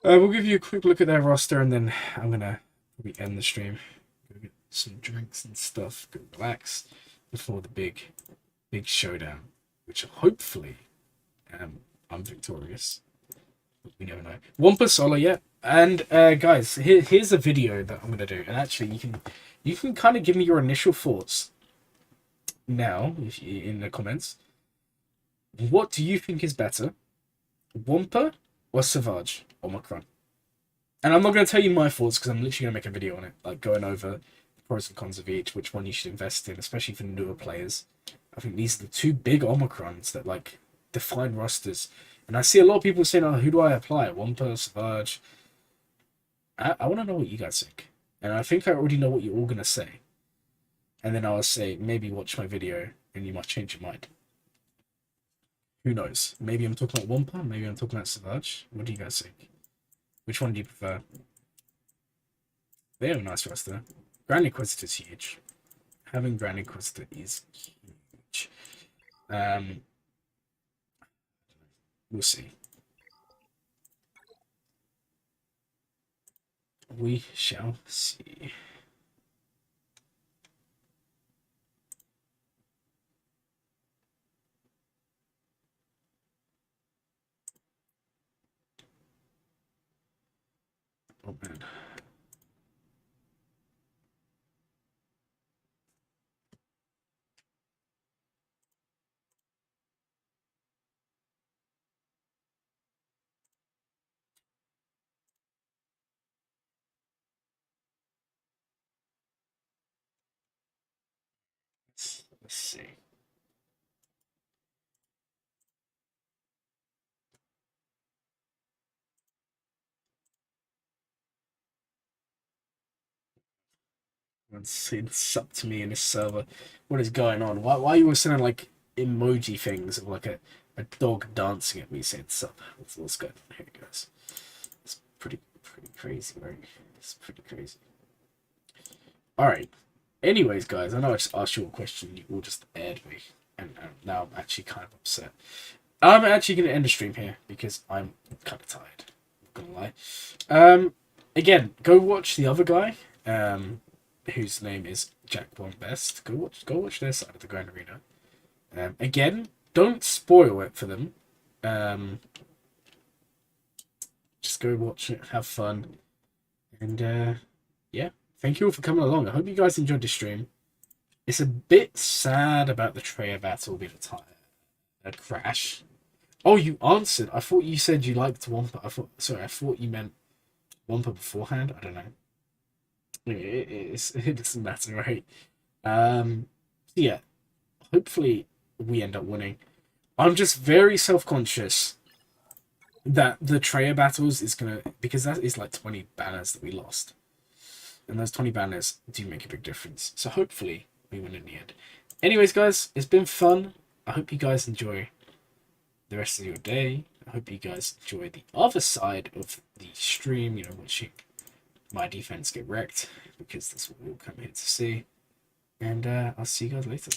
We'll give you a quick look at their roster, and then I'm gonna probably end the stream. Go get some drinks and stuff. Go relax before the big showdown, which hopefully I'm victorious. But we never know. Wampa solo, yeah. And guys, here's a video that I'm gonna do, and actually you can kind of give me your initial thoughts now if you, in the comments. What do you think is better, Wampa or Savage Omicron? And I'm not going to tell you my thoughts because I'm literally going to make a video on it, like going over the pros and cons of each, which one you should invest in, especially for newer players. I think these are the 2 big Omicrons that like define rosters. And I see a lot of people saying, "Oh, who do I apply? Wampa, Savage?" I want to know what you guys think, and I think I already know what you're all going to say. And then I'll say, maybe watch my video, and you might change your mind. Who knows? Maybe I'm talking about Wampa, maybe I'm talking about Savage. What do you guys think? Which one do you prefer? They have a nice roster. Grand Inquisitor is huge. Having Grand Inquisitor is huge. We'll see. We shall see. Oh man. Let's see. It's up to me in this server. What is going on? Why are you all sending like emoji things of like a dog dancing at me saying sup? What's going on here, guys? It's pretty crazy, right? It's pretty crazy. Alright. Anyways, guys, I know I just asked you a question, you all just aired me, and now I'm actually kind of upset. I'm actually going to end the stream here because I'm kind of tired. Not gonna lie. Again, go watch the other guy, whose name is Jack One Best. Go watch their side of the Grand Arena. Again, don't spoil it for them. Just go watch it, have fun, and yeah. Thank you all for coming along. I hope you guys enjoyed the stream. It's a bit sad about the Treya battle being a crash. Oh, you answered. I thought you said you liked Wampa. I thought you meant Wampa beforehand. I don't know. It doesn't matter, right? So yeah. Hopefully we end up winning. I'm just very self-conscious that the Treya battles is gonna, because that is like 20 banners that we lost, and those 20 banners do make a big difference. So hopefully we win in the end. Anyways, guys, it's been fun. I hope you guys enjoy the rest of your day. I hope you guys enjoy the other side of the stream, you know, watching my defense get wrecked, because that's what we'll come here to see. And I'll see you guys later.